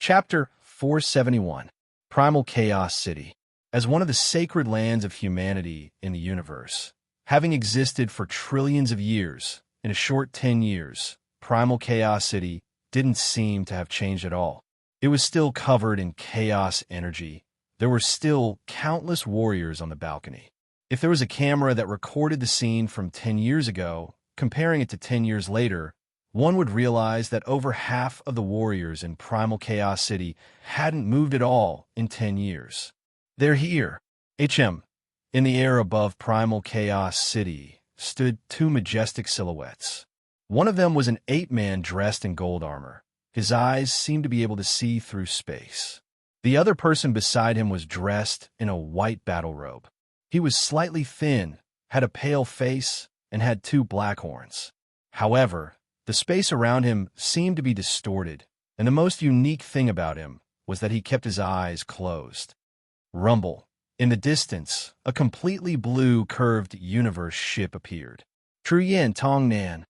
Chapter 471, Primal Chaos City. As one of the sacred lands of humanity in the universe, having existed for trillions of years, in a short 10 years, Primal Chaos City didn't seem to have changed at all. It was still covered in chaos energy. There were still countless warriors on the balcony. If there was a camera that recorded the scene from 10 years ago, comparing it to 10 years later, one would realize that over half of the warriors in Primal Chaos City hadn't moved at all in 10 years. They're here. In the air above Primal Chaos City stood two majestic silhouettes. One of them was an ape-man dressed in gold armor. His eyes seemed to be able to see through space. The other person beside him was dressed in a white battle robe. He was slightly thin, had a pale face, and had two black horns. However, the space around him seemed to be distorted, and the most unique thing about him was that he kept his eyes closed. Rumble. In the distance, a completely blue, curved universe ship appeared. Truyen Tong Nan.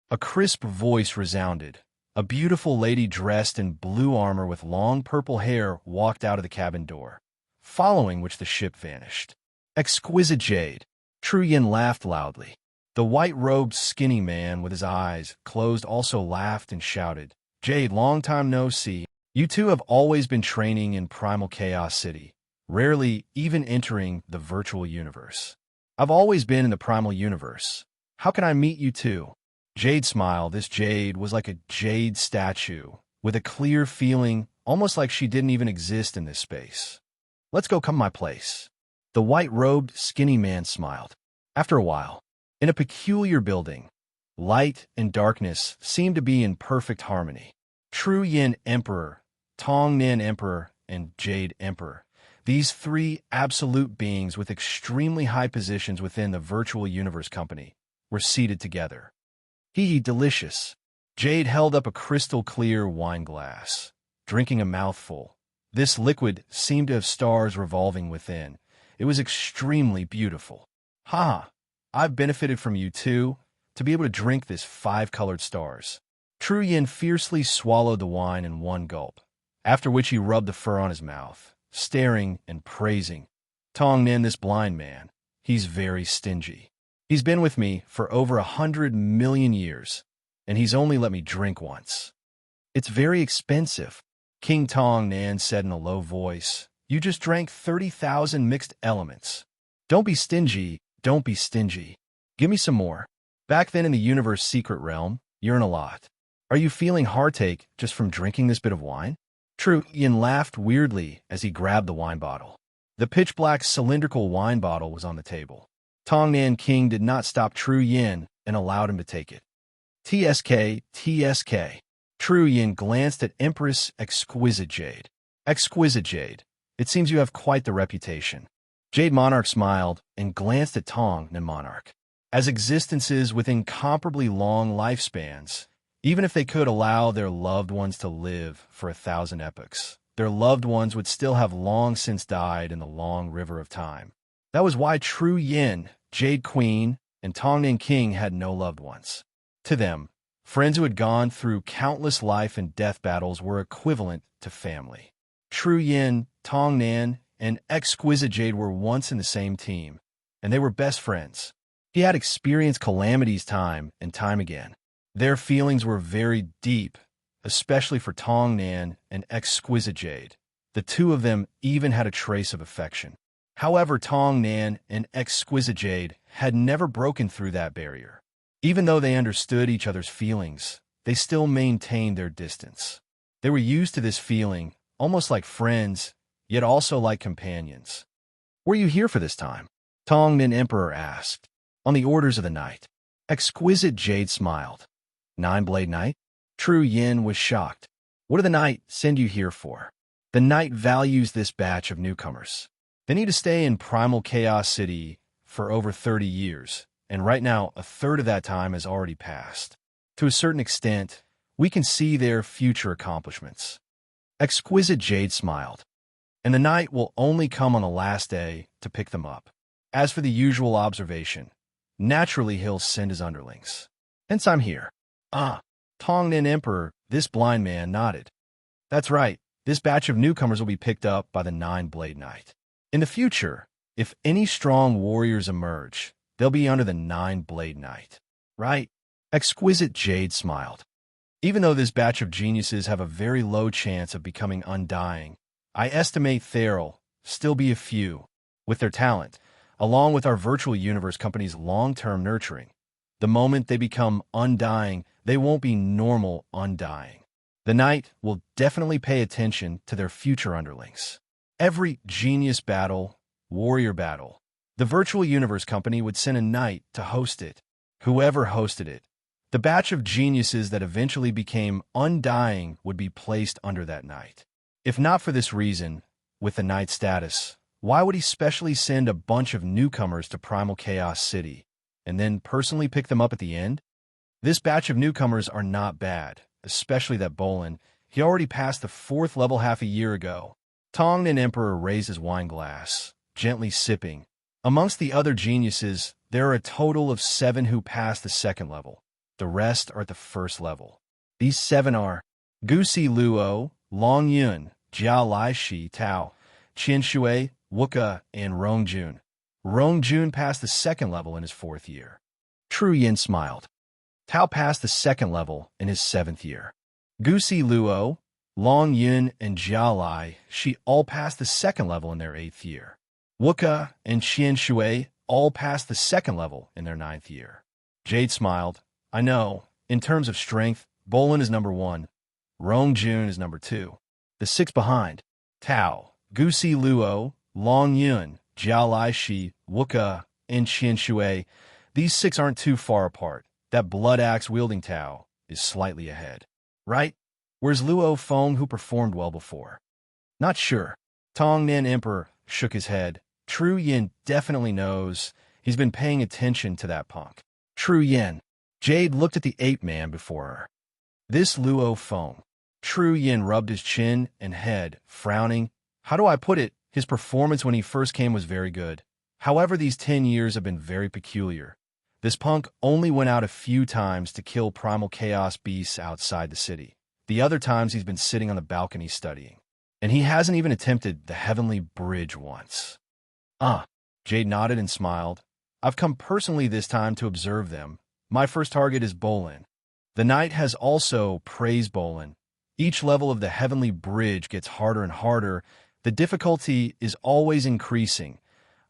A crisp voice resounded. A beautiful lady dressed in blue armor with long purple hair walked out of the cabin door, following which the ship vanished. Exquisite Jade. Truyen laughed loudly. The white-robed skinny man with his eyes closed also laughed and shouted, "Jade, long time no see. You two have always been training in Primal Chaos City, rarely even entering the virtual universe. I've always been in the Primal Universe. How can I meet you two?" Jade smiled. This Jade was like a jade statue, with a clear feeling, almost like she didn't even exist in this space. "Let's go come my place." The white-robed skinny man smiled. After a while, in a peculiar building, light and darkness seemed to be in perfect harmony. True Yin Emperor, Tong Nin Emperor, and Jade Emperor, these three absolute beings with extremely high positions within the virtual universe company, were seated together. Delicious. Jade held up a crystal-clear wine glass, drinking a mouthful. This liquid seemed to have stars revolving within. It was extremely beautiful. "Ha! I've benefited from you too, to be able to drink this 5-colored stars." True Yin fiercely swallowed the wine in one gulp, after which he rubbed the fur on his mouth, staring and praising. "Tong Nin, this blind man, he's very stingy. He's been with me for over 100 million years, and he's only let me drink once. It's very expensive." King Tong Nan said in a low voice, "You just drank 30,000 mixed elements. Don't be stingy. Don't be stingy. Give me some more." Back then in the universe secret realm, you're in a lot. Are you feeling heartache just from drinking this bit of wine? True Yin laughed weirdly as he grabbed the wine bottle. The pitch-black cylindrical wine bottle was on the table. Tong Nan King did not stop True Yin and allowed him to take it. "TSK, TSK. True Yin glanced at Empress Exquisite Jade. "Exquisite Jade, it seems you have quite the reputation." Jade Monarch smiled and glanced at Tong Nan Monarch. As existences with incomparably long lifespans, even if they could allow their loved ones to live for 1,000 epochs, their loved ones would still have long since died in the long river of time. That was why True Yin, Jade Queen, and Tong Nan King had no loved ones. To them, friends who had gone through countless life and death battles were equivalent to family. True Yin, Tong Nan, and Exquisite Jade were once in the same team, and they were best friends. He had experienced calamities time and time again. Their feelings were very deep, especially for Tong Nan and Exquisite Jade. The two of them even had a trace of affection. However, Tong Nan and Exquisite Jade had never broken through that barrier. Even though they understood each other's feelings, they still maintained their distance. They were used to this feeling, almost like friends, yet also like companions. "Were you here for this time?" Tong Nin Emperor asked. "On the orders of the night." Exquisite Jade smiled. "Nine-Blade Night?" True Yin was shocked. "What did the Night send you here for?" "The Night values this batch of newcomers. They need to stay in Primal Chaos City for over 30 years, and right now a third of that time has already passed. To a certain extent, we can see their future accomplishments." Exquisite Jade smiled. "And the Night will only come on the last day to pick them up. As for the usual observation, naturally he'll send his underlings. Hence I'm here." "Ah." Tong Nin Emperor, this blind man, nodded. "That's right. this batch of newcomers will be picked up by the Nine-Blade Knight. In the future, if any strong warriors emerge, they'll be under the Nine-Blade Knight. Right? Exquisite Jade smiled. Even though this batch of geniuses have a very low chance of becoming undying, I estimate there'll still be a few. With their talent, along with our virtual universe company's long-term nurturing, the moment they become undying, they won't be normal undying. The knight will definitely pay attention to their future underlings. Every genius battle, warrior battle, the virtual universe company would send a knight to host it. Whoever hosted it, the batch of geniuses that eventually became undying would be placed under that knight. If not for this reason, with the knight status, why would he specially send a bunch of newcomers to Primal Chaos City and then personally pick them up at the end? This batch of newcomers are not bad, especially that Bolin. He already passed the 4th level half a year ago. Tongnan Emperor raised his wine glass, gently sipping. Amongst the other geniuses, there are a total of 7 who passed the 2nd level. The rest are at the 1st level. These 7 are Gusi Luo, Long Yun, Jiao Lai Shi Tao, Qian Shui, Wuka, and Rong Jun. Rong Jun passed the 2nd level in his 4th year. Tru Yin smiled. Tao passed the 2nd level in his 7th year. Gusi Luo, Long Yun, and Jiao Lai Shi all passed the 2nd level in their 8th year. Wuka and Qian Shui all passed the 2nd level in their 9th year. Jade smiled. I know, in terms of strength, Bolin is number 1. Rong Jun is number 2. The 6 behind, Tao, Gusi Luo, Long Yun, Jiao Lai Shi, Wuka, and Qian Shui. These 6 aren't too far apart. That blood axe wielding Tao is slightly ahead. Right? Where's Luo Feng, who performed well before? Not sure. Tongnan Emperor shook his head. Tru Yin definitely knows. He's been paying attention to that punk. Tru Yin. Jade looked at the ape-man before her. This Luo Feng. Tru Yin rubbed his chin and head, frowning. How do I put it? His performance when he first came was very good. However, these 10 years have been very peculiar. This punk only went out a few times to kill primal chaos beasts outside the city. The other times he's been sitting on the balcony studying. And he hasn't even attempted the heavenly bridge once. Jade nodded and smiled. I've come personally this time to observe them. My first target is Bolin. The knight has also praised Bolin. Each level of the heavenly bridge gets harder and harder. The difficulty is always increasing.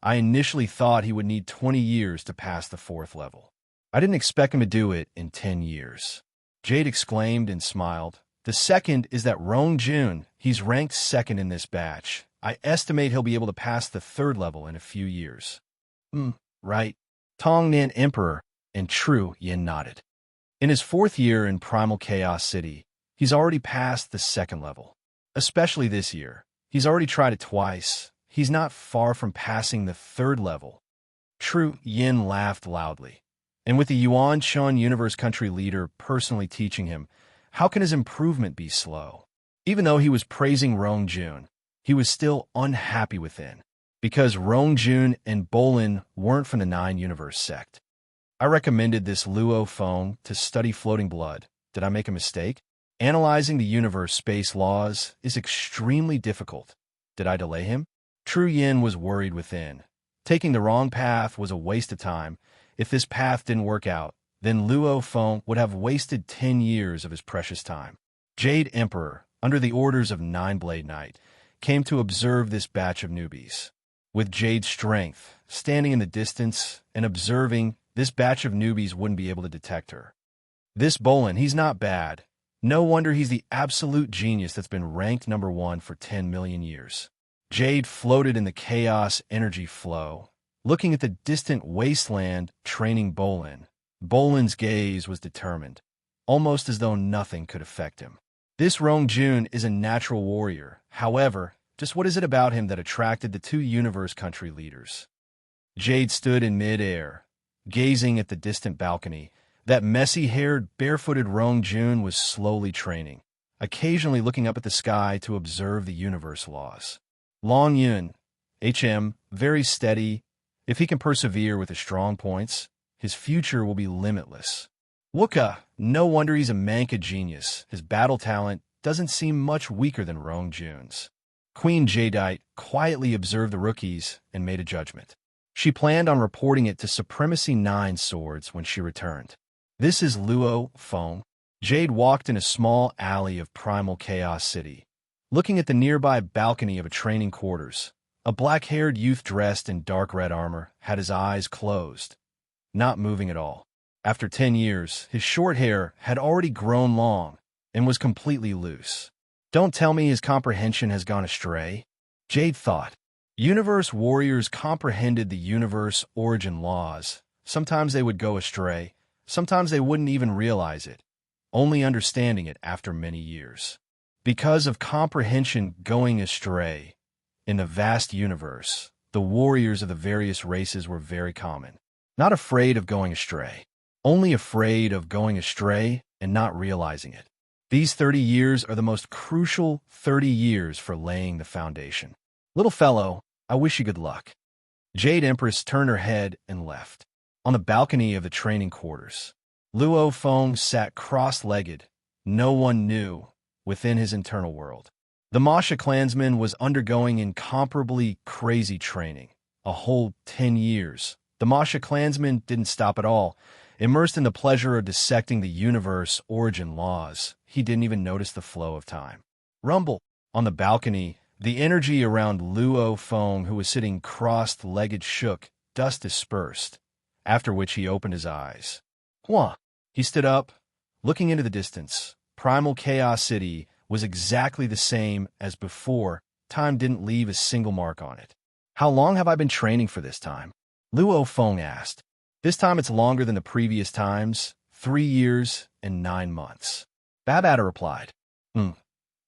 I initially thought he would need 20 years to pass the 4th level. I didn't expect him to do it in 10 years. Jade exclaimed and smiled. The second is that Rong Jun. He's ranked 2nd in this batch. I estimate he'll be able to pass the 3rd level in a few years. Right. Tongnan Emperor and Tru Yin nodded. In his 4th year in Primal Chaos City, he's already passed the 2nd level. Especially this year. He's already tried it twice. He's not far from passing the 3rd level. Tru Yin laughed loudly. And with the Yuan Chun Universe Country leader personally teaching him, how can his improvement be slow? Even though he was praising Rong Jun, he was still unhappy within, because Rong Jun and Bolin weren't from the 9 Universe sect. I recommended this Luo Feng to study floating blood. Did I make a mistake? Analyzing the universe space laws is extremely difficult. Did I delay him? Tru Yin was worried within. Taking the wrong path was a waste of time. If this path didn't work out, then Luo Feng would have wasted 10 years of his precious time. Jade Emperor, under the orders of Nine-Blade Knight, came to observe this batch of newbies. With Jade's strength, standing in the distance and observing, this batch of newbies wouldn't be able to detect her. This Bolin, he's not bad. No wonder he's the absolute genius that's been ranked number 1 for 10 million years. Jade floated in the chaos energy flow, looking at the distant wasteland, training Bolin. Bolin's gaze was determined, almost as though nothing could affect him. This Rong Jun is a natural warrior. However, just what is it about him that attracted the 2 universe country leaders? Jade stood in mid-air, gazing at the distant balcony. That messy-haired, barefooted Rong Jun was slowly training, occasionally looking up at the sky to observe the universe laws. Long Yun, very steady. If he can persevere with his strong points, his future will be limitless. Wuka, no wonder he's a Manka genius. His battle talent doesn't seem much weaker than Rong Jun's. Queen Jadeite quietly observed the rookies and made a judgment. She planned on reporting it to Supremacy 9 Swords when she returned. This is Luo Feng. Jade walked in a small alley of primal Chaos City, looking at the nearby balcony of a training quarters. A black-haired youth dressed in dark red armor had his eyes closed, not moving at all. After 10 years, his short hair had already grown long and was completely loose. Don't tell me his comprehension has gone astray, Jade thought. Universe warriors comprehended the universe origin laws. Sometimes they would go astray, sometimes they wouldn't even realize it, only understanding it after many years. Because of comprehension going astray, in the vast universe, the warriors of the various races were very common. Not afraid of going astray, only afraid of going astray and not realizing it. These 30 years are the most crucial 30 years for laying the foundation. Little fellow, I wish you good luck. Jade Empress turned her head and left. On the balcony of the training quarters, Luo Feng sat cross-legged. No one knew within his internal world. The Masha clansman was undergoing incomparably crazy training. A whole 10 years. The Masha clansman didn't stop at all. Immersed in the pleasure of dissecting the universe origin laws, he didn't even notice the flow of time. Rumble. On the balcony, the energy around Luo Feng, who was sitting cross-legged, shook. Dust dispersed, after which he opened his eyes. Hua! He stood up, looking into the distance. Primal Chaos City was exactly the same as before. Time didn't leave a single mark on it. How long have I been training for this time? Luo Feng asked. This time it's longer than the previous times, 3 years and 9 months. Babata replied.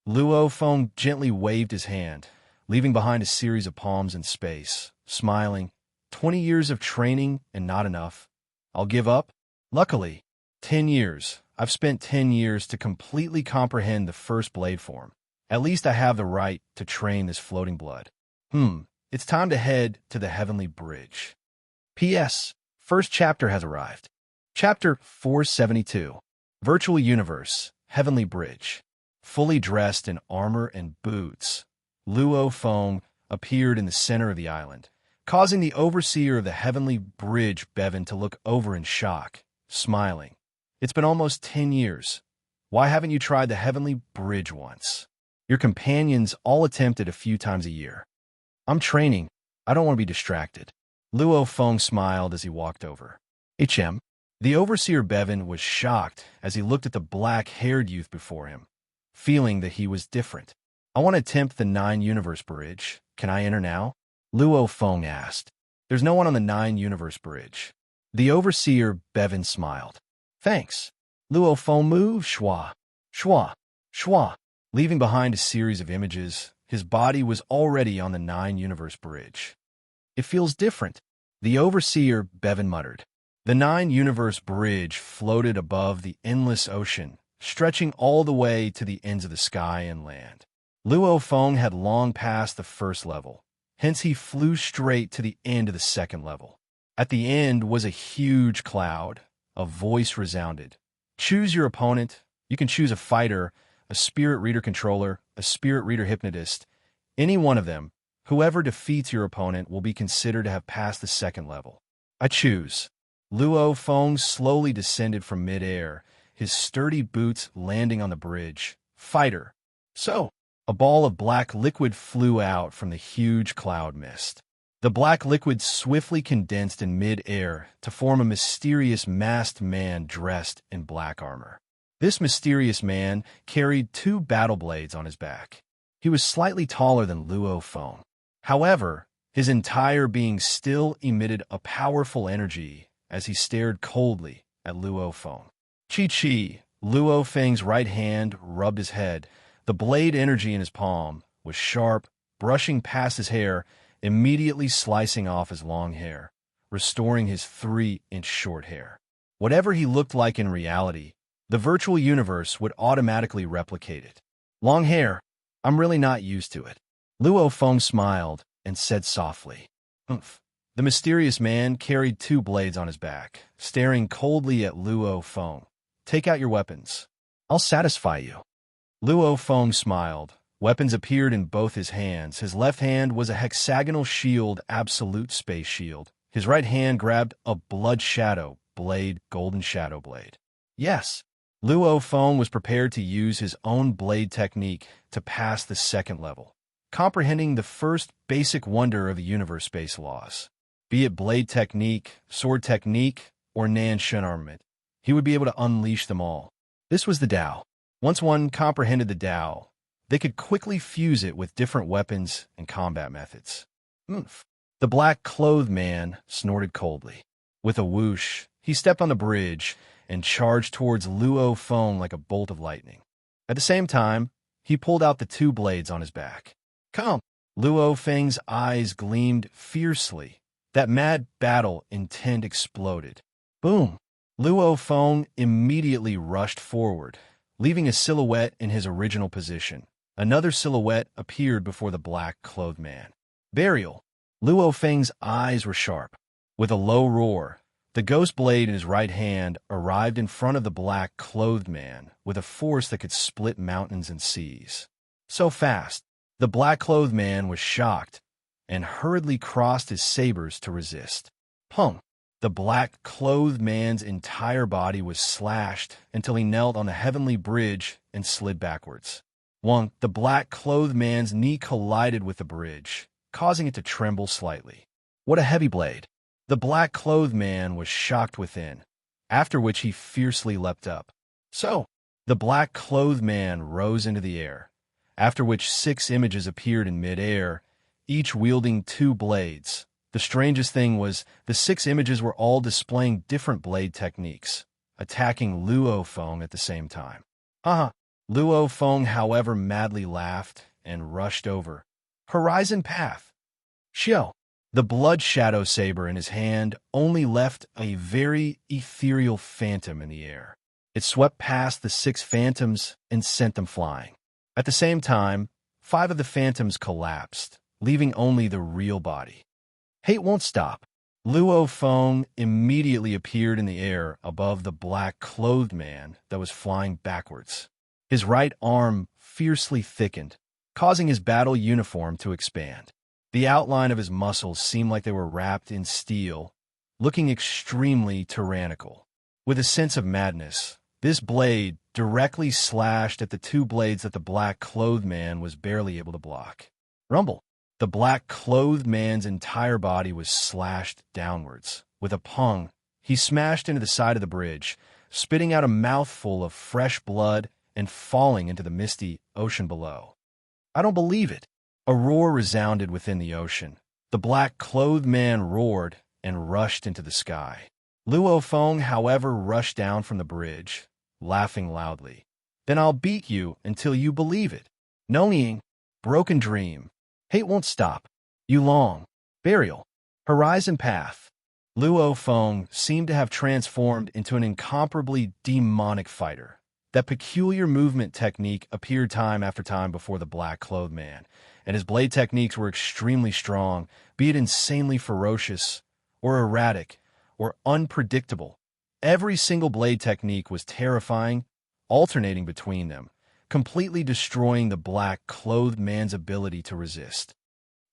Luo Feng gently waved his hand, leaving behind a series of palms in space, smiling. 20 years of training and not enough. I'll give up? Luckily, 10 years. I've spent 10 years to completely comprehend the first blade form. At least I have the right to train this floating blood. It's time to head to the Heavenly Bridge. P.S. First chapter has arrived. Chapter 472. Virtual Universe, Heavenly Bridge. Fully dressed in armor and boots, Luo Feng appeared in the center of the island, causing the overseer of the Heavenly Bridge, Bevan, to look over in shock, smiling. It's been almost 10 years. Why haven't you tried the Heavenly Bridge once? Your companions all attempt it a few times a year. I'm training. I don't want to be distracted. Luo Feng smiled as he walked over. HM. The overseer Bevan was shocked as he looked at the black-haired youth before him, feeling that he was different. I want to attempt the 9-universe bridge. Can I enter now? Luo Feng asked. There's no one on the 9-universe bridge. The overseer Bevan smiled. Thanks. Luo Feng moved schwa, schwa, schwa. Leaving behind a series of images, his body was already on the 9-universe bridge. It feels different, the overseer Bevan muttered. The 9-universe bridge floated above the endless ocean, stretching all the way to the ends of the sky and land. Luo Feng had long passed the first level, hence he flew straight to the end of the second level. At the end was a huge cloud. A voice resounded. Choose your opponent. You can choose a fighter, a spirit reader controller, a spirit reader hypnotist. Any one of them. Whoever defeats your opponent will be considered to have passed the second level. I choose. Luo Feng slowly descended from mid-air, his sturdy boots landing on the bridge. Fighter. So, a ball of black liquid flew out from the huge cloud mist. The black liquid swiftly condensed in mid-air to form a mysterious masked man dressed in black armor. This mysterious man carried 2 battle blades on his back. He was slightly taller than Luo Feng. However, his entire being still emitted a powerful energy as he stared coldly at Luo Feng. Chi-chi, Luo Feng's right hand rubbed his head. The blade energy in his palm was sharp, brushing past his hair, immediately slicing off his long hair, restoring his 3-inch short hair. Whatever he looked like in reality, the virtual universe would automatically replicate it. Long hair. I'm really not used to it. Luo Feng smiled and said softly. Oomph. The mysterious man carried 2 blades on his back, staring coldly at Luo Feng. Take out your weapons. I'll satisfy you. Luo Feng smiled. Weapons appeared in both his hands. His left hand was a hexagonal shield, absolute space shield. His right hand grabbed a blood shadow blade, golden shadow blade. Yes, Luo Feng was prepared to use his own blade technique to pass the second level, comprehending the first basic wonder of the universe space laws. Be it blade technique, sword technique, or Nanshan armament, he would be able to unleash them all. This was the Tao. Once one comprehended the Tao, they could quickly fuse it with different weapons and combat methods. Oomph. The black-clothed man snorted coldly. With a whoosh, he stepped on the bridge and charged towards Luo Feng like a bolt of lightning. At the same time, he pulled out the two blades on his back. Come! Luo Feng's eyes gleamed fiercely. That mad battle intent exploded. Boom! Luo Feng immediately rushed forward, leaving a silhouette in his original position. Another silhouette appeared before the black-clothed man. Burial! Luo Feng's eyes were sharp. With a low roar, the ghost blade in his right hand arrived in front of the black-clothed man with a force that could split mountains and seas. So fast, the black-clothed man was shocked and hurriedly crossed his sabers to resist. Pung! The black-clothed man's entire body was slashed until he knelt on the heavenly bridge and slid backwards. The black-clothed man's knee collided with the bridge, causing it to tremble slightly. What a heavy blade! The black-clothed man was shocked within, after which he fiercely leapt up. So, the black-clothed man rose into the air, after which 6 images appeared in mid-air, each wielding 2 blades. The strangest thing was the 6 images were all displaying different blade techniques, attacking Luo Feng at the same time. Luo Feng, however, madly laughed and rushed over. Horizon Path! Xiao! The blood shadow saber in his hand only left a very ethereal phantom in the air. It swept past the 6 phantoms and sent them flying. At the same time, 5 of the phantoms collapsed, leaving only the real body. Hate won't stop. Luo Feng immediately appeared in the air above the black-clothed man that was flying backwards. His right arm fiercely thickened, causing his battle uniform to expand. The outline of his muscles seemed like they were wrapped in steel, looking extremely tyrannical. With a sense of madness, this blade directly slashed at the 2 blades that the black-clothed man was barely able to block. Rumble! The black-clothed man's entire body was slashed downwards. With a pung, he smashed into the side of the bridge, spitting out a mouthful of fresh blood and falling into the misty ocean below. I don't believe it! A roar resounded within the ocean. The black-clothed man roared and rushed into the sky. Luo Feng, however, rushed down from the bridge, laughing loudly. Then I'll beat you until you believe it. Knowing, broken dream. Hate won't stop. Yulong, burial, horizon path. Luo Feng seemed to have transformed into an incomparably demonic fighter. That peculiar movement technique appeared time after time before the black-clothed man, and his blade techniques were extremely strong, be it insanely ferocious, or erratic, or unpredictable. Every single blade technique was terrifying, alternating between them, completely destroying the black-clothed man's ability to resist.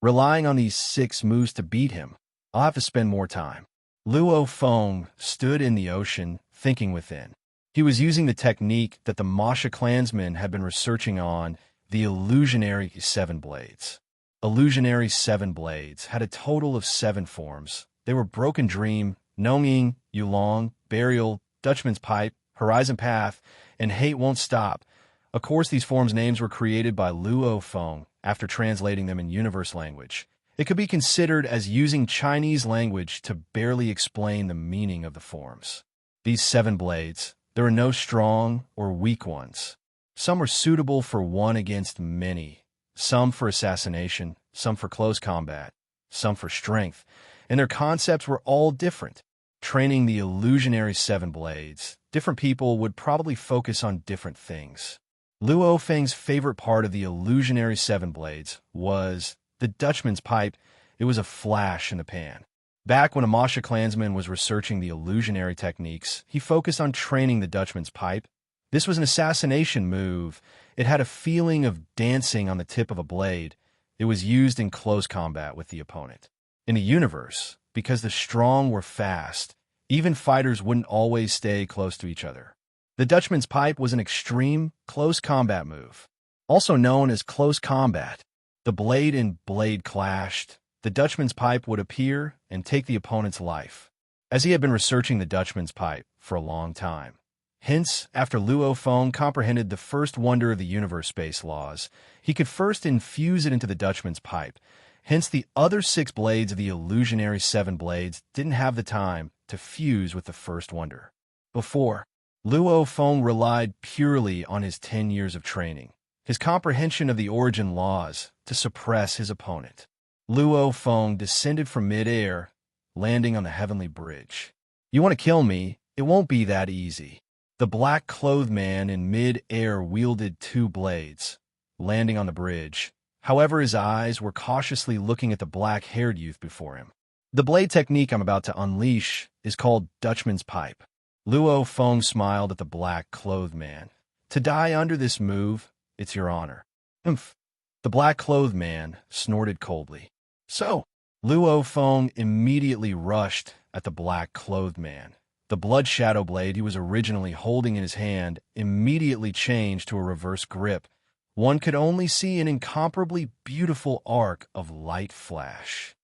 Relying on these 6 moves to beat him, I'll have to spend more time. Luo Feng stood in the ocean, thinking within. He was using the technique that the Masha clansmen had been researching on, the illusionary 7 blades. Illusionary 7 blades had a total of 7 forms. They were Broken Dream, Nonging, Yulong, Burial, Dutchman's Pipe, Horizon Path, and Hate Won't Stop. Of course, these forms' names were created by Luo Feng after translating them in universe language. It could be considered as using Chinese language to barely explain the meaning of the forms. These 7 blades, there are no strong or weak ones. Some are suitable for one against many, some for assassination, some for close combat, some for strength, and their concepts were all different. Training the illusionary 7 blades, different people would probably focus on different things. Luo Feng's favorite part of the illusionary 7 blades was the Dutchman's Pipe. It was a flash in the pan. Back when a Masha clansman was researching the illusionary techniques, he focused on training the Dutchman's Pipe. This was an assassination move. It had a feeling of dancing on the tip of a blade. It was used in close combat with the opponent. In the universe, because the strong were fast, even fighters wouldn't always stay close to each other. The Dutchman's pipe was an extreme, close combat move, also known as close combat. The blade and blade clashed. The Dutchman's pipe would appear and take the opponent's life, as he had been researching the Dutchman's pipe for a long time. Hence, after Luo Feng comprehended the first wonder of the universe space laws, he could first infuse it into the Dutchman's pipe. Hence, the other 6 blades of the illusionary 7 blades didn't have the time to fuse with the first wonder. Before, Luo Feng relied purely on his 10 years of training, his comprehension of the origin laws, to suppress his opponent. Luo Feng descended from mid-air, landing on the heavenly bridge. You want to kill me? It won't be that easy. The black-clothed man in mid-air wielded 2 blades, landing on the bridge. However, his eyes were cautiously looking at the black-haired youth before him. The blade technique I'm about to unleash is called Dutchman's pipe. Luo Feng smiled at the black-clothed man. To die under this move, it's your honor. Umph. The black-clothed man snorted coldly. So, Luo Feng immediately rushed at the black-clothed man. The blood shadow blade he was originally holding in his hand immediately changed to a reverse grip. One could only see an incomparably beautiful arc of light flash.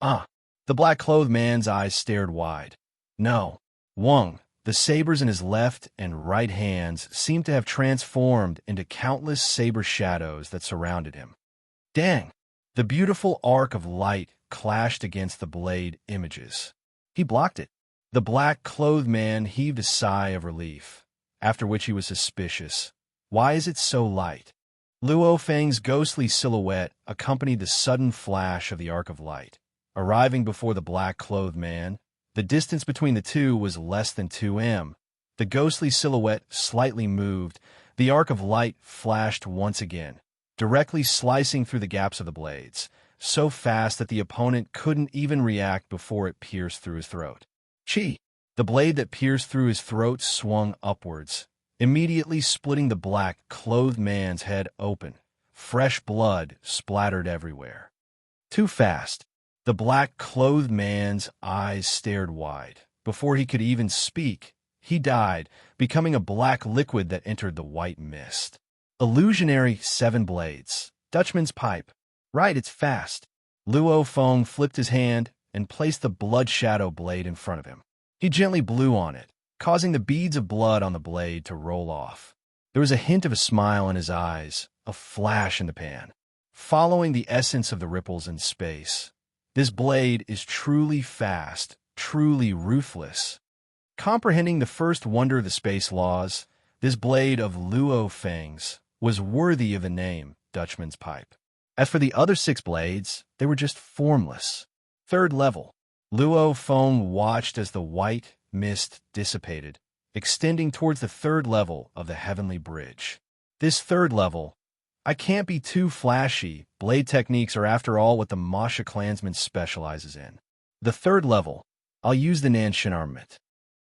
The black-clothed man's eyes stared wide. No, Wang. The sabers in his left and right hands seemed to have transformed into countless saber shadows that surrounded him. Dang! The beautiful arc of light clashed against the blade images. He blocked it. The black-clothed man heaved a sigh of relief, after which he was suspicious. Why is it so light? Luo Feng's ghostly silhouette accompanied the sudden flash of the arc of light. Arriving before the black-clothed man, the distance between the two was less than 2 m. The ghostly silhouette slightly moved. The arc of light flashed once again, directly slicing through the gaps of the blades, so fast that the opponent couldn't even react before it pierced through his throat. Chi! The blade that pierced through his throat swung upwards, immediately splitting the black-clothed man's head open. Fresh blood splattered everywhere. Too fast. The black-clothed man's eyes stared wide. Before he could even speak, he died, becoming a black liquid that entered the white mist. Illusionary 7 blades. Dutchman's pipe. Right, it's fast. Luo Feng flipped his hand and placed the blood shadow blade in front of him. He gently blew on it, causing the beads of blood on the blade to roll off. There was a hint of a smile in his eyes, a flash in the pan, following the essence of the ripples in space. This blade is truly fast, truly ruthless. Comprehending the first wonder of the space laws, this blade of Luo Feng's was worthy of the name Dutchman's pipe. As for the other 6 blades, they were just formless. 3rd level. Luo Feng watched as the white mist dissipated, extending towards the 3rd level of the heavenly bridge. This 3rd level, I can't be too flashy. Blade techniques are after all what the Masha clansman specializes in. The 3rd level, I'll use the Nanshin armament.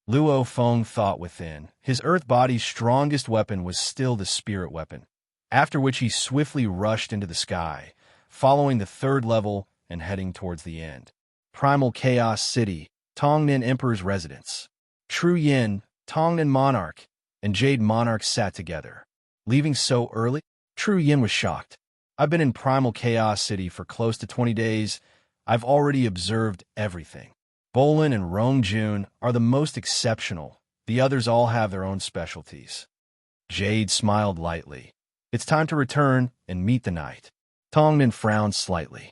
Luo Feng thought within. His earth body's strongest weapon was still the spirit weapon, after which he swiftly rushed into the sky, following the 3rd level and heading towards the end. Primal Chaos City, Tongnan Emperor's residence. True Yin, Tongnan Monarch, and Jade Monarch sat together. Leaving so early? True Yin was shocked. I've been in Primal Chaos City for close to 20 days. I've already observed everything. Bolin and Rongjun are the most exceptional. The others all have their own specialties. Jade smiled lightly. It's time to return and meet the knight. Tongnan frowned slightly.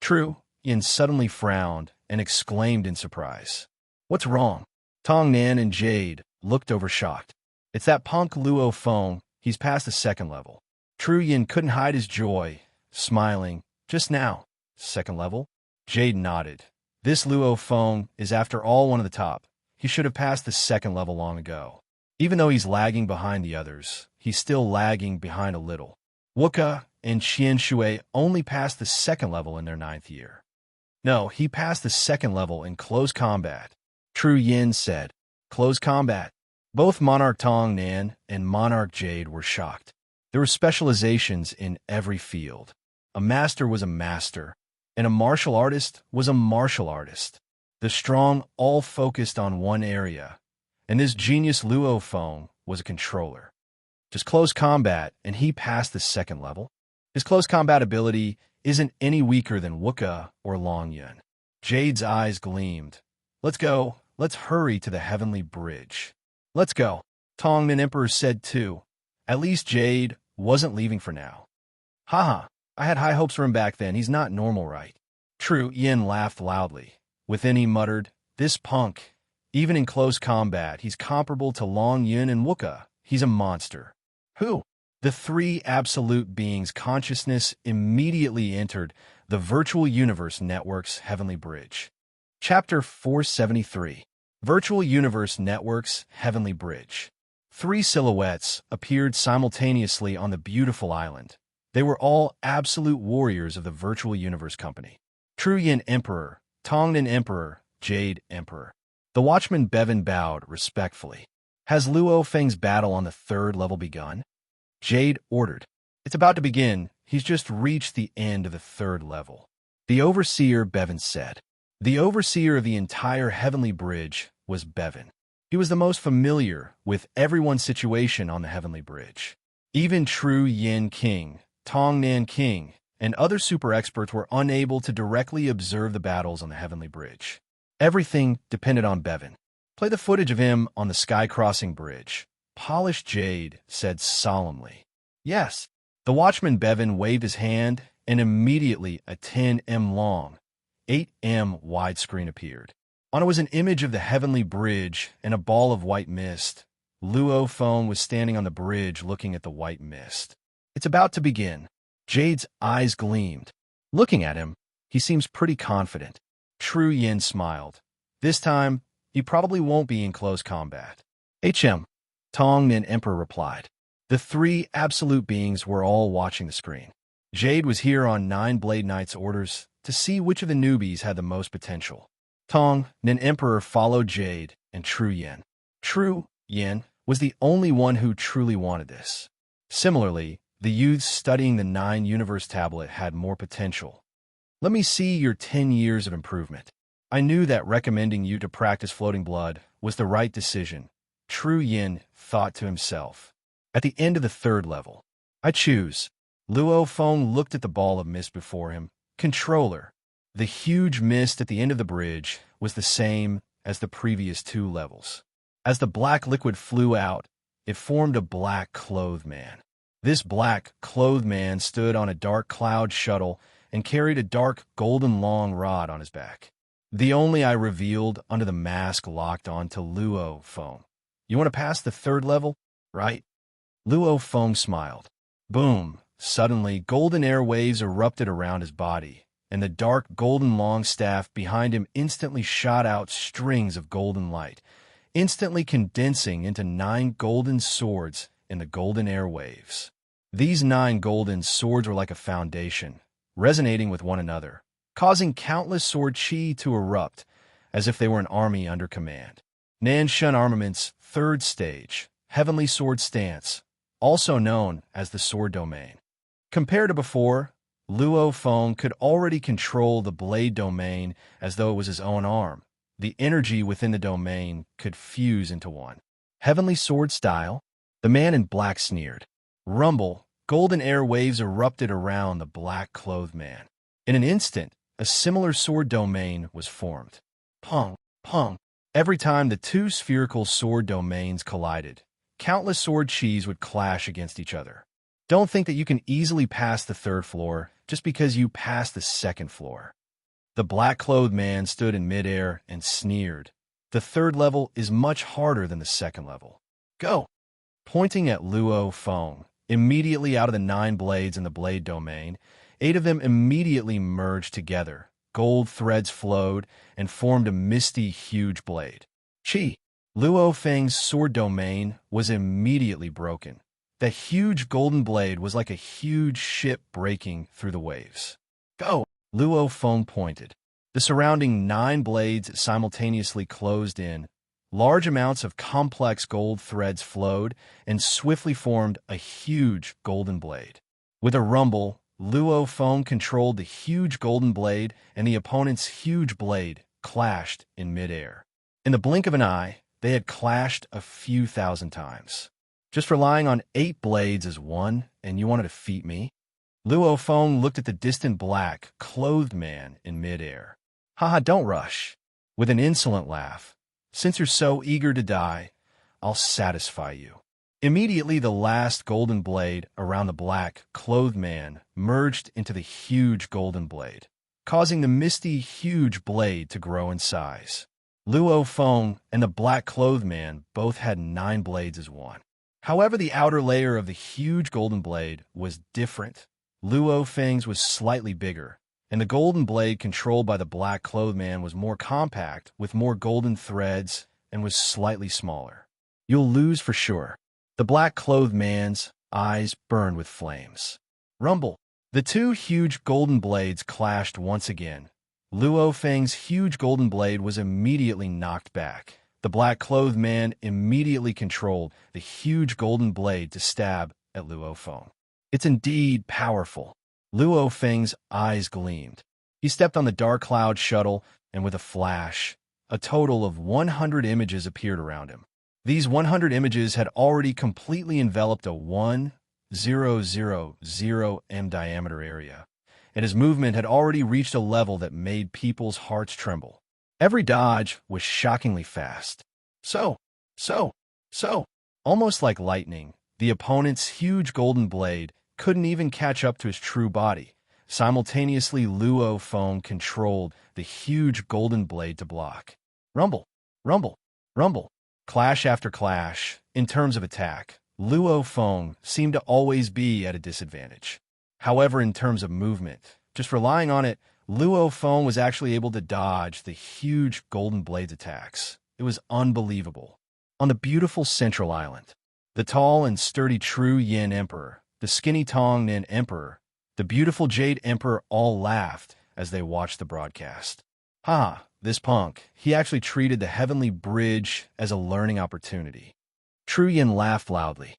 True. Yin suddenly frowned and exclaimed in surprise. What's wrong? Tongnan and Jade looked over shocked. It's that punk Luo Feng. He's past the 2nd level. True Yin couldn't hide his joy, smiling. Just now. 2nd level? Jade nodded. This Luo Feng is after all one of the top. He should have passed the 2nd level long ago. Even though he's lagging behind the others, he's still lagging behind a little. Wuka and Qian Shui only passed the 2nd level in their 9th year. No, he passed the 2nd level in close combat. True Yin said. Close combat. Both Monarch Tong Nan and Monarch Jade were shocked. There were specializations in every field. A master was a master, and a martial artist was a martial artist. The strong all focused on one area, and this genius Luo Feng was a controller. Just close combat, and he passed the second level. His close combat ability isn't any weaker than Wuka or Long Yun. Jade's eyes gleamed. Let's go. Let's hurry to the heavenly bridge. Let's go. Tong Nan Emperor said too. At least Jade wasn't leaving for now. Haha, I had high hopes for him back then. He's not normal, right? True, Yin laughed loudly. Within he muttered, this punk. Even in close combat, he's comparable to Long Yun and Wuka. He's a monster. Who? The three absolute beings' consciousness immediately entered the Virtual Universe Network's Heavenly Bridge. Chapter 473. Virtual Universe Network's Heavenly Bridge. Three silhouettes appeared simultaneously on the beautiful island. They were all absolute warriors of the Virtual Universe Company. True Yin Emperor, Tong Nan Emperor, Jade Emperor. The watchman Bevan bowed respectfully. Has Luo Feng's battle on the third level begun? Jade ordered. It's about to begin. He's just reached the end of the third level. The overseer, Bevan said. The overseer of the entire Heavenly Bridge was Bevan. He was the most familiar with everyone's situation on the Heavenly Bridge. Even True Yin King, Tong Nan King, and other super experts were unable to directly observe the battles on the Heavenly Bridge. Everything depended on Bevan. Play the footage of him on the sky-crossing bridge. Polished Jade said solemnly. Yes. The watchman Bevan waved his hand, and immediately a 10 long, 8 widescreen appeared. On it was an image of the Heavenly Bridge and a ball of white mist. Luo Feng was standing on the bridge looking at the white mist. It's about to begin. Jade's eyes gleamed. Looking at him, he seems pretty confident. True Yin smiled. This time, he probably won't be in close combat. Tong Nan Emperor replied. The three absolute beings were all watching the screen. Jade was here on 9 Blade Knight's orders to see which of the newbies had the most potential. Tong Nan Emperor followed Jade and True Yin. True Yin was the only one who truly wanted this. Similarly, the youths studying the 9 Universe Tablet had more potential. Let me see your 10 years of improvement. I knew that recommending you to practice floating blood was the right decision. True Yin thought to himself. At the end of the third level, I choose. Luo Feng looked at the ball of mist before him. Controller. The huge mist at the end of the bridge was the same as the previous 2 levels. As the black liquid flew out, it formed a black-clothed man. This black-clothed man stood on a dark cloud shuttle and carried a dark golden long rod on his back. The only eye revealed under the mask locked onto Luo Feng. You want to pass the third level, right? Luo Feng smiled. Boom! Suddenly, golden air waves erupted around his body, and the dark golden long staff behind him instantly shot out strings of golden light, instantly condensing into 9 golden swords in the golden air waves. These 9 golden swords were like a foundation, resonating with one another, causing countless sword chi to erupt, as if they were an army under command. Nanshan Armament's 3rd stage, Heavenly Sword Stance, also known as the Sword Domain. Compared to before, Luo Feng could already control the blade domain as though it was his own arm. The energy within the domain could fuse into one. Heavenly Sword Style? The man in black sneered. Rumble, golden air waves erupted around the black-clothed man. In an instant, a similar sword domain was formed. Pong, pong. Every time the 2 spherical sword domains collided, countless sword chis would clash against each other. Don't think that you can easily pass the 3rd floor just because you passed the 2nd floor. The black-clothed man stood in midair and sneered. The 3rd level is much harder than the 2nd level. Go! Pointing at Luo Feng, immediately out of the 9 blades in the blade domain, 8 of them immediately merged together. Gold threads flowed and formed a misty, huge blade. Chi! Luo Feng's sword domain was immediately broken. The huge golden blade was like a huge ship breaking through the waves. Go! Luo Feng pointed. The surrounding 9 blades simultaneously closed in. Large amounts of complex gold threads flowed and swiftly formed a huge golden blade. With a rumble, Luo Feng controlled the huge golden blade, and the opponent's huge blade clashed in midair. In the blink of an eye, they had clashed a few thousand times. Just relying on 8 blades as one, and you want to defeat me? Luo Feng looked at the distant black, clothed man in midair. Haha, don't rush. With an insolent laugh. Since you're so eager to die, I'll satisfy you. Immediately, the last golden blade around the black, clothed man merged into the huge golden blade, causing the misty, huge blade to grow in size. Luo Feng and the black clothed man both had 9 blades as one. However, the outer layer of the huge golden blade was different. Luo Feng's was slightly bigger, and the golden blade controlled by the black clothed man was more compact, with more golden threads, and was slightly smaller. You'll lose for sure. The black clothed man's eyes burned with flames. Rumble. The 2 huge golden blades clashed once again. Luo Feng's huge golden blade was immediately knocked back. The black clothed man immediately controlled the huge golden blade to stab at Luo Feng. It's indeed powerful. Luo Feng's eyes gleamed. He stepped on the dark cloud shuttle, and with a flash, a total of 100 images appeared around him. These 100 images had already completely enveloped a 1,000 m diameter area, and his movement had already reached a level that made people's hearts tremble. Every dodge was shockingly fast. So. Almost like lightning, the opponent's huge golden blade couldn't even catch up to his true body. Simultaneously, Luo Feng controlled the huge golden blade to block. Rumble. Clash after clash. In terms of attack, Luo Feng seemed to always be at a disadvantage. However, in terms of movement, just relying on it, Luo Feng was actually able to dodge the huge golden blade's attacks. It was unbelievable. On the beautiful central island, the tall and sturdy True Yin Emperor, the skinny Tong Nin Emperor, the beautiful Jade Emperor all laughed as they watched the broadcast. This punk, he actually treated the heavenly bridge as a learning opportunity. True Yin laughed loudly.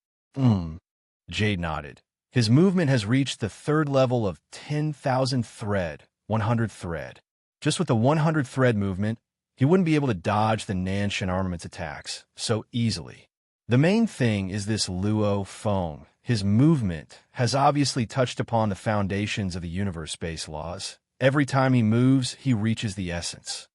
Jade nodded. His movement has reached the 3rd level of 10,000 thread, 100 thread. Just with the 100 thread movement, he wouldn't be able to dodge the Nanshan armament's attacks so easily. The main thing is this Luo Feng. His movement has obviously touched upon the foundations of the universe-based laws. Every time he moves, he reaches the essence.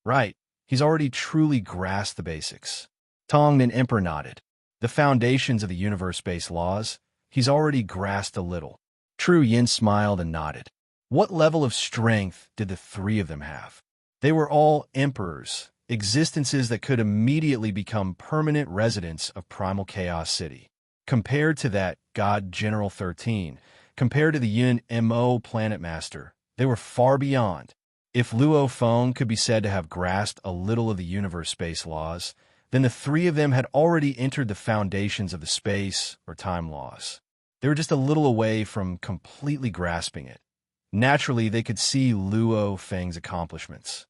Right, he's already truly grasped the basics. Tong Nin Emperor nodded. The foundations of the universe-based laws, he's already grasped a little. True Yin smiled and nodded. What level of strength did the 3 of them have? They were all emperors, existences that could immediately become permanent residents of Primal Chaos City. Compared to that God General 13, compared to the Yun Mo Planet Master, they were far beyond. If Luo Feng could be said to have grasped a little of the universe-space laws, then the 3 of them had already entered the foundations of the space or time laws. They were just a little away from completely grasping it. Naturally, they could see Luo Feng's accomplishments.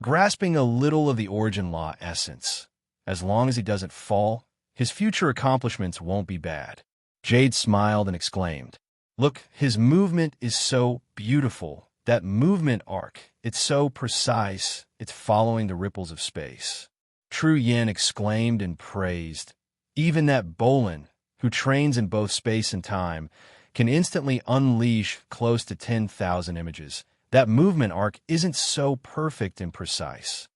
Grasping a little of the origin law essence, as long as he doesn't fall, his future accomplishments won't be bad. Jade smiled and exclaimed, "Look, his movement is so beautiful. That movement arc, it's so precise, it's following the ripples of space." True Yin exclaimed and praised. Even that Bolin, who trains in both space and time, can instantly unleash close to 10,000 images. That movement arc isn't so perfect and precise.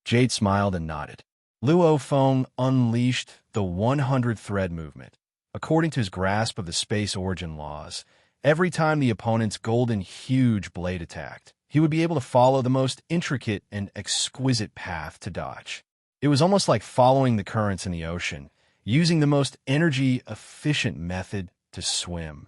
Jade smiled and nodded. Luo Feng unleashed the 100 thread movement. According to his grasp of the space origin laws, every time the opponent's golden huge blade attacked, he would be able to follow the most intricate and exquisite path to dodge. It was almost like following the currents in the ocean, using the most energy-efficient method to swim.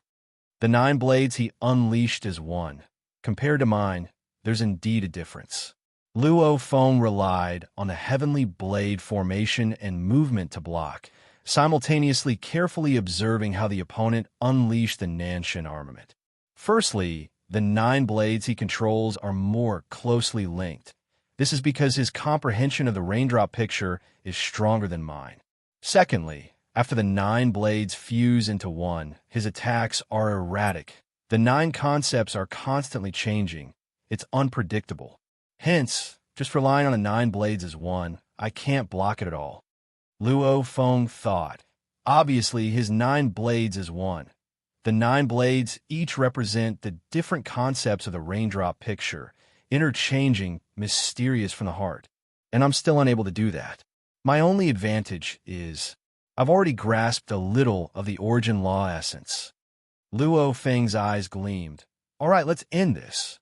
The 9 blades he unleashed as one. Compared to mine, there's indeed a difference. Luo Feng relied on the heavenly blade formation and movement to block, simultaneously carefully observing how the opponent unleashed the Nanshan armament. Firstly, the 9 blades he controls are more closely linked. This is because his comprehension of the raindrop picture is stronger than mine. Secondly, after the 9 blades fuse into one, his attacks are erratic. The 9 concepts are constantly changing. It's unpredictable. Hence, just relying on the 9 blades as one, I can't block it at all. Luo Feng thought. Obviously, his 9 blades is one. The 9 blades each represent the different concepts of the raindrop picture, interchanging, mysterious from the heart. And I'm still unable to do that. My only advantage is I've already grasped a little of the origin law essence. Luo Feng's eyes gleamed. All right, let's end this.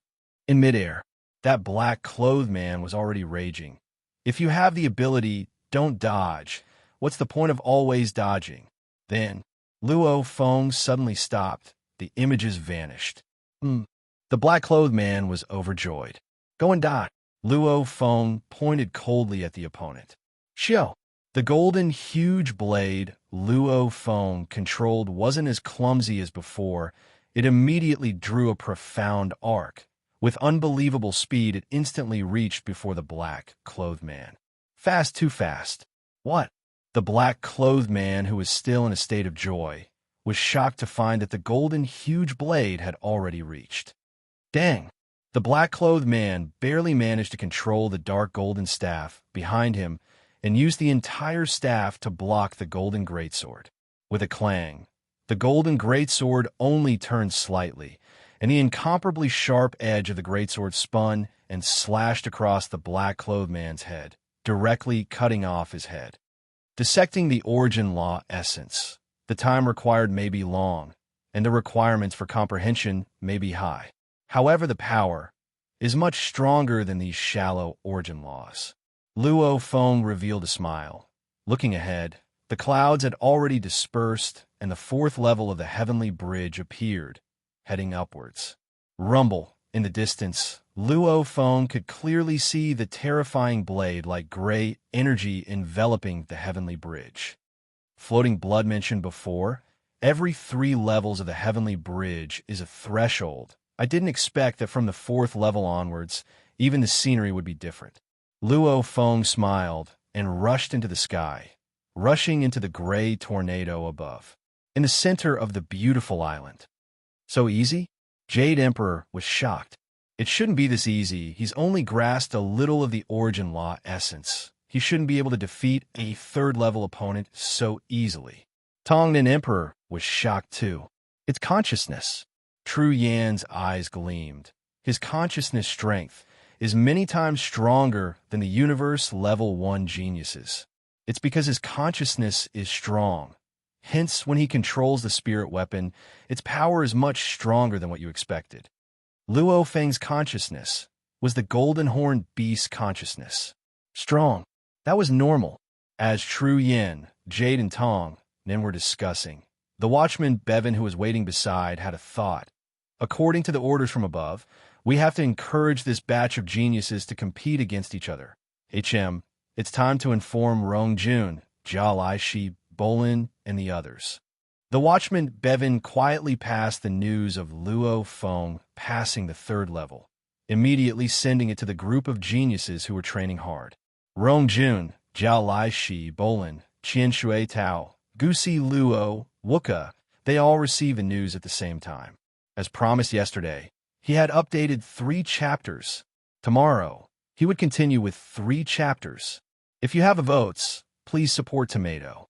In midair, that black-clothed man was already raging. If you have the ability, don't dodge. What's the point of always dodging? Then, Luo Feng suddenly stopped. The images vanished. The black-clothed man was overjoyed. Go and die. Luo Feng pointed coldly at the opponent. Xiao. The golden, huge blade Luo Feng controlled wasn't as clumsy as before. It immediately drew a profound arc. With unbelievable speed, it instantly reached before the black-clothed man. Fast, too fast. What? The black-clothed man, who was still in a state of joy, was shocked to find that the golden, huge blade had already reached. Dang! The black-clothed man barely managed to control the dark golden staff behind him and used the entire staff to block the golden greatsword. With a clang, the golden greatsword only turned slightly, and the incomparably sharp edge of the greatsword spun and slashed across the black-clothed man's head, directly cutting off his head. Dissecting the origin law essence. The time required may be long, and the requirements for comprehension may be high. However, the power is much stronger than these shallow origin laws. Luo Feng revealed a smile. Looking ahead, the clouds had already dispersed, and the 4th level of the heavenly bridge appeared, heading upwards. Rumble. In the distance, Luo Feng could clearly see the terrifying blade like gray energy enveloping the heavenly bridge. Floating blood mentioned before, every 3 levels of the heavenly bridge is a threshold. I didn't expect that from the 4th level onwards, even the scenery would be different. Luo Feng smiled and rushed into the sky, rushing into the gray tornado above. In the center of the beautiful island. So easy? Jade Emperor was shocked. It shouldn't be this easy. He's only grasped a little of the origin law essence. He shouldn't be able to defeat a 3rd level opponent so easily. Tongnan Emperor was shocked too. It's consciousness. Tru Yan's eyes gleamed. His consciousness strength is many times stronger than the universe level 1 geniuses. It's because his consciousness is strong. Hence, when he controls the spirit weapon, its power is much stronger than what you expected. Luo Feng's consciousness was the golden horned beast consciousness. Strong. That was normal. As Tru Yan, Jade, and Tong Nin were discussing, the watchman Bevan, who was waiting beside, had a thought. According to the orders from above, we have to encourage this batch of geniuses to compete against each other. It's time to inform Rong Jun, Jia Laishi, Bolin, and the others. The watchman Bevan quietly passed the news of Luo Feng passing the 3rd level, immediately sending it to the group of geniuses who were training hard. Rong Jun, Jiao Laishi, Bolin, Qian Shui Tao, Gusi Luo, Wuka, they all received the news at the same time. As promised yesterday, he had updated 3 chapters. Tomorrow, he would continue with 3 chapters. If you have the votes, please support Tomato.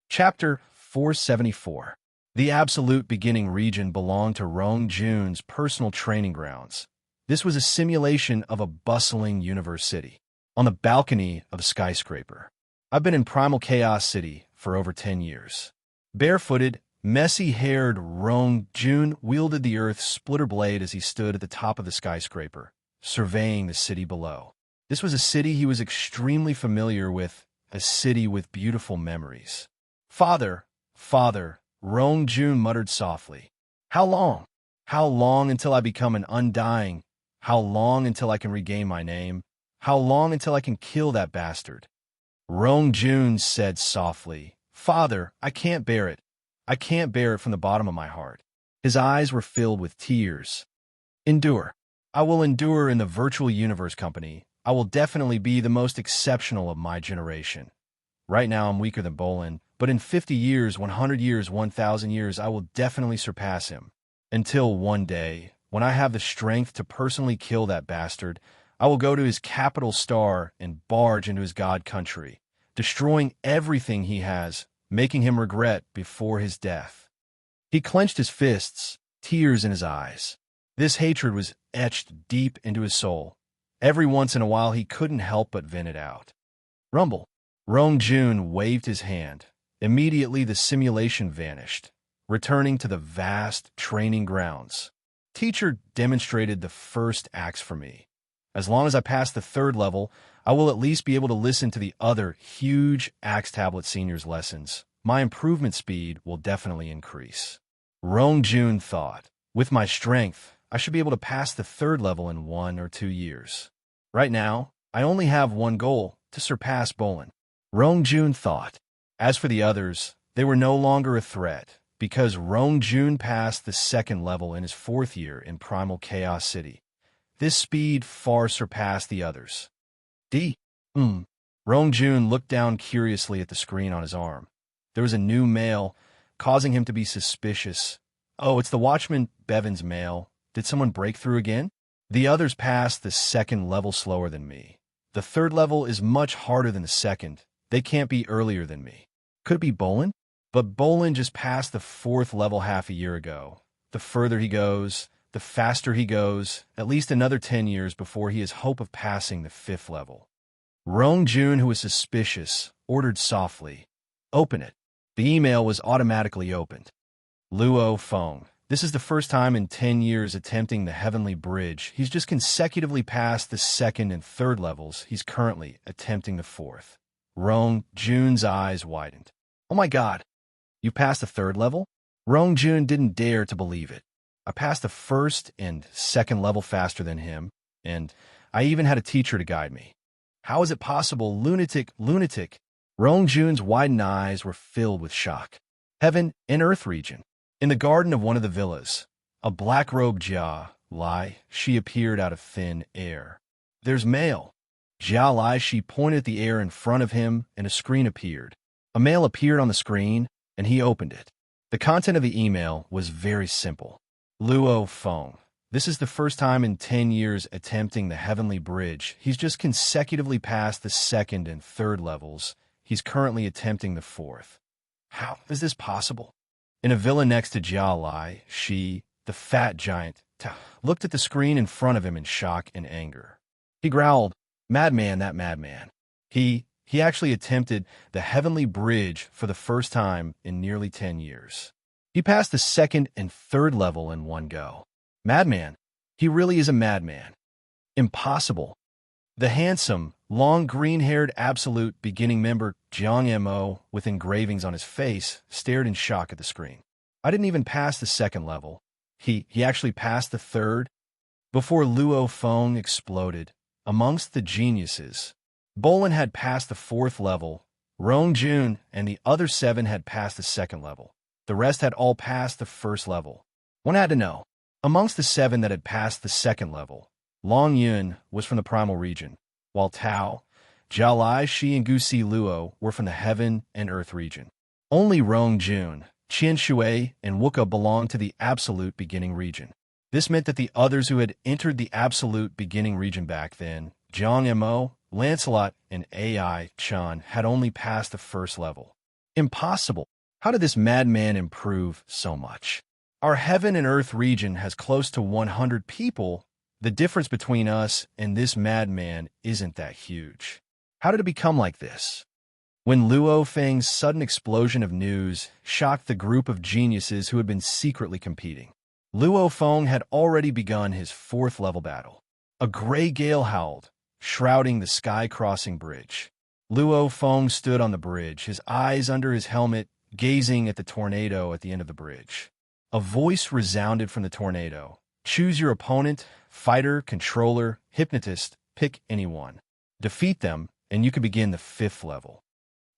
Chapter 474. The absolute beginning region belonged to Rong Jun's personal training grounds. This was a simulation of a bustling universe city. On the balcony of a skyscraper. I've been in Primal Chaos City for over 10 years. Barefooted, messy-haired Rong Jun wielded the Earth's splitter blade as he stood at the top of the skyscraper, surveying the city below. This was a city he was extremely familiar with, a city with beautiful memories. Father, Rong Jun muttered softly. How long? How long until I become an undying? How long until I can regain my name? How long until I can kill that bastard? Rong Jun said softly, Father, I can't bear it. I can't bear it from the bottom of my heart. His eyes were filled with tears. Endure. I will endure in the virtual universe company. I will definitely be the most exceptional of my generation. Right now, I'm weaker than Bolin, but in 50 years, 100 years, 1,000 years, I will definitely surpass him. Until one day, when I have the strength to personally kill that bastard, I will go to his capital star and barge into his god country, destroying everything he has, making him regret before his death. He clenched his fists, tears in his eyes. This hatred was etched deep into his soul. Every once in a while, he couldn't help but vent it out. Rumble. Rong Jun waved his hand. Immediately, the simulation vanished, returning to the vast training grounds. Teacher demonstrated the first acts for me. As long as I pass the third level, I will at least be able to listen to the other huge Axe Tablet Seniors lessons. My improvement speed will definitely increase. Rong Jun thought, with my strength, I should be able to pass the third level in 1 or 2 years. Right now, I only have one goal, to surpass Bolin. Rong Jun thought. As for the others, they were no longer a threat, because Rong Jun passed the second level in his 4th year in Primal Chaos City. This speed far surpassed the others. Rong Jun looked down curiously at the screen on his arm. There was a new mail, causing him to be suspicious. Oh, it's the Watchman Bevan's mail. Did someone break through again? The others passed the second level slower than me. The third level is much harder than the second. They can't be earlier than me. Could it be Bolin? But Bolin just passed the 4th level half a year ago. The further he goes, the faster he goes, at least another 10 years before he has hope of passing the 5th level. Rong Jun, who was suspicious, ordered softly, "Open it." The email was automatically opened. Luo Feng. This is the first time in 10 years attempting the Heavenly Bridge. He's just consecutively passed the 2nd and 3rd levels. He's currently attempting the 4th. Rong Jun's eyes widened. Oh my god, you passed the 3rd level? Rong Jun didn't dare to believe it. I passed the 1st and 2nd level faster than him, and I even had a teacher to guide me. How is it possible? Lunatic. Rong Jun's widened eyes were filled with shock. Heaven and Earth region. In the garden of one of the villas, a black-robed Jia Lai, she appeared out of thin air. There's mail. Jia Lai, she pointed at the air in front of him, and a screen appeared. A mail appeared on the screen, and he opened it. The content of the email was very simple. Luo Feng. This is the first time in 10 years attempting the Heavenly Bridge. He's just consecutively passed the 2nd and 3rd levels. He's currently attempting the 4th. How is this possible? In a villa next to Jia Lai, she, the fat giant, looked at the screen in front of him in shock and anger. He growled, "Madman, that madman." He actually attempted the Heavenly Bridge for the first time in nearly 10 years. He passed the 2nd and 3rd level in one go. Madman. He really is a madman. Impossible. The handsome, long green-haired absolute beginning member Jiang Mo, with engravings on his face, stared in shock at the screen. I didn't even pass the 2nd level. He actually passed the 3rd? Before Luo Feng exploded, amongst the geniuses, Bolin had passed the 4th level, Rong Jun and the other 7 had passed the 2nd level. The rest had all passed the 1st level. One had to know. Amongst the 7 that had passed the 2nd level, Long Yun was from the Primal region, while Tao, Jia Lai, Shi, and Gusi Luo were from the Heaven and Earth region. Only Rong Jun, Qian Shui, and Wuka belonged to the Absolute Beginning region. This meant that the others who had entered the Absolute Beginning region back then, Jiang Mo, Lancelot, and Ai Chan, had only passed the 1st level. Impossible. How did this madman improve so much? Our Heaven and Earth region has close to 100 people. The difference between us and this madman isn't that huge. How did it become like this? When Luo Feng's sudden explosion of news shocked the group of geniuses who had been secretly competing. Luo Feng had already begun his 4th level battle. A gray gale howled, shrouding the sky-crossing bridge. Luo Feng stood on the bridge, his eyes under his helmet, gazing at the tornado at the end of the bridge. A voice resounded from the tornado. Choose your opponent, fighter, controller, hypnotist, pick anyone. Defeat them, and you can begin the 5th level.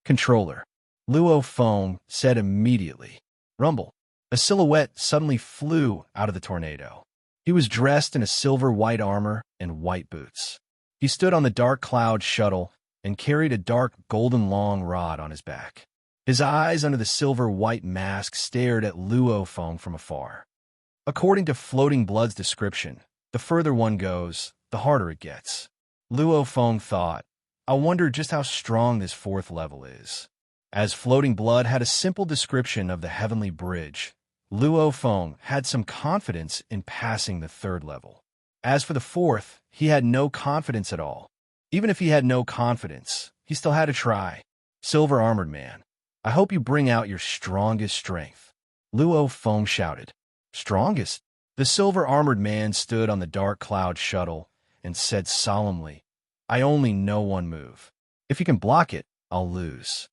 Controller. Luo Feng said immediately. Rumble. A silhouette suddenly flew out of the tornado. He was dressed in a silver-white armor and white boots. He stood on the dark cloud shuttle and carried a dark golden long rod on his back. His eyes under the silver-white mask stared at Luo Feng from afar. According to Floating Blood's description, the further one goes, the harder it gets. Luo Feng thought, I wonder just how strong this fourth level is. As Floating Blood had a simple description of the heavenly bridge, Luo Feng had some confidence in passing the third level. As for the fourth, he had no confidence at all. Even if he had no confidence, he still had to try. Silver Armored Man, I hope you bring out your strongest strength. Luo Feng shouted. Strongest? The Silver Armored Man stood on the dark cloud shuttle and said solemnly, I only know one move. If you can block it, I'll lose.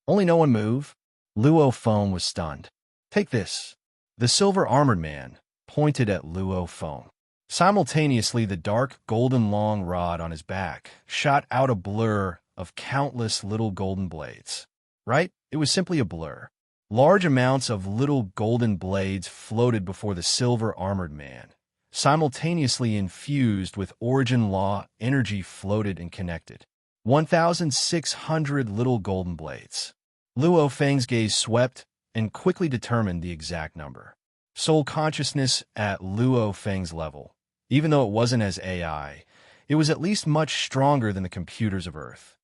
Only know one move? Luo Feng was stunned. Take this. The Silver Armored Man pointed at Luo Feng. Simultaneously, the dark golden long rod on his back shot out a blur of countless little golden blades. Right? It was simply a blur. Large amounts of little golden blades floated before the Silver Armored Man. Simultaneously infused with origin law, energy floated and connected. 1,600 little golden blades. Luo Feng's gaze swept and quickly determined the exact number. Soul consciousness at Luo Feng's level. Even though it wasn't as AI, it was at least much stronger than the computers of Earth.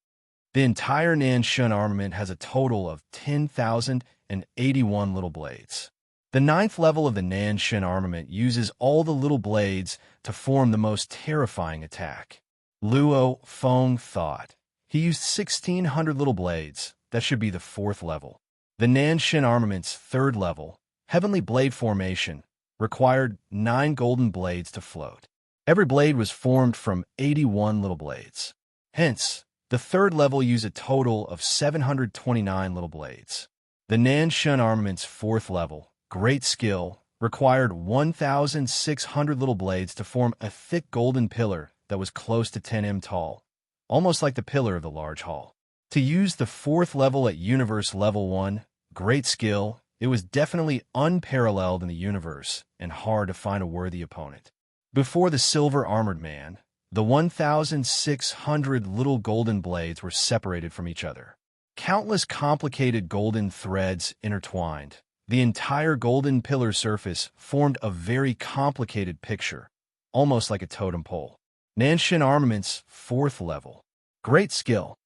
The entire Nanshan armament has a total of 10,081 little blades. The ninth level of the Nanshan armament uses all the little blades to form the most terrifying attack. Luo Feng thought. He used 1,600 little blades. That should be the fourth level. The Nanshan armament's third level, Heavenly Blade Formation, required 9 golden blades to float. Every blade was formed from 81 little blades. Hence, the third level used a total of 729 little blades. The Nanshan armament's fourth level, Great Skill, required 1,600 little blades to form a thick golden pillar that was close to 10 m tall, almost like the pillar of the large hall. To use the fourth level at Universe Level 1, Great Skill, it was definitely unparalleled in the universe and hard to find a worthy opponent. Before the Silver Armored Man, the 1,600 little golden blades were separated from each other. Countless complicated golden threads intertwined. The entire golden pillar surface formed a very complicated picture, almost like a totem pole. Nanshan Armament's fourth level. Great Skill.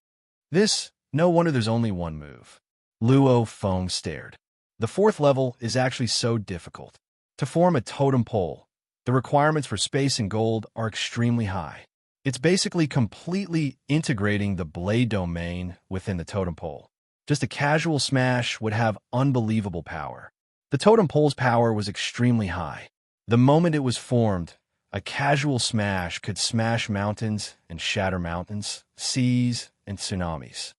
This, no wonder there's only one move. Luo Feng stared. The fourth level is actually so difficult. To form a totem pole, the requirements for space and gold are extremely high. It's basically completely integrating the blade domain within the totem pole. Just a casual smash would have unbelievable power. The totem pole's power was extremely high. The moment it was formed, a casual smash could smash mountains and shatter mountains, seas, and tsunamis.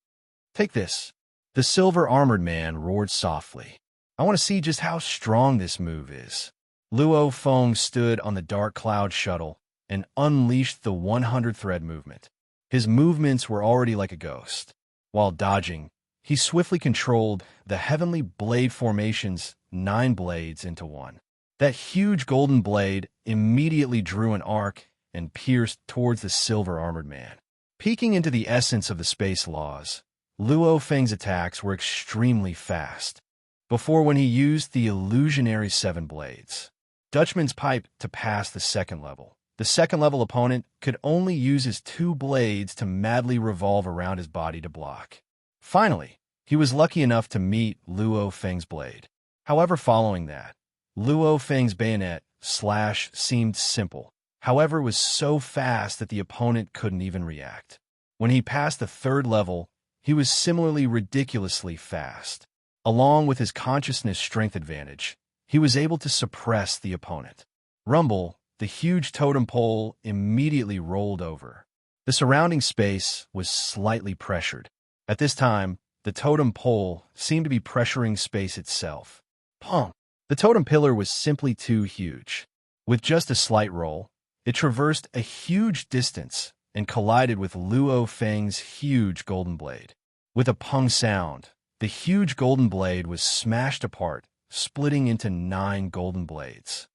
Take this. The Silver Armored Man roared softly. I want to see just how strong this move is. Luo Feng stood on the dark cloud shuttle and unleashed the 100-thread movement. His movements were already like a ghost. While dodging, he swiftly controlled the Heavenly Blade Formation's 9 blades into one. That huge golden blade immediately drew an arc and pierced towards the Silver Armored Man. Peeking into the essence of the space laws, Luo Feng's attacks were extremely fast. Before when he used the illusionary 7 blades, Dutchman's pipe to pass the second level. The second level opponent could only use his 2 blades to madly revolve around his body to block. Finally, he was lucky enough to meet Luo Feng's blade. However, following that, Luo Feng's bayonet slash seemed simple. However, it was so fast that the opponent couldn't even react. When he passed the third level, he was similarly ridiculously fast. Along with his consciousness strength advantage, he was able to suppress the opponent. Rumble, the huge totem pole, immediately rolled over. The surrounding space was slightly pressured. At this time, the totem pole seemed to be pressuring space itself. Pong! The totem pillar was simply too huge. With just a slight roll, it traversed a huge distance and collided with Luo Feng's huge golden blade. With a pong sound, the huge golden blade was smashed apart, splitting into 9 golden blades.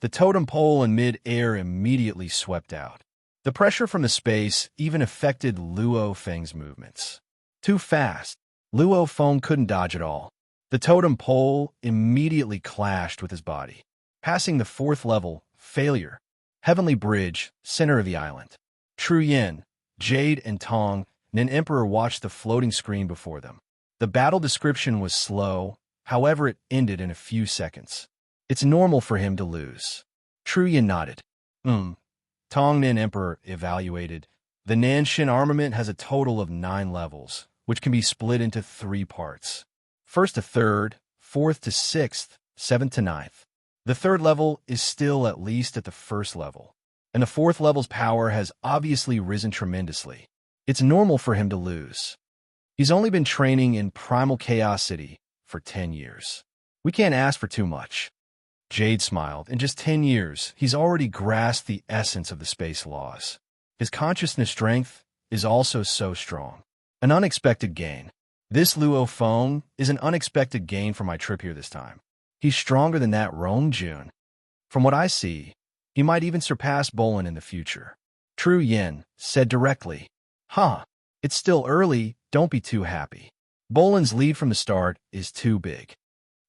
The totem pole in mid-air immediately swept out. The pressure from the space even affected Luo Feng's movements. Too fast. Luo Feng couldn't dodge at all. The totem pole immediately clashed with his body. Passing the 4th level, failure. Heavenly Bridge, center of the island. Tru Yin, Jade, and Tong, Nin Emperor watched the floating screen before them. The battle description was slow, however it ended in a few seconds. It's normal for him to lose. Tru Yin nodded. Tong Nin Emperor evaluated. The Nanshin armament has a total of 9 levels, which can be split into 3 parts. 1st to 3rd, 4th to 6th, 7th to 9th. The 3rd level is still at least at the 1st level, and the 4th level's power has obviously risen tremendously. It's normal for him to lose. He's only been training in Primal Chaos City for 10 years. We can't ask for too much. Jade smiled. In just 10 years, he's already grasped the essence of the space laws. His consciousness strength is also so strong. An unexpected gain. This Luo Feng is an unexpected gain for my trip here this time. He's stronger than that Rongjun. From what I see, he might even surpass Bolin in the future. Tru Yin said directly. It's still early, don't be too happy. Bolin's lead from the start is too big.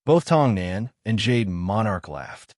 Both Tong Nan and Jade Monarch laughed.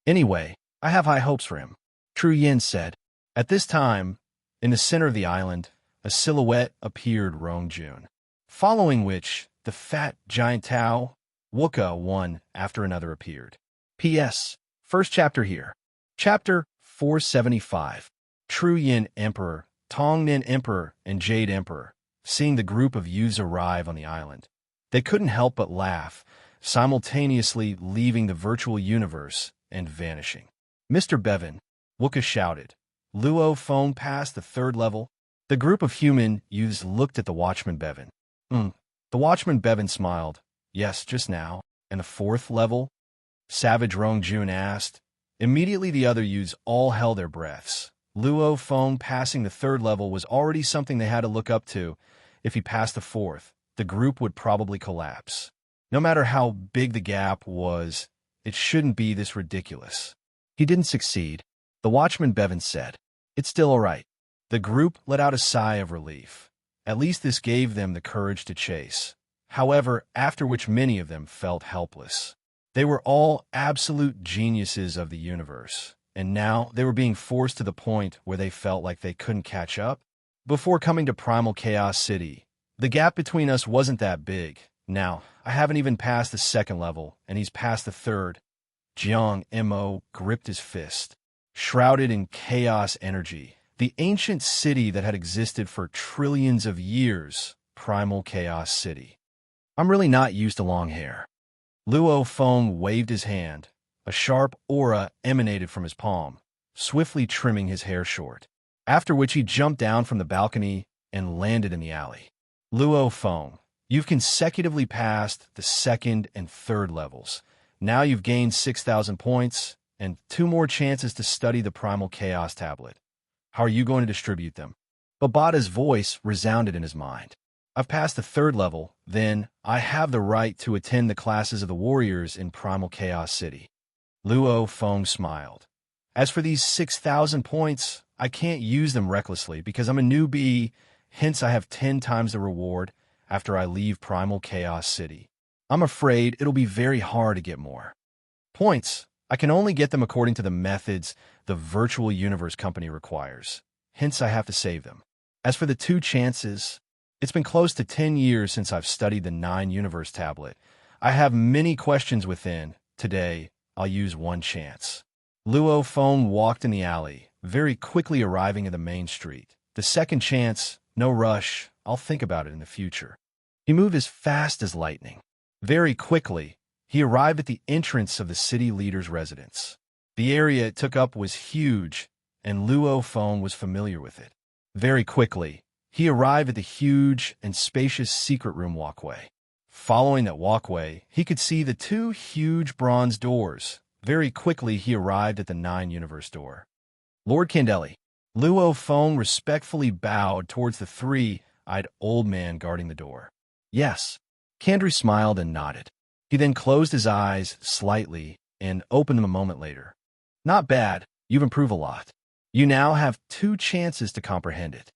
Anyway, I have high hopes for him, Tru Yin said. At this time, in the center of the island, a silhouette appeared Rongjun, following which the fat giant Tao, Wuka one after another appeared. P.S. First chapter here. Chapter 475. Tru Yin Emperor, Tong Nin Emperor, and Jade Emperor, seeing the group of youths arrive on the island. They couldn't help but laugh, simultaneously leaving the virtual universe and vanishing. Mr. Bevan, Wuka shouted. Luo Feng passed the 3rd level. The group of human youths looked at the Watchman Bevan. The Watchman Bevan smiled. Yes, just now. And the 4th level? Savage Rongjun asked. Immediately the other youths all held their breaths. Luo Feng passing the 3rd level was already something they had to look up to. If he passed the 4th, the group would probably collapse. No matter how big the gap was, it shouldn't be this ridiculous. He didn't succeed. The Watchman Bevan said. It's still all right. The group let out a sigh of relief. At least this gave them the courage to chase. However, after which many of them felt helpless. They were all absolute geniuses of the universe, and now they were being forced to the point where they felt like they couldn't catch up. Before coming to Primal Chaos City, the gap between us wasn't that big. Now, I haven't even passed the 2nd level, and he's past the 3rd. Jiang Mo gripped his fist. Shrouded in chaos energy, the ancient city that had existed for trillions of years, Primal Chaos City. I'm really not used to long hair. Luo Feng waved his hand. A sharp aura emanated from his palm, swiftly trimming his hair short, after which he jumped down from the balcony and landed in the alley. Luo Feng, you've consecutively passed the 2nd and 3rd levels. Now you've gained 6,000 points and 2 more chances to study the Primal Chaos tablet. How are you going to distribute them? Babata's voice resounded in his mind. I've passed the 3rd level, then I have the right to attend the classes of the warriors in Primal Chaos City. Luo Feng smiled. As for these 6,000 points, I can't use them recklessly because I'm a newbie, hence I have 10 times the reward after I leave Primal Chaos City. I'm afraid it'll be very hard to get more points. I can only get them according to the methods the Virtual Universe Company requires, hence I have to save them. As for the 2 chances, it's been close to 10 years since I've studied the 9 Universe tablet. I have many questions within. Today, I'll use 1 chance. Luo Feng walked in the alley, very quickly arriving at the main street. The 2nd chance, no rush, I'll think about it in the future. He moved as fast as lightning. Very quickly, he arrived at the entrance of the city leader's residence. The area it took up was huge, and Luo Feng was familiar with it. Very quickly, he arrived at the huge and spacious secret room walkway. Following that walkway, he could see the 2 huge bronze doors. Very quickly, he arrived at the 9 Universe door. Lord Candeli. Luo Feng respectfully bowed towards the 3-eyed old man guarding the door. Yes. Kandri smiled and nodded. He then closed his eyes slightly and opened them a moment later. Not bad. You've improved a lot. You now have 2 chances to comprehend it.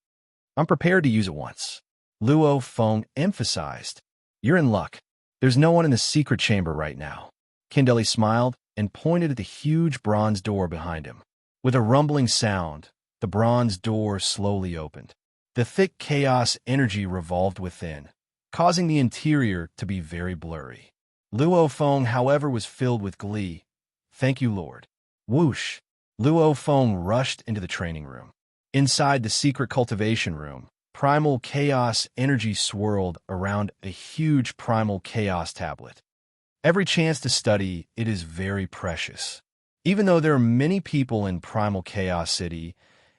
I'm prepared to use it once. Luo Feng emphasized. You're in luck. There's no one in the secret chamber right now. Kindeli smiled and pointed at the huge bronze door behind him. With a rumbling sound, the bronze door slowly opened. The thick chaos energy revolved within, causing the interior to be very blurry. Luo Feng, however, was filled with glee. Thank you, Lord. Whoosh! Luo Feng rushed into the training room. Inside the secret cultivation room, primal chaos energy swirled around a huge primal chaos tablet. Every chance to study it is very precious. Even though there are many people in Primal Chaos City,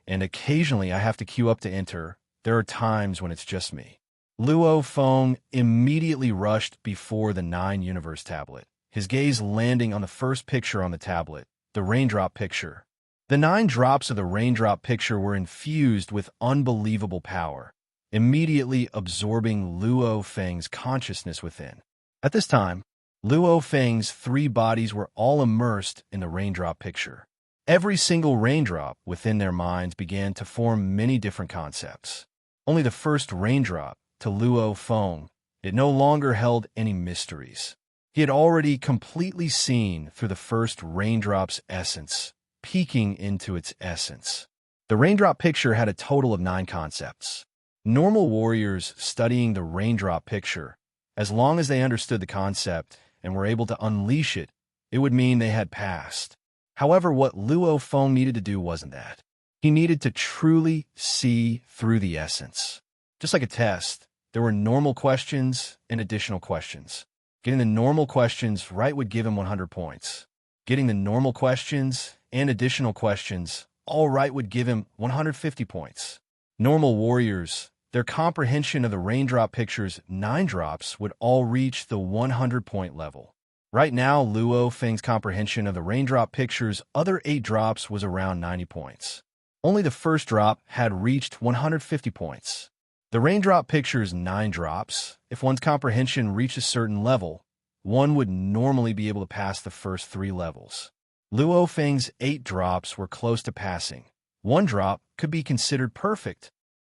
and occasionally I have to queue up to enter, there are times when it's just me. Luo Feng immediately rushed before the 9 Universe tablet, his gaze landing on the first picture on the tablet, the raindrop picture. The 9 drops of the raindrop picture were infused with unbelievable power, immediately absorbing Luo Feng's consciousness within. At this time, Luo Feng's 3 bodies were all immersed in the raindrop picture. Every single raindrop within their minds began to form many different concepts. Only the first raindrop, to Luo Feng, it no longer held any mysteries. He had already completely seen through the first raindrop's essence, peeking into its essence. The raindrop picture had a total of 9 concepts. Normal warriors studying the raindrop picture, as long as they understood the concept and were able to unleash it, it would mean they had passed. However, what Luo Feng needed to do wasn't that. He needed to truly see through the essence. Just like a test, there were normal questions and additional questions. Getting the normal questions right would give him 100 points. Getting the normal questions and additional questions all right would give him 150 points. Normal warriors, their comprehension of the raindrop picture's 9 drops would all reach the 100-point level. Right now, Luo Feng's comprehension of the raindrop picture's other 8 drops was around 90 points. Only the first drop had reached 150 points. The raindrop picture's 9 drops, if one's comprehension reached a certain level, one would normally be able to pass the first 3 levels. Luo Feng's 8 drops were close to passing. 1 drop could be considered perfect.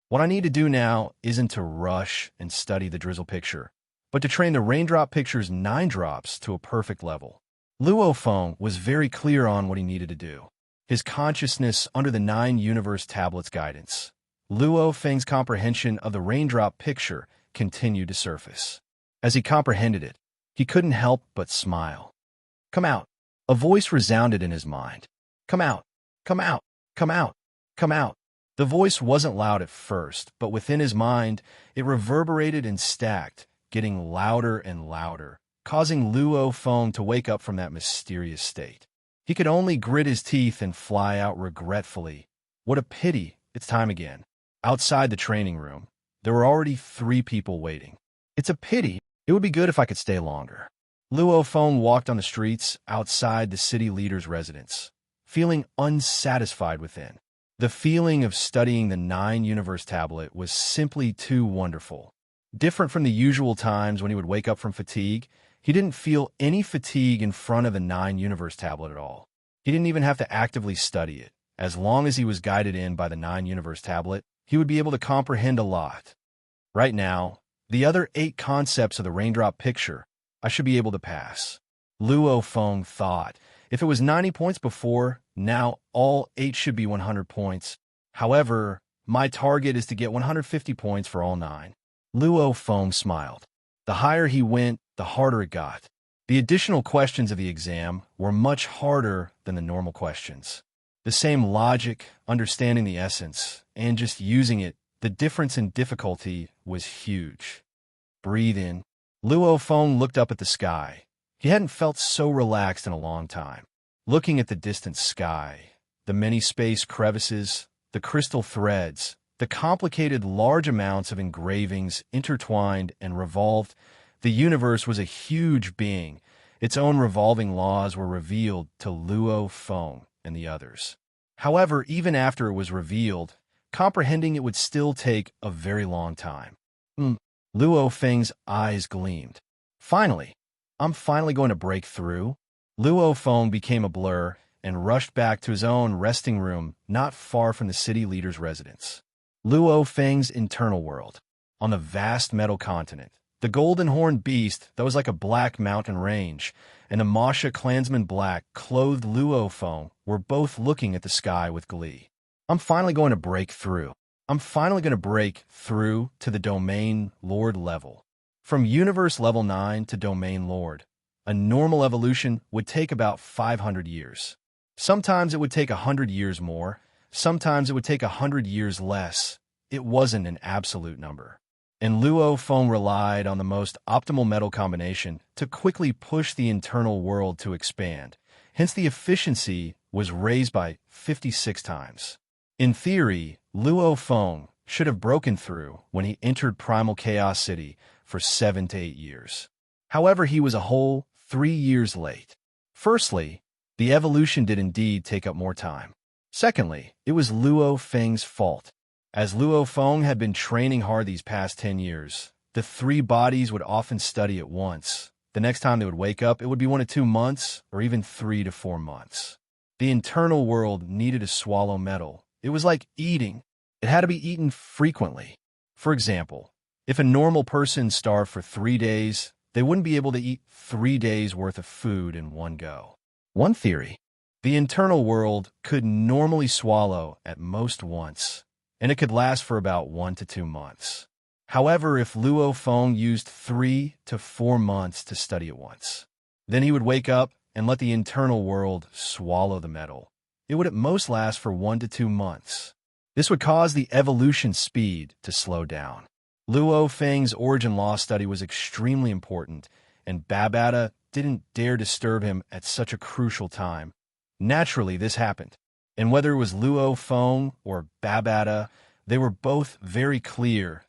What I need to do now isn't to rush and study the drizzle picture, but to train the raindrop picture's 9 drops to a perfect level. Luo Feng was very clear on what he needed to do. His consciousness under the 9 Universe Tablets guidance. Luo Feng's comprehension of the raindrop picture continued to surface. As he comprehended it, he couldn't help but smile. Come out. A voice resounded in his mind. Come out. Come out. Come out. Come out. The voice wasn't loud at first, but within his mind, it reverberated and stacked, getting louder and louder, causing Luo Feng to wake up from that mysterious state. He could only grit his teeth and fly out regretfully. What a pity, it's time again. Outside the training room, there were already 3 people waiting. It's a pity. It would be good if I could stay longer. Luo Feng walked on the streets outside the city leader's residence, feeling unsatisfied within. The feeling of studying the 9 Universe Tablet was simply too wonderful. Different from the usual times when he would wake up from fatigue, he didn't feel any fatigue in front of the 9 Universe Tablet at all. He didn't even have to actively study it. As long as he was guided in by the 9 Universe Tablet, he would be able to comprehend a lot. Right now, the other 8 concepts of the raindrop picture, I should be able to pass. Luo Feng thought. If it was 90 points before, now all 8 should be 100 points. However, my target is to get 150 points for all 9. Luo Feng smiled. The higher he went, the harder it got. The additional questions of the exam were much harder than the normal questions. The same logic, understanding the essence, and just using it, the difference in difficulty was huge. Breathe in. Luo Feng looked up at the sky. He hadn't felt so relaxed in a long time. Looking at the distant sky, the many space crevices, the crystal threads, the complicated large amounts of engravings intertwined and revolved, the universe was a huge being. Its own revolving laws were revealed to Luo Feng and the others. However, even after it was revealed, comprehending it would still take a very long time. Luo Feng's eyes gleamed. Finally! I'm finally going to break through. Luo Feng became a blur, and rushed back to his own resting room not far from the city leader's residence. Luo Feng's internal world. On the vast metal continent, the golden horned beast that was like a black mountain range and the Masha clansman black-clothed Luo Feng were both looking at the sky with glee. I'm finally going to break through. I'm finally going to break through to the Domain Lord level. From Universe Level 9 to Domain Lord, a normal evolution would take about 500 years. Sometimes it would take 100 years more. Sometimes it would take 100 years less. It wasn't an absolute number. And Luo Feng relied on the most optimal metal combination to quickly push the internal world to expand. Hence, the efficiency was raised by 56 times. In theory, Luo Feng should have broken through when he entered Primal Chaos City for 7 to 8 years. However, he was a whole 3 years late. Firstly, the evolution did indeed take up more time. Secondly, it was Luo Feng's fault. As Luo Feng had been training hard these past 10 years, the 3 bodies would often study at once. The next time they would wake up, it would be 1 to 2 months, or even 3 to 4 months. The internal world needed to swallow metal. It was like eating. It had to be eaten frequently. For example, if a normal person starved for 3 days, they wouldn't be able to eat 3 days' worth of food in one go. One theory: the internal world could normally swallow at most once, and it could last for about 1 to 2 months. However, if Luo Feng used 3 to 4 months to study at once, then he would wake up and let the internal world swallow the metal. It would at most last for 1 to 2 months. This would cause the evolution speed to slow down. Luo Feng's origin law study was extremely important, and Babata didn't dare disturb him at such a crucial time. Naturally, this happened. And whether it was Luo Feng or Babata, they were both very clear.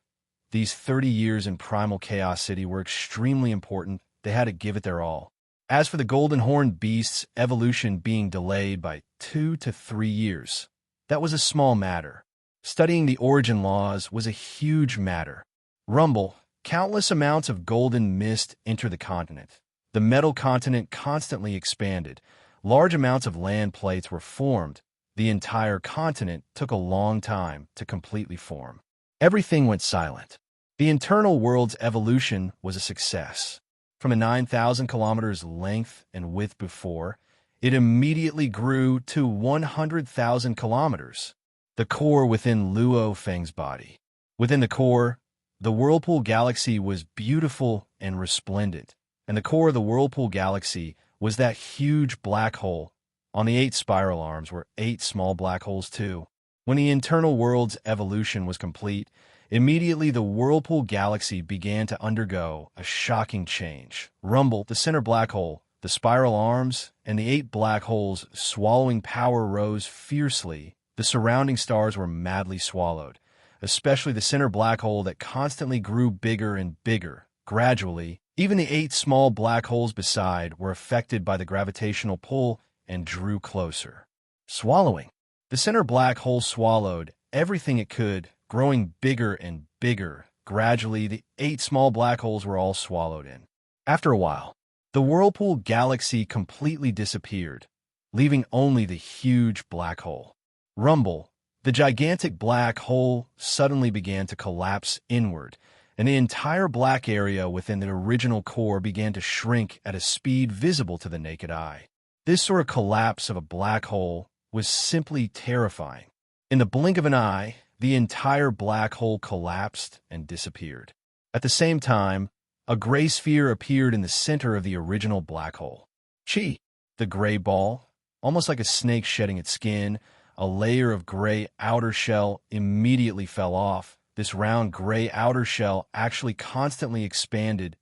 These 30 years in Primal Chaos City were extremely important. They had to give it their all. As for the Golden Horned Beast's evolution being delayed by 2 to 3 years, that was a small matter. Studying the origin laws was a huge matter. Rumble, countless amounts of golden mist enter the continent. The metal continent constantly expanded. Large amounts of land plates were formed. The entire continent took a long time to completely form. Everything went silent. The internal world's evolution was a success. From a 9,000 kilometers length and width before, it immediately grew to 100,000 kilometers. The core within Luo Feng's body. Within the core, the Whirlpool Galaxy was beautiful and resplendent, and the core of the Whirlpool Galaxy was that huge black hole. On the 8 spiral arms were 8 small black holes too. When the internal world's evolution was complete, immediately the Whirlpool Galaxy began to undergo a shocking change. Rumble, the center black hole, the spiral arms, and the 8 black holes swallowing power rose fiercely. The surrounding stars were madly swallowed, especially the center black hole that constantly grew bigger and bigger. Gradually, even the 8 small black holes beside were affected by the gravitational pull and drew closer. Swallowing. The center black hole swallowed everything it could, growing bigger and bigger. Gradually, the 8 small black holes were all swallowed in. After a while, the Whirlpool Galaxy completely disappeared, leaving only the huge black hole. Rumble. The gigantic black hole suddenly began to collapse inward, and the entire black area within the original core began to shrink at a speed visible to the naked eye. This sort of collapse of a black hole was simply terrifying. In the blink of an eye, the entire black hole collapsed and disappeared. At the same time, a gray sphere appeared in the center of the original black hole. Chi, the gray ball, almost like a snake shedding its skin, a layer of gray outer shell immediately fell off. This round gray outer shell actually constantly expanded,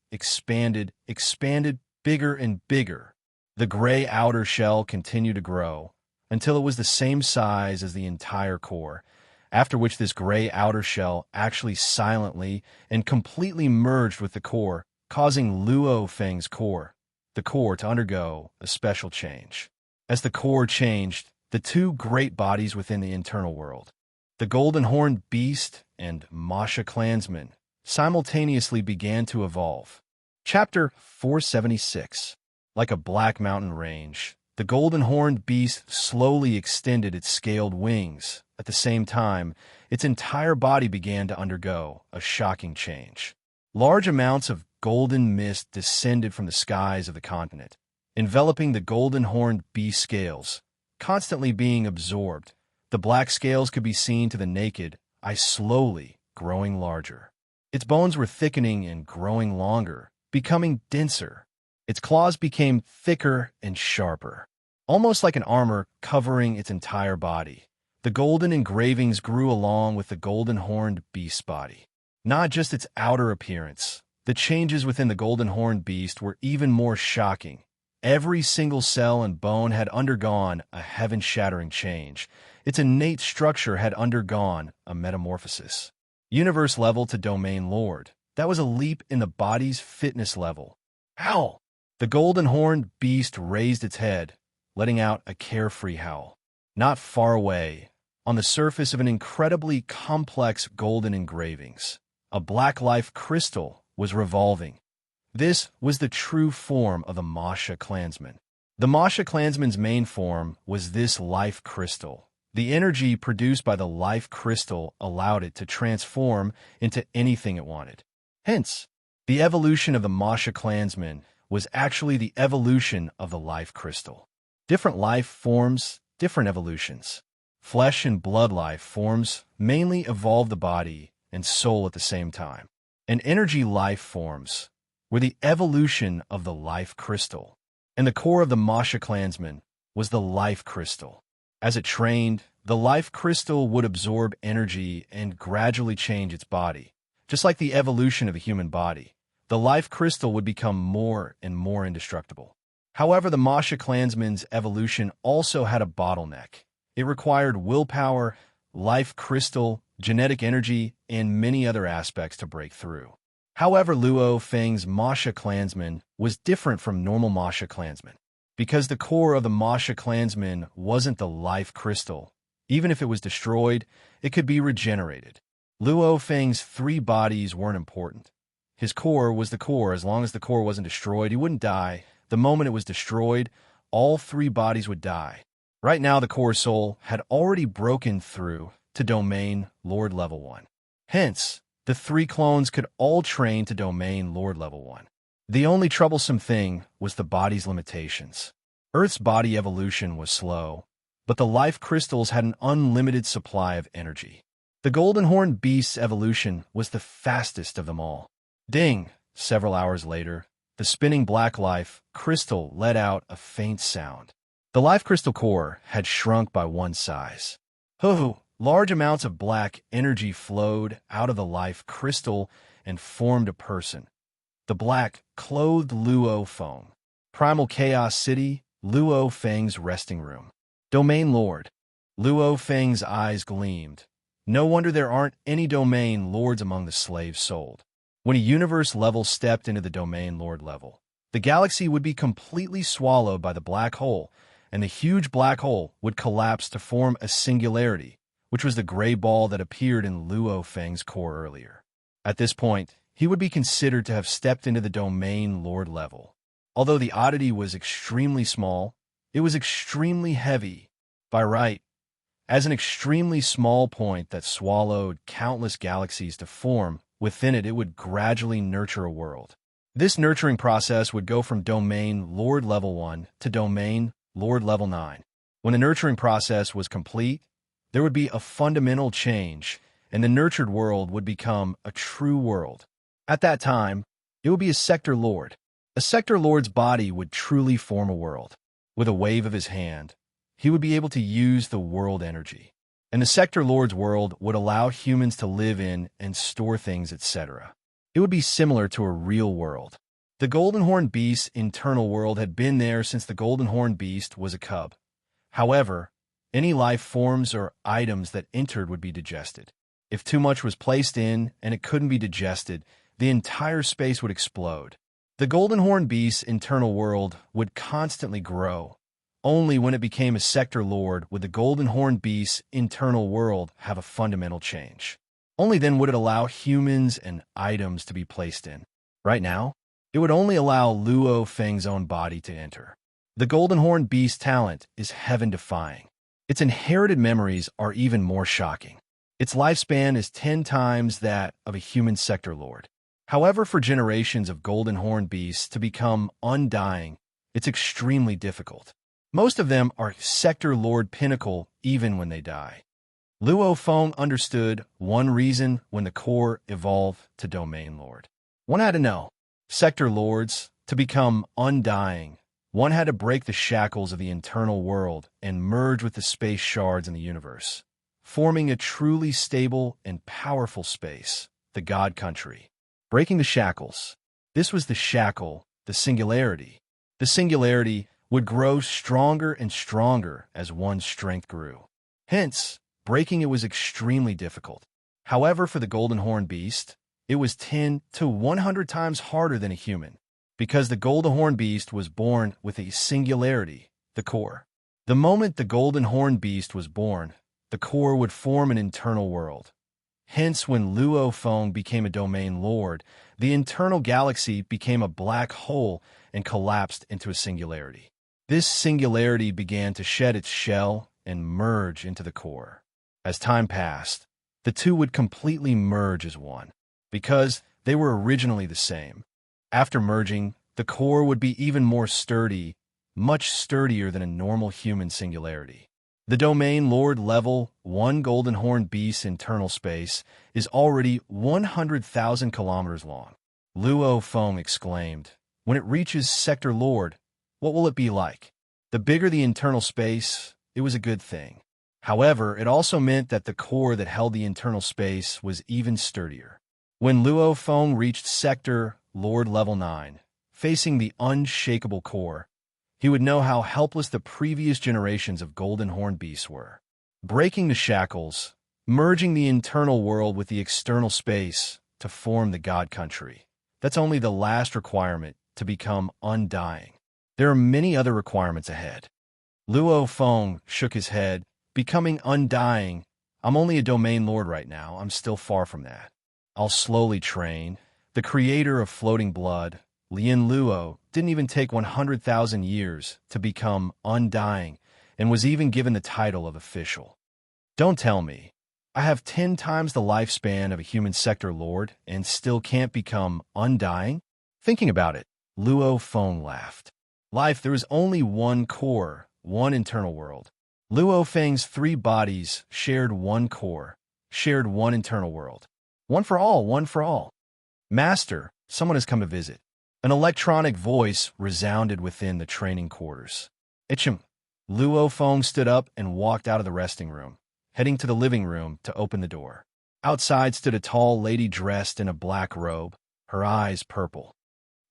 bigger and bigger. The gray outer shell continued to grow until it was the same size as the entire core, after which this gray outer shell actually silently and completely merged with the core, causing Luo Feng's core, the core, to undergo a special change. As the core changed, the 2 great bodies within the internal world, the Golden Horned Beast and Masha Clansman, simultaneously began to evolve. Chapter 476. Like a black mountain range, The golden-horned beast slowly extended its scaled wings. At the same time, its entire body began to undergo a shocking change. Large amounts of golden mist descended from the skies of the continent, enveloping the golden-horned beast scales, constantly being absorbed. The black scales could be seen to the naked eye slowly growing larger. Its bones were thickening and growing longer, becoming denser. Its claws became thicker and sharper, almost like an armor covering its entire body. The golden engravings grew along with the golden-horned beast's body. Not just its outer appearance. The changes within the golden-horned beast were even more shocking. Every single cell and bone had undergone a heaven-shattering change. Its innate structure had undergone a metamorphosis. Universe level to domain lord. That was a leap in the body's fitness level. Howl! The golden-horned beast raised its head, letting out a carefree howl. Not far away, on the surface of an incredibly complex golden engravings, a black life crystal was revolving. This was the true form of the Masha clansman. The Masha clansman's main form was this life crystal. The energy produced by the life crystal allowed it to transform into anything it wanted. Hence, the evolution of the Masha clansman was actually the evolution of the life crystal. Different life forms, different evolutions. Flesh and blood life forms mainly evolve the body and soul at the same time. And energy life forms were the evolution of the life crystal. And the core of the Masha clansman was the life crystal. As it trained, the life crystal would absorb energy and gradually change its body. Just like the evolution of a human body, the life crystal would become more and more indestructible. However, the Masha clansman's evolution also had a bottleneck. It required willpower, life crystal, genetic energy, and many other aspects to break through. However, Luo Feng's Masha clansman was different from normal Masha clansman. Because the core of the Masha clansman wasn't the life crystal. Even if it was destroyed, it could be regenerated. Luo Feng's 3 bodies weren't important. His core was the core. As long as the core wasn't destroyed, he wouldn't die. The moment it was destroyed, all 3 bodies would die. Right now, the core soul had already broken through to domain Lord Level 1. Hence, the 3 clones could all train to domain Lord Level 1. The only troublesome thing was the body's limitations. Earth's body evolution was slow, but the life crystals had an unlimited supply of energy. The golden-horned beast's evolution was the fastest of them all. Ding! Several hours later, the spinning black life crystal let out a faint sound. The life crystal core had shrunk by 1 size. Hoo-hoo! Large amounts of black energy flowed out of the life crystal and formed a person. The black, clothed Luo Feng. Primal Chaos City, Luo Feng's resting room. Domain Lord. Luo Feng's eyes gleamed. No wonder there aren't any domain lords among the slaves sold. When a universe level stepped into the domain lord level, the galaxy would be completely swallowed by the black hole, and the huge black hole would collapse to form a singularity, which was the gray ball that appeared in Luo Feng's core earlier. At this point, he would be considered to have stepped into the domain lord level. Although the oddity was extremely small, it was extremely heavy. By right, as an extremely small point that swallowed countless galaxies to form, within it would gradually nurture a world. This nurturing process would go from domain Lord Level 1 to domain Lord Level 9. When the nurturing process was complete, there would be a fundamental change, and the nurtured world would become a true world. At that time, it would be a sector lord. A sector lord's body would truly form a world. With a wave of his hand, he would be able to use the world energy. And the sector lord's world would allow humans to live in and store things, etc. It would be similar to a real world. The golden-horned beast's internal world had been there since the golden-horned beast was a cub. However, any life forms or items that entered would be digested. If too much was placed in and it couldn't be digested, the entire space would explode. The golden-horned beast's internal world would constantly grow. Only when it became a sector lord would the golden-horned beast's internal world have a fundamental change. Only then would it allow humans and items to be placed in. Right now, it would only allow Luo Feng's own body to enter. The golden horn beast's talent is heaven-defying. Its inherited memories are even more shocking. Its lifespan is 10 times that of a human sector lord. However, for generations of golden horn beasts to become undying, it's extremely difficult. Most of them are sector lord pinnacle even when they die. Luo Feng understood one reason when the core evolved to domain lord. One had to know. Sector lords, to become undying, one had to break the shackles of the internal world and merge with the space shards in the universe, forming a truly stable and powerful space, the God Country. Breaking the shackles. This was the shackle, the singularity. The singularity would grow stronger and stronger as one's strength grew. Hence, breaking it was extremely difficult. However, for the golden horn beast, it was 10 to 100 times harder than a human, because the golden horn beast was born with a singularity, the core. The moment the golden horn beast was born, the core would form an internal world. Hence, when Luo Feng became a domain lord, the internal galaxy became a black hole and collapsed into a singularity. This singularity began to shed its shell and merge into the core. As time passed, the two would completely merge as one, because they were originally the same. After merging, the core would be even more sturdy, much sturdier than a normal human singularity. The domain lord level 1 golden horn beast's internal space is already 100,000 kilometers long. Luo Feng exclaimed, "When it reaches sector lord, what will it be like?" The bigger the internal space, it was a good thing. However, it also meant that the core that held the internal space was even sturdier. When Luo Feng reached sector lord level 9, facing the unshakable core, he would know how helpless the previous generations of golden horn beasts were. Breaking the shackles, merging the internal world with the external space to form the God Country. That's only the last requirement to become undying. There are many other requirements ahead. Luo Feng shook his head. Becoming undying, I'm only a domain lord right now. I'm still far from that. I'll slowly train. The creator of floating blood, Lian Luo, didn't even take 100,000 years to become undying and was even given the title of official. Don't tell me. I have 10 times the lifespan of a human sector lord and still can't become undying? Thinking about it, Luo Feng laughed. Life, there is only one core, one internal world. Luo Feng's 3 bodies shared one core, shared one internal world. One for all, one for all. Master, someone has come to visit. An electronic voice resounded within the training quarters. Itchem. Luo Feng stood up and walked out of the resting room, heading to the living room to open the door. Outside stood a tall lady dressed in a black robe, her eyes purple.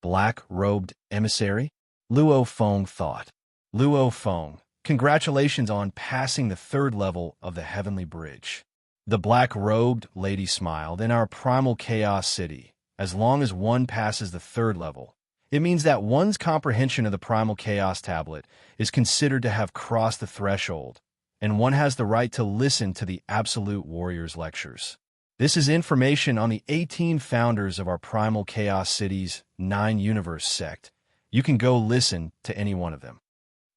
Black-robed emissary? Luo Feng thought. Luo Feng, congratulations on passing the 3rd level of the Heavenly Bridge. The black-robed lady smiled. In our primal chaos city, as long as one passes the 3rd level, it means that one's comprehension of the primal chaos tablet is considered to have crossed the threshold, and one has the right to listen to the Absolute Warrior's lectures. This is information on the 18 founders of our primal chaos city's 9-universe sect. You can go listen to any one of them.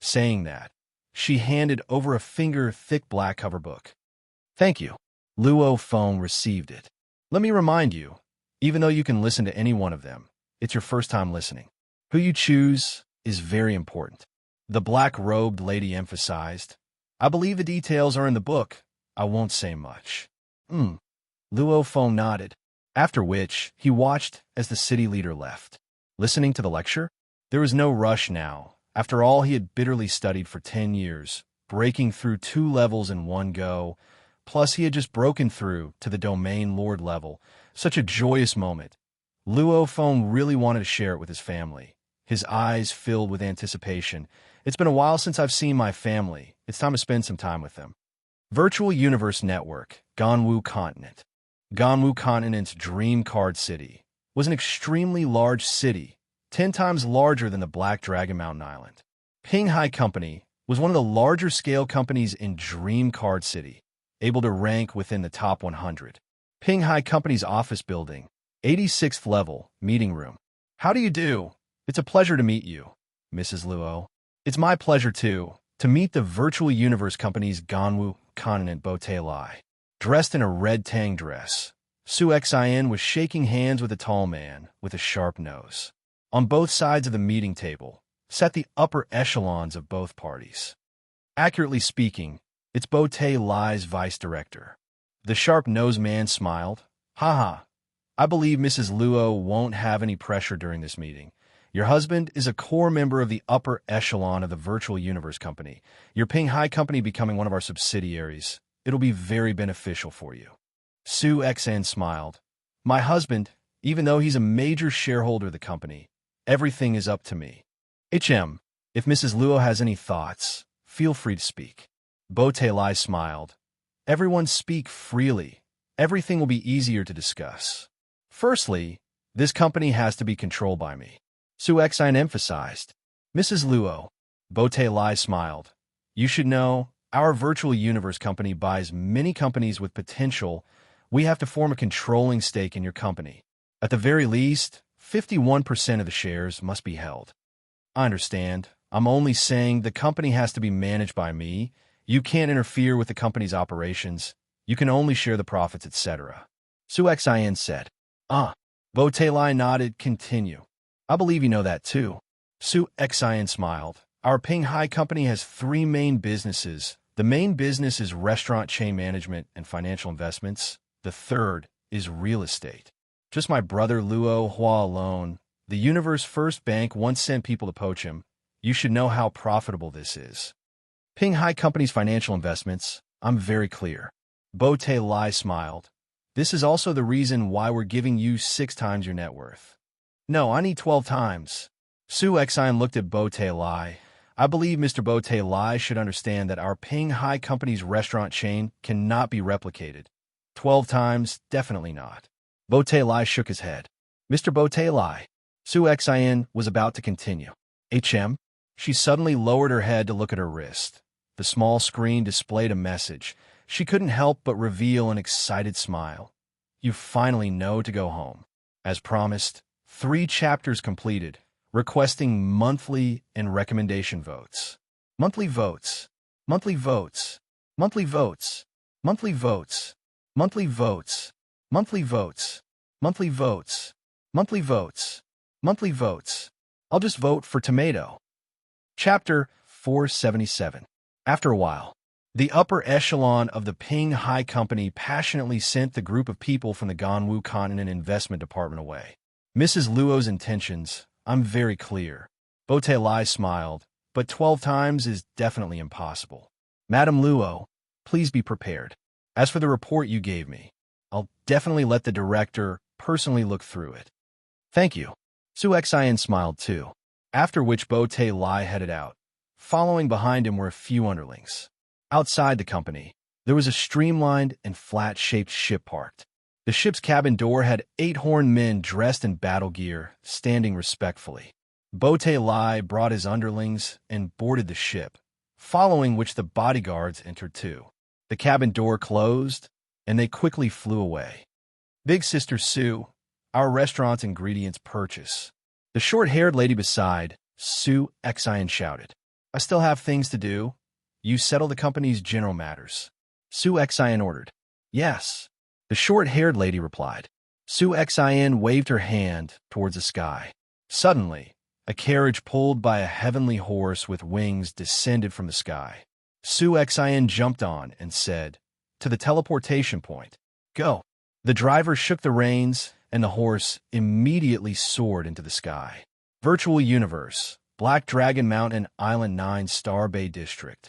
Saying that, she handed over a finger-thick black cover book. Thank you. Luo Feng received it. Let me remind you, even though you can listen to any one of them, it's your first time listening. Who you choose is very important. The black-robed lady emphasized. I believe the details are in the book. I won't say much. Luo Feng nodded, after which he watched as the city leader left. Listening to the lecture? There was no rush now. After all, he had bitterly studied for 10 years, breaking through 2 levels in one go, plus he had just broken through to the domain lord level. Such a joyous moment. Luo Feng really wanted to share it with his family. His eyes filled with anticipation. It's been a while since I've seen my family. It's time to spend some time with them. Virtual Universe Network, Ganwu Continent. Ganwu Continent's dream card city was an extremely large city, 10 times larger than the Black Dragon Mountain Island. Pinghai Company was one of the larger scale companies in Dream Card City, able to rank within the top 100. Pinghai Company's office building, 86th level, meeting room. How do you do? It's a pleasure to meet you, Mrs. Luo. It's my pleasure, too, to meet the Virtual Universe Company's Ganwu Continent Bote Lai. Dressed in a red tang dress, Su Xin was shaking hands with a tall man with a sharp nose. On both sides of the meeting table sat the upper echelons of both parties. Accurately speaking, it's Bote Lai's vice director. The sharp-nosed man smiled. Haha, I believe Mrs. Luo won't have any pressure during this meeting. Your husband is a core member of the upper echelon of the Virtual Universe Company. Your Ping Hai Company becoming one of our subsidiaries. It'll be very beneficial for you. Su Xin smiled. My husband, even though he's a major shareholder of the company, everything is up to me. If Mrs. Luo has any thoughts, feel free to speak. Bote Lai smiled. Everyone speak freely. Everything will be easier to discuss. Firstly, this company has to be controlled by me. Su Xin emphasized. Mrs. Luo, Bote Lai smiled. You should know, our Virtual Universe Company buys many companies with potential. We have to form a controlling stake in your company. At the very least, 51% of the shares must be held. I understand. I'm only saying the company has to be managed by me. You can't interfere with the company's operations. You can only share the profits, etc. Su Xin said. Bote Lai nodded. Continue. I believe you know that too. Su Xin smiled. Our Ping Hai Company has 3 main businesses. The main business is restaurant chain management and financial investments. The third is real estate. Just my brother Luo Hua alone, the universe's first bank once sent people to poach him. You should know how profitable this is. Ping Hai Company's financial investments, I'm very clear. Bote Lai smiled. This is also the reason why we're giving you 6 times your net worth. No, I need 12 times. Su Xin looked at Bote Lai. I believe Mr. Bote Lai should understand that our Ping Hai Company's restaurant chain cannot be replicated. 12 times, definitely not. Bote Lai shook his head. Mr. Bote Lai. Su Xin was about to continue. She suddenly lowered her head to look at her wrist. The small screen displayed a message. She couldn't help but reveal an excited smile. You finally know to go home. As promised, 3 chapters completed, requesting monthly and recommendation votes. Monthly votes. Monthly votes. Monthly votes. Monthly votes. Monthly votes. Monthly votes. Monthly votes. Monthly votes. Monthly votes. I'll just vote for tomato. Chapter 477. After a while, the upper echelon of the Ping Hai Company passionately sent the group of people from the Ganwu Continent Investment Department away. Mrs. Luo's intentions, I'm very clear. Bote Lai smiled, but 12 times is definitely impossible. Madam Luo, please be prepared. As for the report you gave me, I'll definitely let the director personally look through it. Thank you. Su Xin smiled too, after which Bote Lai headed out. Following behind him were a few underlings. Outside the company, there was a streamlined and flat-shaped ship parked. The ship's cabin door had 8 horned men dressed in battle gear, standing respectfully. Bote Lai brought his underlings and boarded the ship, following which the bodyguards entered too. The cabin door closed, and they quickly flew away. Big Sister Su, our restaurant's ingredients purchase. The short-haired lady beside Su Xin shouted. I still have things to do. You settle the company's general matters. Su Xin ordered. Yes. The short-haired lady replied. Su Xin waved her hand towards the sky. Suddenly, a carriage pulled by a heavenly horse with wings descended from the sky. Su Xin jumped on and said, to the teleportation point, go. The driver shook the reins, and the horse immediately soared into the sky. Virtual Universe, Black Dragon Mountain Island 9-Star Bay District.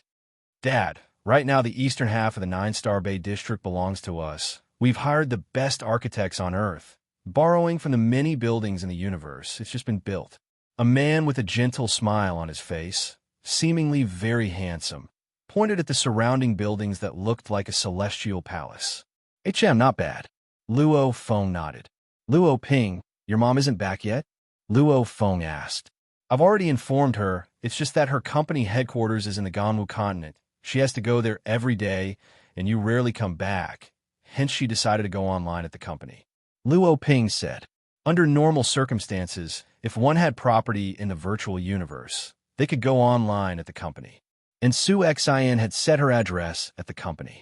Dad, right now the eastern half of the 9-Star Bay District belongs to us. We've hired the best architects on Earth, borrowing from the many buildings in the universe. It's just been built. A man with a gentle smile on his face, seemingly very handsome, pointed at the surrounding buildings that looked like a celestial palace. Not bad. Luo Feng nodded. Luo Ping, your mom isn't back yet? Luo Feng asked. I've already informed her. It's just that her company headquarters is in the Ganwu continent. She has to go there every day, and you rarely come back. Hence, she decided to go online at the company. Luo Ping said, under normal circumstances, if one had property in the virtual universe, They could go online at the company. And Su Xian had set her address at the company.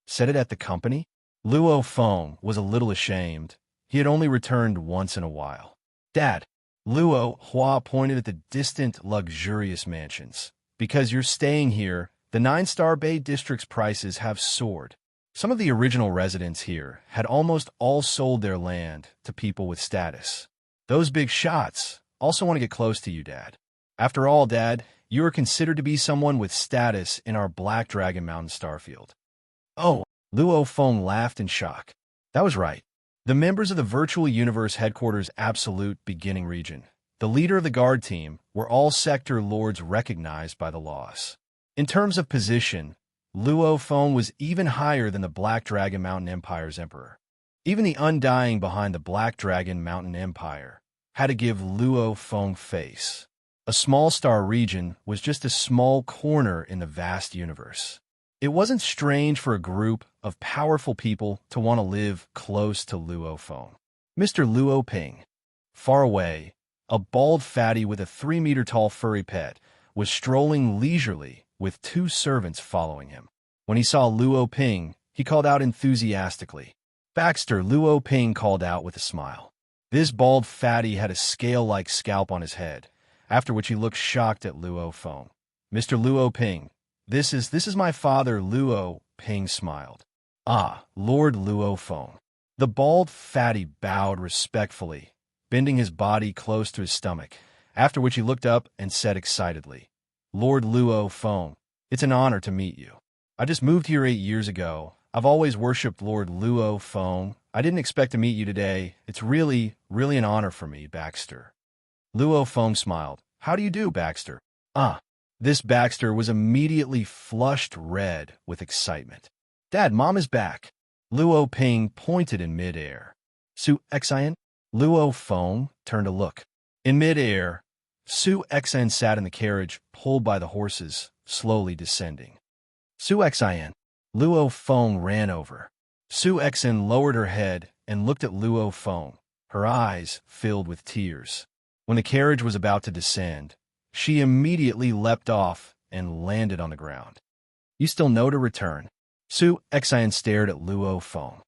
Set it at the company? Luo Feng was a little ashamed. He had only returned once in a while. Dad, Luo Hua pointed at the distant, luxurious mansions. Because you're staying here, the 9-star Bay District's prices have soared. Some of the original residents here had almost all sold their land to people with status. Those big shots also want to get close to you, Dad. After all, Dad, you are considered to be someone with status in our Black Dragon Mountain starfield. Oh, Luo Feng laughed in shock. That was right. The members of the Virtual Universe Headquarters Absolute Beginning Region, the leader of the guard team, were all sector lords recognized by the laws. In terms of position, Luo Feng was even higher than the Black Dragon Mountain Empire's emperor. Even the Undying behind the Black Dragon Mountain Empire had to give Luo Feng face. A small star region was just a small corner in the vast universe. It wasn't strange for a group of powerful people to want to live close to Luo Feng. Mr. Luo Ping. Far away, a bald fatty with a 3-meter-tall furry pet was strolling leisurely with 2 servants following him. When he saw Luo Ping, he called out enthusiastically. Baxter, Luo Ping called out with a smile. This bald fatty had a scale-like scalp on his head, after which he looked shocked at Luo Feng. Mr. Luo Ping, this is my father, Luo Ping smiled. Ah, Lord Luo Feng. The bald fatty bowed respectfully, bending his body close to his stomach, after which he looked up and said excitedly, Lord Luo Feng, it's an honor to meet you. I just moved here 8 years ago. I've always worshipped Lord Luo Feng. I didn't expect to meet you today. It's really an honor for me, Baxter. Luo Feng smiled. How do you do, Baxter? Ah. This Baxter was immediately flushed red with excitement. Dad, Mom is back. Luo Ping pointed in midair. Su Xian? Luo Feng turned to look. In midair, Su Xian sat in the carriage, pulled by the horses, slowly descending. Su Xian. Luo Feng ran over. Su Xian lowered her head and looked at Luo Feng, her eyes filled with tears. When the carriage was about to descend, she immediately leapt off and landed on the ground. You still know to return? Su Xian stared at Luo Feng.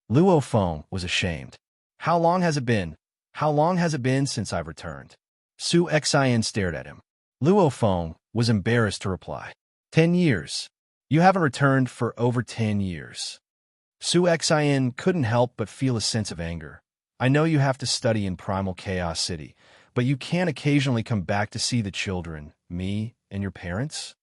Luo Feng was ashamed. How long has it been? How long has it been since I've returned? Su Xian stared at him. Luo Feng was embarrassed to reply. 10 years. You haven't returned for over 10 years. Su Xian couldn't help but feel a sense of anger. I know you have to study in Primal Chaos City, but you can occasionally come back to see the children, me, and your parents?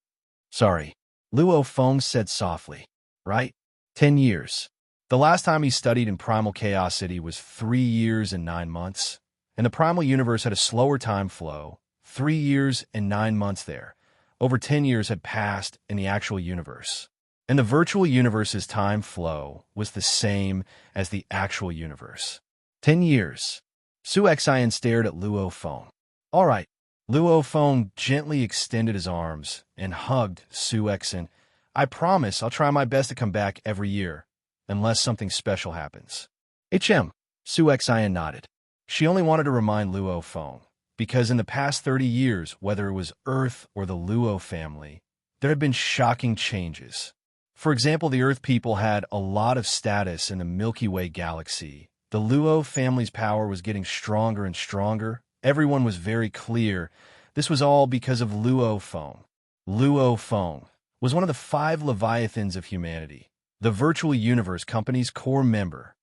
Sorry, Luo Feng said softly. Right? 10 years. The last time he studied in Primal Chaos City was 3 years and 9 months, and the Primal Universe had a slower time flow, 3 years and 9 months there. Over 10 years had passed in the actual universe. And the virtual universe's time flow was the same as the actual universe. 10 years. Su Xian stared at Luo Feng. All right. Luo Feng gently extended his arms and hugged Su Xian. I promise I'll try my best to come back every year, unless something special happens. Su Xian nodded. She only wanted to remind Luo Feng, because in the past 30 years, whether it was Earth or the Luo family, there had been shocking changes. For example, the Earth people had a lot of status in the Milky Way galaxy. The Luo family's power was getting stronger and stronger. Everyone was very clear. This was all because of Luo Feng. Luo Feng was one of the 5 Leviathans of humanity, the Virtual Universe Company's core member.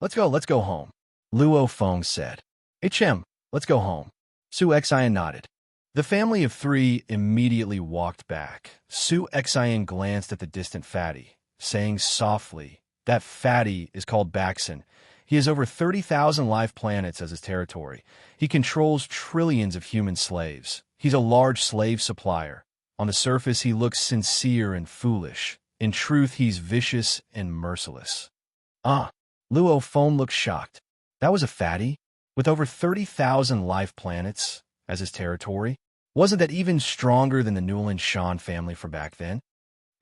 Let's go home, Luo Feng said. Let's go home. Su Xian nodded. The family of 3 immediately walked back. Su Xian glanced at the distant fatty, saying softly, that fatty is called Baxin. He has over 30,000 life planets as his territory. He controls trillions of human slaves. He's a large slave supplier. On the surface, he looks sincere and foolish. In truth, he's vicious and merciless. Luo Feng looked shocked. That was a fatty? With over 30,000 life planets as his territory? Wasn't that even stronger than the Newland Shan family from back then?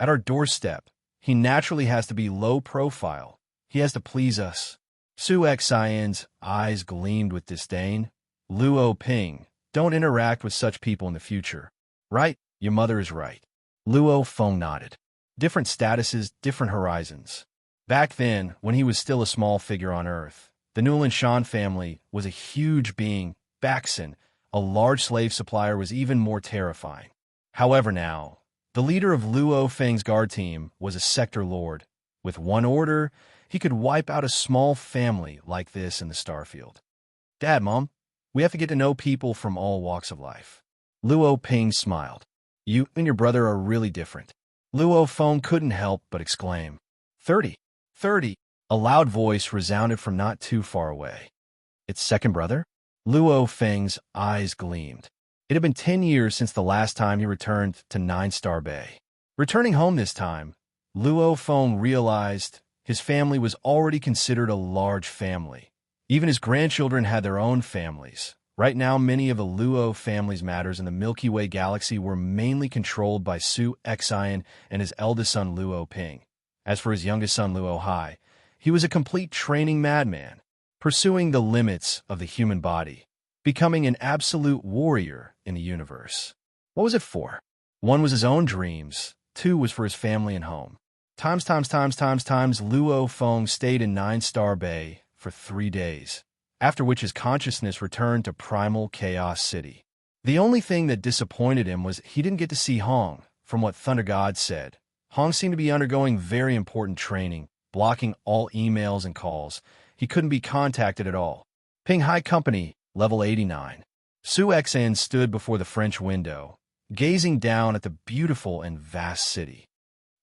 At our doorstep, he naturally has to be low profile. He has to please us. Su Xian's eyes gleamed with disdain. Luo Ping, Don't interact with such people in the future. Right? Your mother is right. Luo Feng nodded. Different statuses, different horizons. Back then, when he was still a small figure on Earth, the Newland Shan family was a huge being. Baxen, a large slave supplier, was even more terrifying. However now, the leader of Luo Feng's guard team was a sector lord. With one order, he could wipe out a small family like this in the starfield. Dad, Mom, we have to get to know people from all walks of life. Luo Ping smiled. You and your brother are really different. Luo Feng couldn't help but exclaim. 30. 30. A loud voice resounded from not too far away. Its second brother? Luo Feng's eyes gleamed. It had been 10 years since the last time he returned to Nine-Star Bay. Returning home this time, Luo Feng realized his family was already considered a large family. Even his grandchildren had their own families. Right now, many of the Luo family's matters in the Milky Way galaxy were mainly controlled by Su Xian and his eldest son Luo Ping. As for his youngest son Luo Hai, he was a complete training madman, pursuing the limits of the human body, becoming an absolute warrior in the universe. What was it for? One was his own dreams, two was for his family and home. Luo Feng stayed in Nine-Star Bay for 3 days, after which his consciousness returned to primal Chaos City. The only thing that disappointed him was he didn't get to see Hong. From what Thunder God said, Hong seemed to be undergoing very important training, blocking all emails and calls. He couldn't be contacted at all. Ping Hai Company, level 89. Su Xian stood before the French window, gazing down at the beautiful and vast city.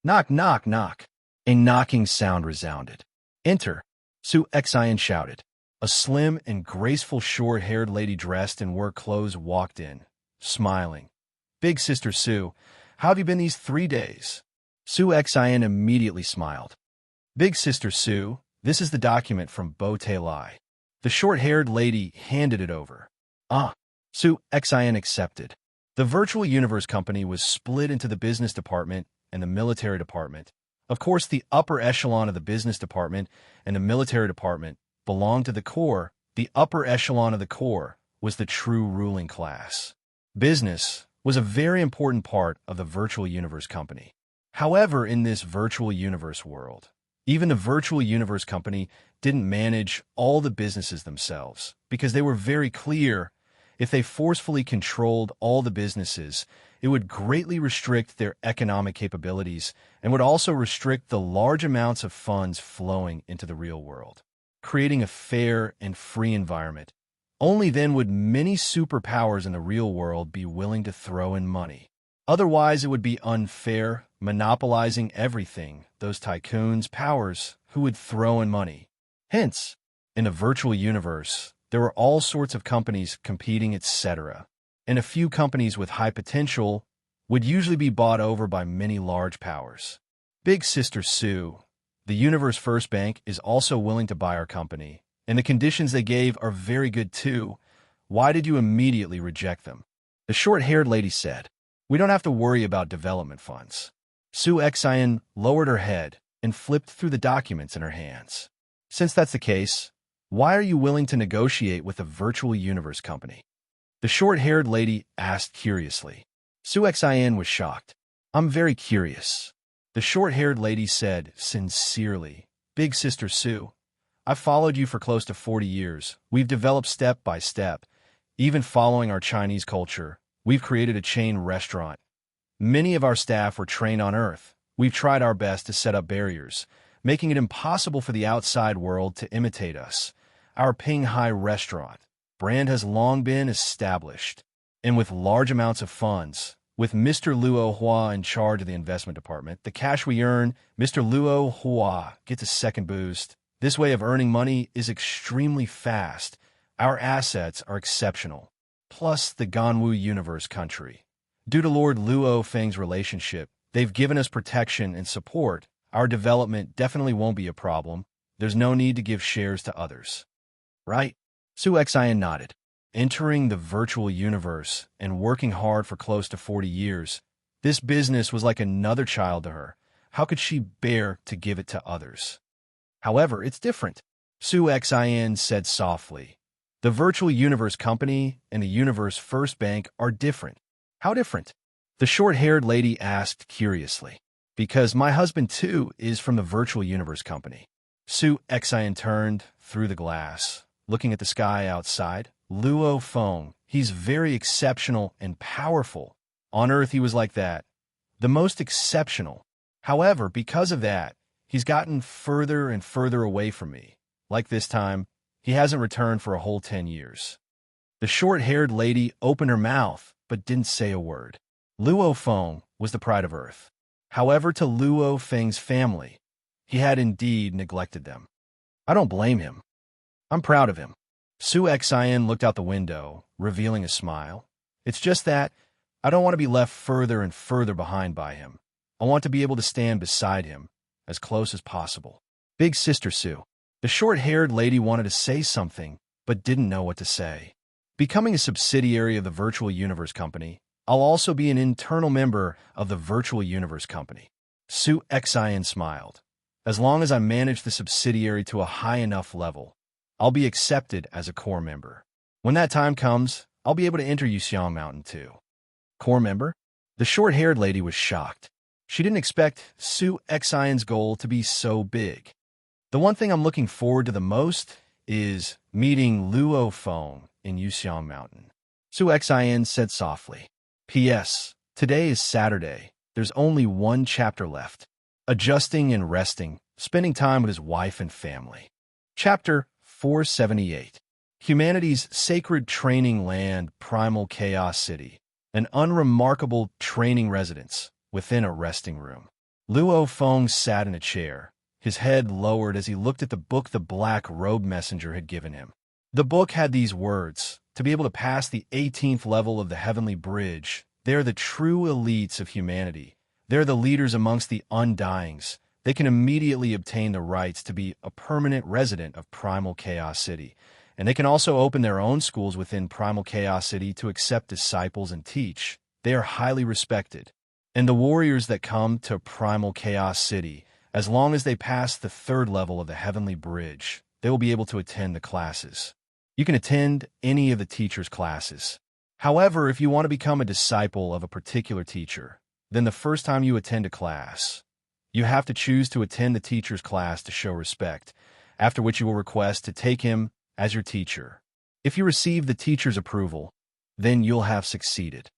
Knock, knock, knock. A knocking sound resounded. Enter, Su Xian shouted. A slim and graceful short-haired lady dressed in work clothes walked in, smiling. Big Sister Su, how have you been these 3 days? Su Xian immediately smiled. Big Sister Su, this is the document from Bo Te Lai. The short-haired lady handed it over. Su Xian accepted. The Virtual Universe Company was split into the business department and the military department. Of course, the upper echelon of the business department and the military department belonged to the core. The upper echelon of the core was the true ruling class. Business was a very important part of the Virtual Universe Company. However, in this Virtual Universe world, even the Virtual Universe Company didn't manage all the businesses themselves, because they were very clear if they forcefully controlled all the businesses, it would greatly restrict their economic capabilities and would also restrict the large amounts of funds flowing into the real world. Creating a fair and free environment, only then would many superpowers in the real world be willing to throw in money. Otherwise, it would be unfair, monopolizing everything, those tycoons, powers, who would throw in money. Hence, in the virtual universe, there were all sorts of companies competing, etc. And a few companies with high potential would usually be bought over by many large powers. Big Sister Su, the Universe First Bank, is also willing to buy our company, and the conditions they gave are very good too. Why did you immediately reject them? The short-haired lady said, we don't have to worry about development funds. Su Xian lowered her head and flipped through the documents in her hands. Since that's the case, why are you willing to negotiate with the Virtual Universe Company? The short-haired lady asked curiously. Su Xian was shocked. I'm very curious. The short-haired lady said sincerely, Big Sister Su, I've followed you for close to 40 years. We've developed step by step. Even following our Chinese culture, we've created a chain restaurant. Many of our staff were trained on Earth. We've tried our best to set up barriers, making it impossible for the outside world to imitate us. Our Ping Hai restaurant brand has long been established, and with large amounts of funds, with Mr. Luo Hua in charge of the investment department, the cash we earn, Mr. Luo Hua gets a second boost. This way of earning money is extremely fast. Our assets are exceptional. Plus the Ganwu Universe country. Due to Lord Luo Feng's relationship, they've given us protection and support. Our development definitely won't be a problem. There's no need to give shares to others. Right? Su Xian nodded. Entering the virtual universe and working hard for close to 40 years, this business was like another child to her. How could she bear to give it to others? However, it's different, Su Xian said softly. The Virtual Universe Company and the Universe First Bank are different. How different? The short-haired lady asked curiously. Because my husband, too, is from the Virtual Universe Company. Su Xian turned through the glass, looking at the sky outside. Luo Feng, he's very exceptional and powerful. On Earth, he was like that. The most exceptional. However, because of that, he's gotten further and further away from me. Like this time, he hasn't returned for a whole 10 years. The short-haired lady opened her mouth, but didn't say a word. Luo Feng was the pride of Earth. However, to Luo Feng's family, he had indeed neglected them. I don't blame him. I'm proud of him. Su Xian looked out the window, revealing a smile. It's just that I don't want to be left further and further behind by him. I want to be able to stand beside him, as close as possible. Big Sister Su. The short-haired lady wanted to say something, but didn't know what to say. Becoming a subsidiary of the Virtual Universe Company, I'll also be an internal member of the Virtual Universe Company. Su Xian smiled. As long as I manage the subsidiary to a high enough level, I'll be accepted as a core member. When that time comes, I'll be able to enter Yuxiang Mountain too. Core member? The short-haired lady was shocked. She didn't expect Su Xian's goal to be so big. The one thing I'm looking forward to the most is meeting Luo Feng in Yuxiang Mountain. Su Xian said softly. P.S. Today is Saturday. There's only one chapter left. Adjusting and resting, spending time with his wife and family. Chapter 478. Humanity's sacred training land, Primal Chaos City. An unremarkable training residence within a resting room. Luo Feng sat in a chair, his head lowered as he looked at the book the black robe messenger had given him. The book had these words: to be able to pass the 18th level of the Heavenly Bridge, they're the true elites of humanity. They're the leaders amongst the undyings. They can immediately obtain the rights to be a permanent resident of Primal Chaos City. And they can also open their own schools within Primal Chaos City to accept disciples and teach. They are highly respected. And the warriors that come to Primal Chaos City, as long as they pass the 3rd level of the Heavenly Bridge, they will be able to attend the classes. You can attend any of the teacher's classes. However, if you want to become a disciple of a particular teacher, then the first time you attend a class, you have to choose to attend the teacher's class to show respect, after which you will request to take him as your teacher. If you receive the teacher's approval, then you'll have succeeded.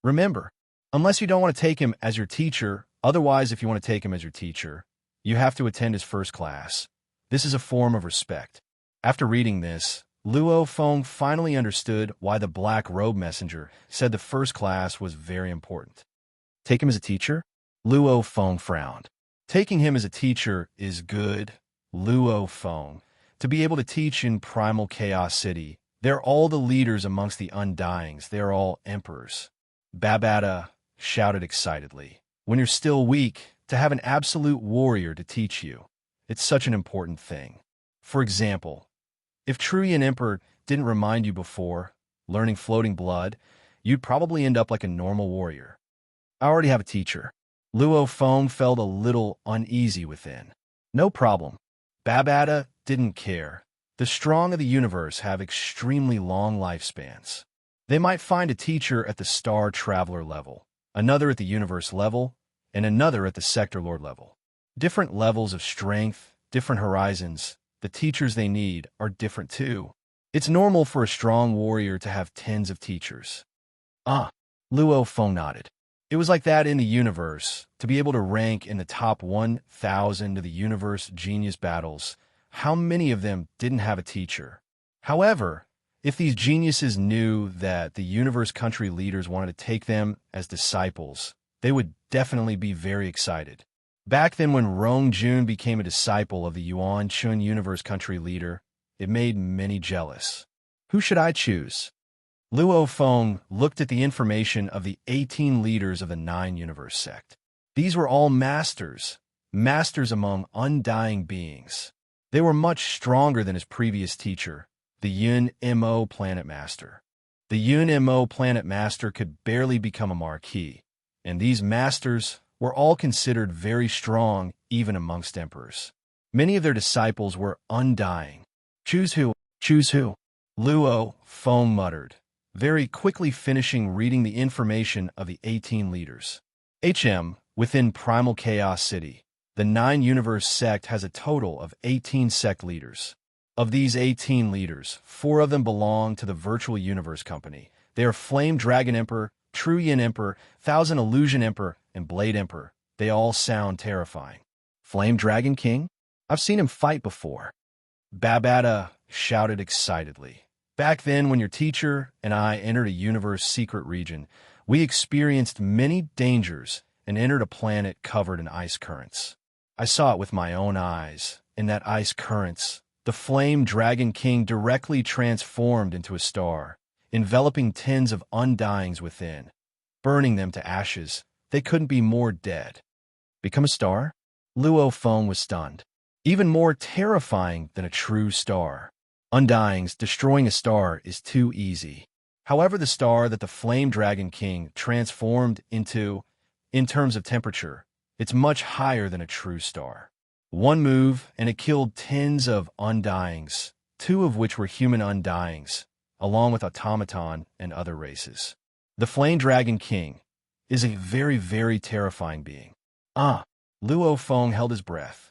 Remember, unless you don't want to take him as your teacher, otherwise if you want to take him as your teacher, you have to attend his first class. This is a form of respect. After reading this, Luo Feng finally understood why the black robe messenger said the first class was very important. Take him as a teacher? Luo Feng frowned. Taking him as a teacher is good, Luo Feng. To be able to teach in Primal Chaos City, they're all the leaders amongst the undyings. They're all emperors. Babata shouted excitedly. When you're still weak, to have an absolute warrior to teach you, it's such an important thing. For example, if Truyan Emperor didn't remind you before, learning floating blood, you'd probably end up like a normal warrior. I already have a teacher. Luo Feng felt a little uneasy within. No problem. Babata didn't care. The strong of the universe have extremely long lifespans. They might find a teacher at the Star Traveler level, another at the Universe level, and another at the Sector Lord level. Different levels of strength, different horizons. The teachers they need are different too. It's normal for a strong warrior to have tens of teachers. Luo Feng nodded. It was like that in the universe. To be able to rank in the top 1,000 of the universe genius battles, how many of them didn't have a teacher? However, if these geniuses knew that the universe country leaders wanted to take them as disciples, they would definitely be very excited. Back then when Rong Jun became a disciple of the Yuan Chun universe country leader, it made many jealous. Who should I choose? Luo Feng looked at the information of the 18 leaders of the 9 universe sect. These were all masters, masters among undying beings. They were much stronger than his previous teacher, the Yun Mo Planet Master. The Yun Mo Planet Master could barely become a marquis, and these masters were all considered very strong even amongst emperors. Many of their disciples were undying. Choose who? Choose who? Luo, Feng muttered, very quickly finishing reading the information of the 18 leaders. Within Primal Chaos City, the 9-universe sect has a total of 18 sect leaders. Of these 18 leaders, 4 of them belong to the Virtual Universe Company. They are Flame Dragon Emperor, True Yin Emperor, Thousand Illusion Emperor, and Blade Emperor. They all sound terrifying. Flame Dragon King? I've seen him fight before. Babata shouted excitedly. Back then, when your teacher and I entered a universe secret region, we experienced many dangers and entered a planet covered in ice currents. I saw it with my own eyes. In that ice currents, the Flame Dragon King directly transformed into a star, enveloping tens of undyings within, burning them to ashes. They couldn't be more dead. Become a star? Luo Feng was stunned. Even more terrifying than a true star. Undyings, destroying a star, is too easy. However, the star that the Flame Dragon King transformed into, in terms of temperature, it's much higher than a true star. One move, and it killed tens of undyings, 2 of which were human undyings, along with automaton and other races. The Flame Dragon King is a very, very terrifying being. Luo Feng held his breath.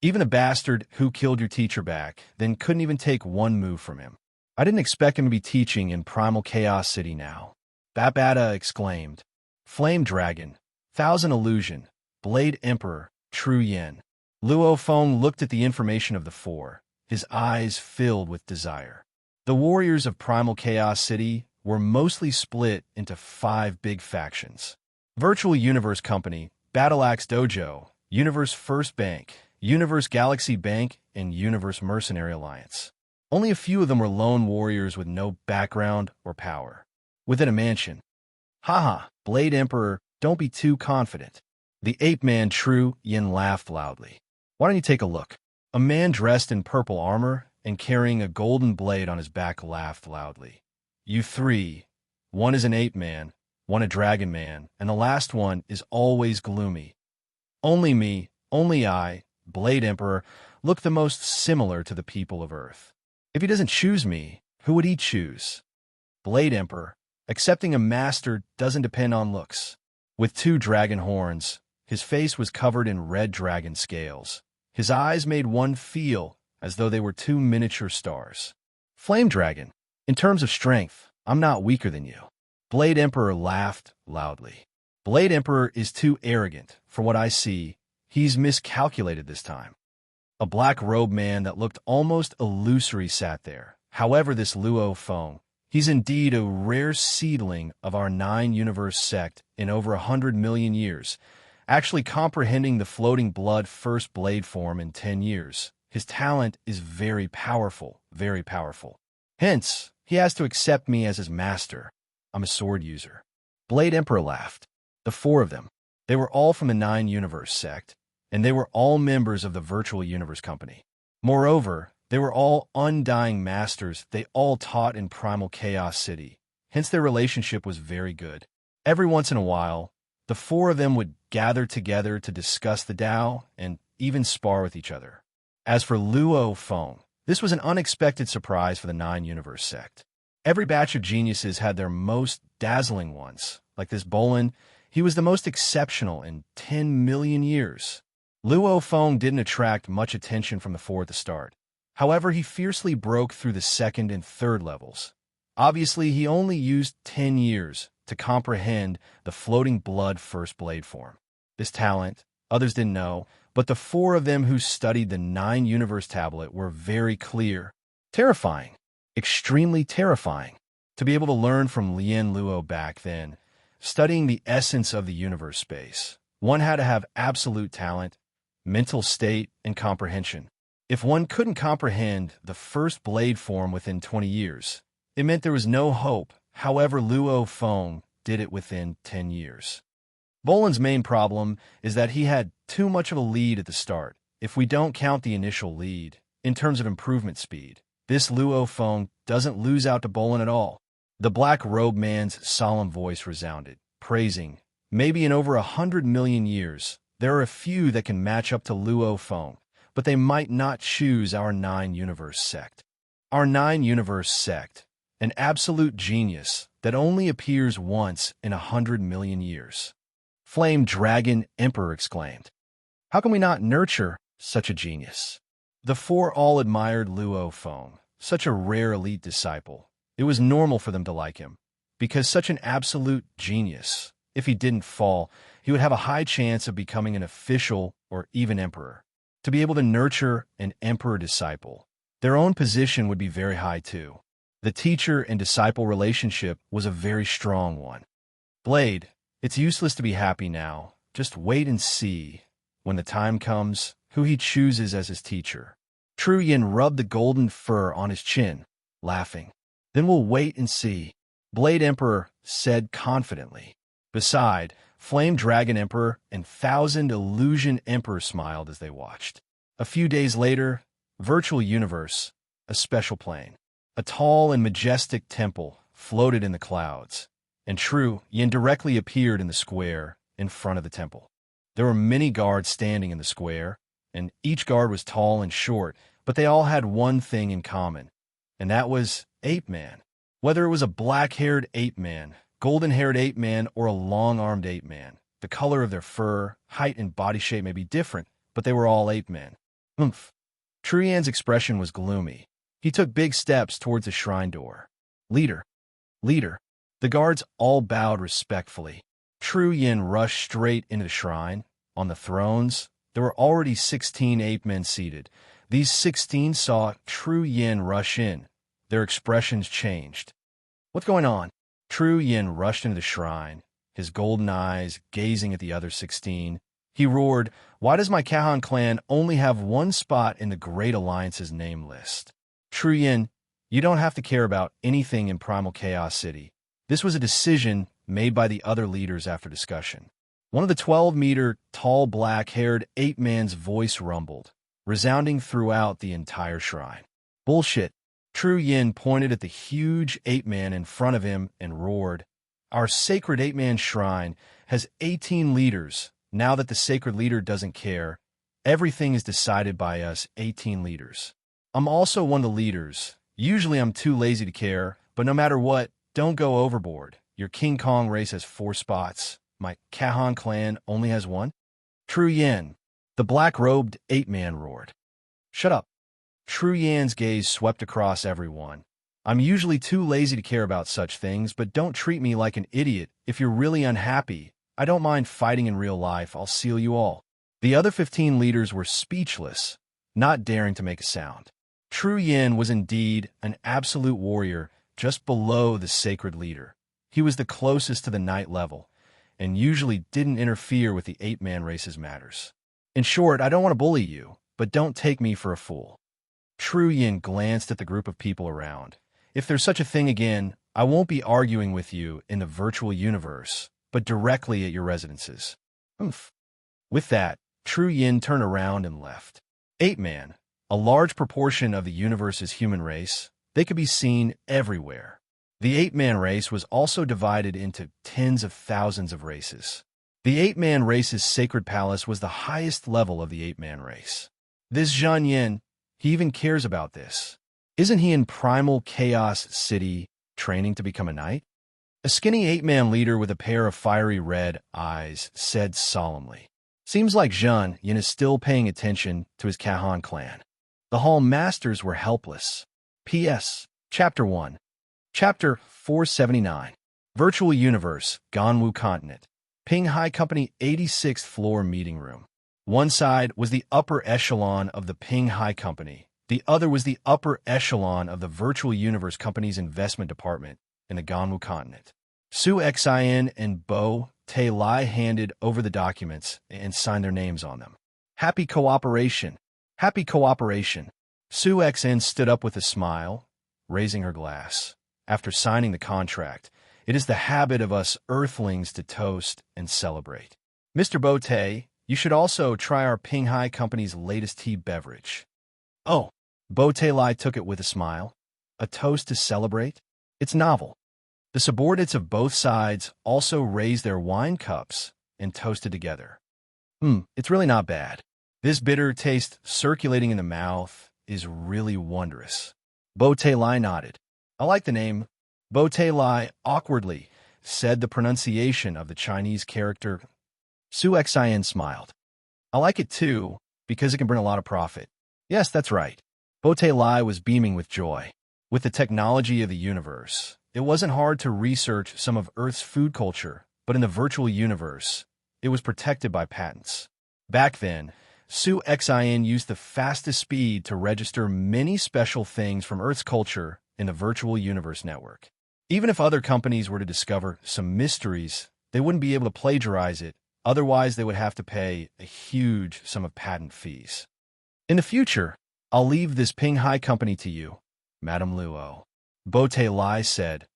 Even a bastard who killed your teacher back then couldn't even take one move from him. I didn't expect him to be teaching in Primal Chaos City now. Babata exclaimed. Flame Dragon, Thousand Illusion, Blade Emperor, True Yin. Luo Feng looked at the information of the 4, his eyes filled with desire. The warriors of Primal Chaos City were mostly split into 5 big factions. Virtual Universe Company, Battle Axe Dojo, Universe First Bank, Universe Galaxy Bank, and Universe Mercenary Alliance. Only a few of them were lone warriors with no background or power. Within a mansion. Haha, Blade Emperor, don't be too confident. The ape-man True Yin laughed loudly. Why don't you take a look? A man dressed in purple armor and carrying a golden blade on his back laughed loudly. You 3, one is an ape-man, one a dragon man, and the last one is always gloomy. Only me, only I, Blade Emperor, look the most similar to the people of Earth. If he doesn't choose me, who would he choose? Blade Emperor, accepting a master doesn't depend on looks. With 2 dragon horns, his face was covered in red dragon scales. His eyes made one feel as though they were 2 miniature stars. Flame Dragon, in terms of strength, I'm not weaker than you. Blade Emperor laughed loudly. Blade Emperor is too arrogant. For what I see, he's miscalculated this time. A black-robed man that looked almost illusory sat there. However, this Luo Feng, he's indeed a rare seedling of our 9-universe sect in over 100 million years, actually comprehending the floating blood first blade form in 10 years. His talent is very powerful, very powerful. Hence, he has to accept me as his master. I'm a sword user. Blade Emperor laughed. The 4 of them. They were all from the 9-universe sect, and they were all members of the Virtual Universe Company. Moreover, they were all undying masters. They all taught in Primal Chaos City. Hence, their relationship was very good. Every once in a while, the 4 of them would gather together to discuss the Tao and even spar with each other. As for Luo Feng, this was an unexpected surprise for the 9-universe sect. Every batch of geniuses had their most dazzling ones. Like this Bolin, he was the most exceptional in 10 million years. Luo Feng didn't attract much attention from the 4 at the start. However, he fiercely broke through the 2nd and 3rd levels. Obviously, he only used 10 years to comprehend the floating blood first blade form. This talent, others didn't know, but the 4 of them who studied the 9-universe tablet were very clear. Terrifying. Extremely terrifying. To be able to learn from Lien Luo back then, studying the essence of the universe space, one had to have absolute talent, mental state, and comprehension. If one couldn't comprehend the first blade form within 20 years, it meant there was no hope. However, Luo Feng did it within 10 years. Bolin's main problem is that he had too much of a lead at the start. If we don't count the initial lead, in terms of improvement speed, this Luo Feng doesn't lose out to Bolin at all. The black-robed man's solemn voice resounded, praising, maybe in over 100 million years, there are a few that can match up to Luo Feng, but they might not choose our 9-universe sect. Our nine-universe sect, an absolute genius that only appears once in 100 million years. Flame Dragon Emperor exclaimed. How can we not nurture such a genius? The four all admired Luo Feng, such a rare elite disciple. It was normal for them to like him, because such an absolute genius, if he didn't fall, he would have a high chance of becoming an official or even emperor. To be able to nurture an emperor disciple, their own position would be very high too. The teacher and disciple relationship was a very strong one. Blade, it's useless to be happy now. Just wait and see, when the time comes, who he chooses as his teacher. Tru Yin rubbed the golden fur on his chin, laughing. Then we'll wait and see, Blade Emperor said confidently. Beside, Flame Dragon Emperor and Thousand Illusion Emperor smiled as they watched. A few days later, Virtual Universe, a special plane. A tall and majestic temple floated in the clouds, and Tru Yin directly appeared in the square in front of the temple. There were many guards standing in the square, and each guard was tall and short, but they all had one thing in common, and that was Ape Man. Whether it was a black-haired ape man, golden-haired ape man, or a long-armed ape man, the color of their fur, height, and body shape may be different, but they were all ape men. Oomph. Tru Yin's expression was gloomy. He took big steps towards the shrine door. Leader. Leader. The guards all bowed respectfully. Tru Yin rushed straight into the shrine. On the thrones, there were already 16 ape men seated. These 16 saw Tru Yin rush in. Their expressions changed. What's going on? Tru Yin rushed into the shrine, his golden eyes gazing at the other 16. He roared, "Why does my Kahan clan only have one spot in the Great Alliance's name list? Tru Yin, you don't have to care about anything in Primal Chaos City. This was a decision made by the other leaders after discussion." One of the 12-meter tall black-haired ape man's voice rumbled, resounding throughout the entire shrine. Bullshit. Tru Yin pointed at the huge ape man in front of him and roared, "Our sacred ape man shrine has 18 leaders. Now that the sacred leader doesn't care, everything is decided by us 18 leaders. I'm also one of the leaders. Usually I'm too lazy to care, but no matter what, don't go overboard. Your King Kong race has 4 spots. My Kahan clan only has 1. Tru Yin, the black-robed ape man roared. Shut up. Tru Yin's gaze swept across everyone. I'm usually too lazy to care about such things, but don't treat me like an idiot. If you're really unhappy, I don't mind fighting in real life. I'll seal you all. The other 15 leaders were speechless, not daring to make a sound. Tru Yin was indeed an absolute warrior just below the sacred leader. He was the closest to the knight level, and usually didn't interfere with the ape-man race's matters. In short, I don't want to bully you, but don't take me for a fool. Tru Yin glanced at the group of people around. If there's such a thing again, I won't be arguing with you in the virtual universe, but directly at your residences. Oomph. With that, Tru Yin turned around and left. Ape-man, a large proportion of the universe's human race, they could be seen everywhere. The ape-man race was also divided into tens of thousands of races. The ape-man race's sacred palace was the highest level of the ape-man race. This Zhan Yin, he even cares about this. Isn't he in Primal Chaos City training to become a knight? A skinny ape-man leader with a pair of fiery red eyes said solemnly. Seems like Zhan Yin is still paying attention to his Kahan clan. The Hall Masters were helpless. P.S. Chapter 1. Chapter 479. Virtual Universe, Ganwu Continent. Ping Hai Company 86th floor meeting room. One side was the upper echelon of the Ping Hai Company. The other was the upper echelon of the Virtual Universe Company's investment department in the Ganwu Continent. Su Xin and Bo Te Lai handed over the documents and signed their names on them. Happy cooperation. Happy cooperation. Su Xin stood up with a smile, raising her glass. After signing the contract, it is the habit of us earthlings to toast and celebrate. Mr. Bo Te, you should also try our Ping Hai Company's latest tea beverage. Oh, Bo Te Lai took it with a smile. A toast to celebrate? It's novel. The subordinates of both sides also raised their wine cups and toasted together. It's really not bad. This bitter taste circulating in the mouth is really wondrous. Bote Lai nodded. I like the name. Bote Lai awkwardly said the pronunciation of the Chinese character. Su Xian smiled. I like it too, because it can bring a lot of profit. Yes, that's right. Bote Lai was beaming with joy. With the technology of the universe, it wasn't hard to research some of Earth's food culture, but in the virtual universe, it was protected by patents. Back then, Su Xian used the fastest speed to register many special things from Earth's culture in the virtual universe network. Even if other companies were to discover some mysteries, they wouldn't be able to plagiarize it, otherwise they would have to pay a huge sum of patent fees. In the future, I'll leave this Ping Hai company to you, Madame Luo. Bote Lai said.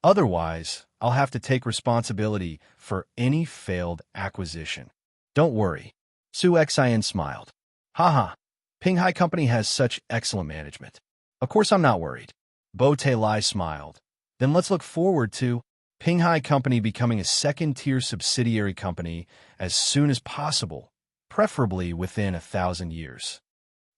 Otherwise, I'll have to take responsibility for any failed acquisition. Don't worry. Su Xian smiled. Haha, Ping Hai company has such excellent management. Of course I'm not worried. Bote Lai smiled. Then let's look forward to Ping Hai company becoming a second-tier subsidiary company as soon as possible, preferably within 1,000 years.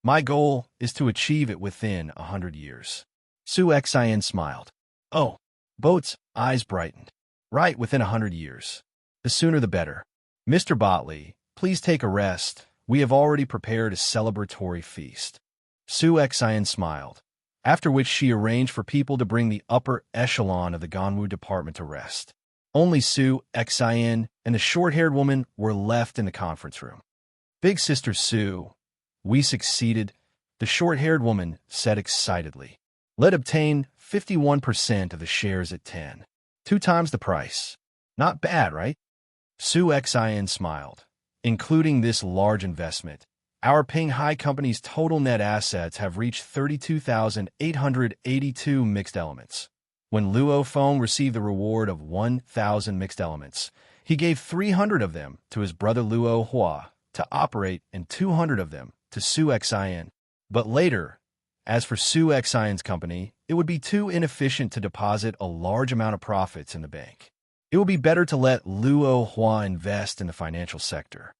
My goal is to achieve it within 100 years. Su Xian smiled. Oh, Boat's eyes brightened. Right, within 100 years. The sooner the better. Mr. Botley, please take a rest. We have already prepared a celebratory feast. Su Xian smiled, after which she arranged for people to bring the upper echelon of the Ganwu department to rest. Only Su Xian and the short-haired woman were left in the conference room. Big Sister Su, we succeeded, the short-haired woman said excitedly. Let obtain 51% of the shares at 10. 2 times the price. Not bad, right? Su Xian smiled. Including this large investment, our Ping Hai company's total net assets have reached 32,882 mixed elements. When Luo Feng received the reward of 1,000 mixed elements, he gave 300 of them to his brother Luo Hua to operate and 200 of them to Su Xian. But later, as for Su Xian's company, it would be too inefficient to deposit a large amount of profits in the bank. It would be better to let Luo Hua invest in the financial sector.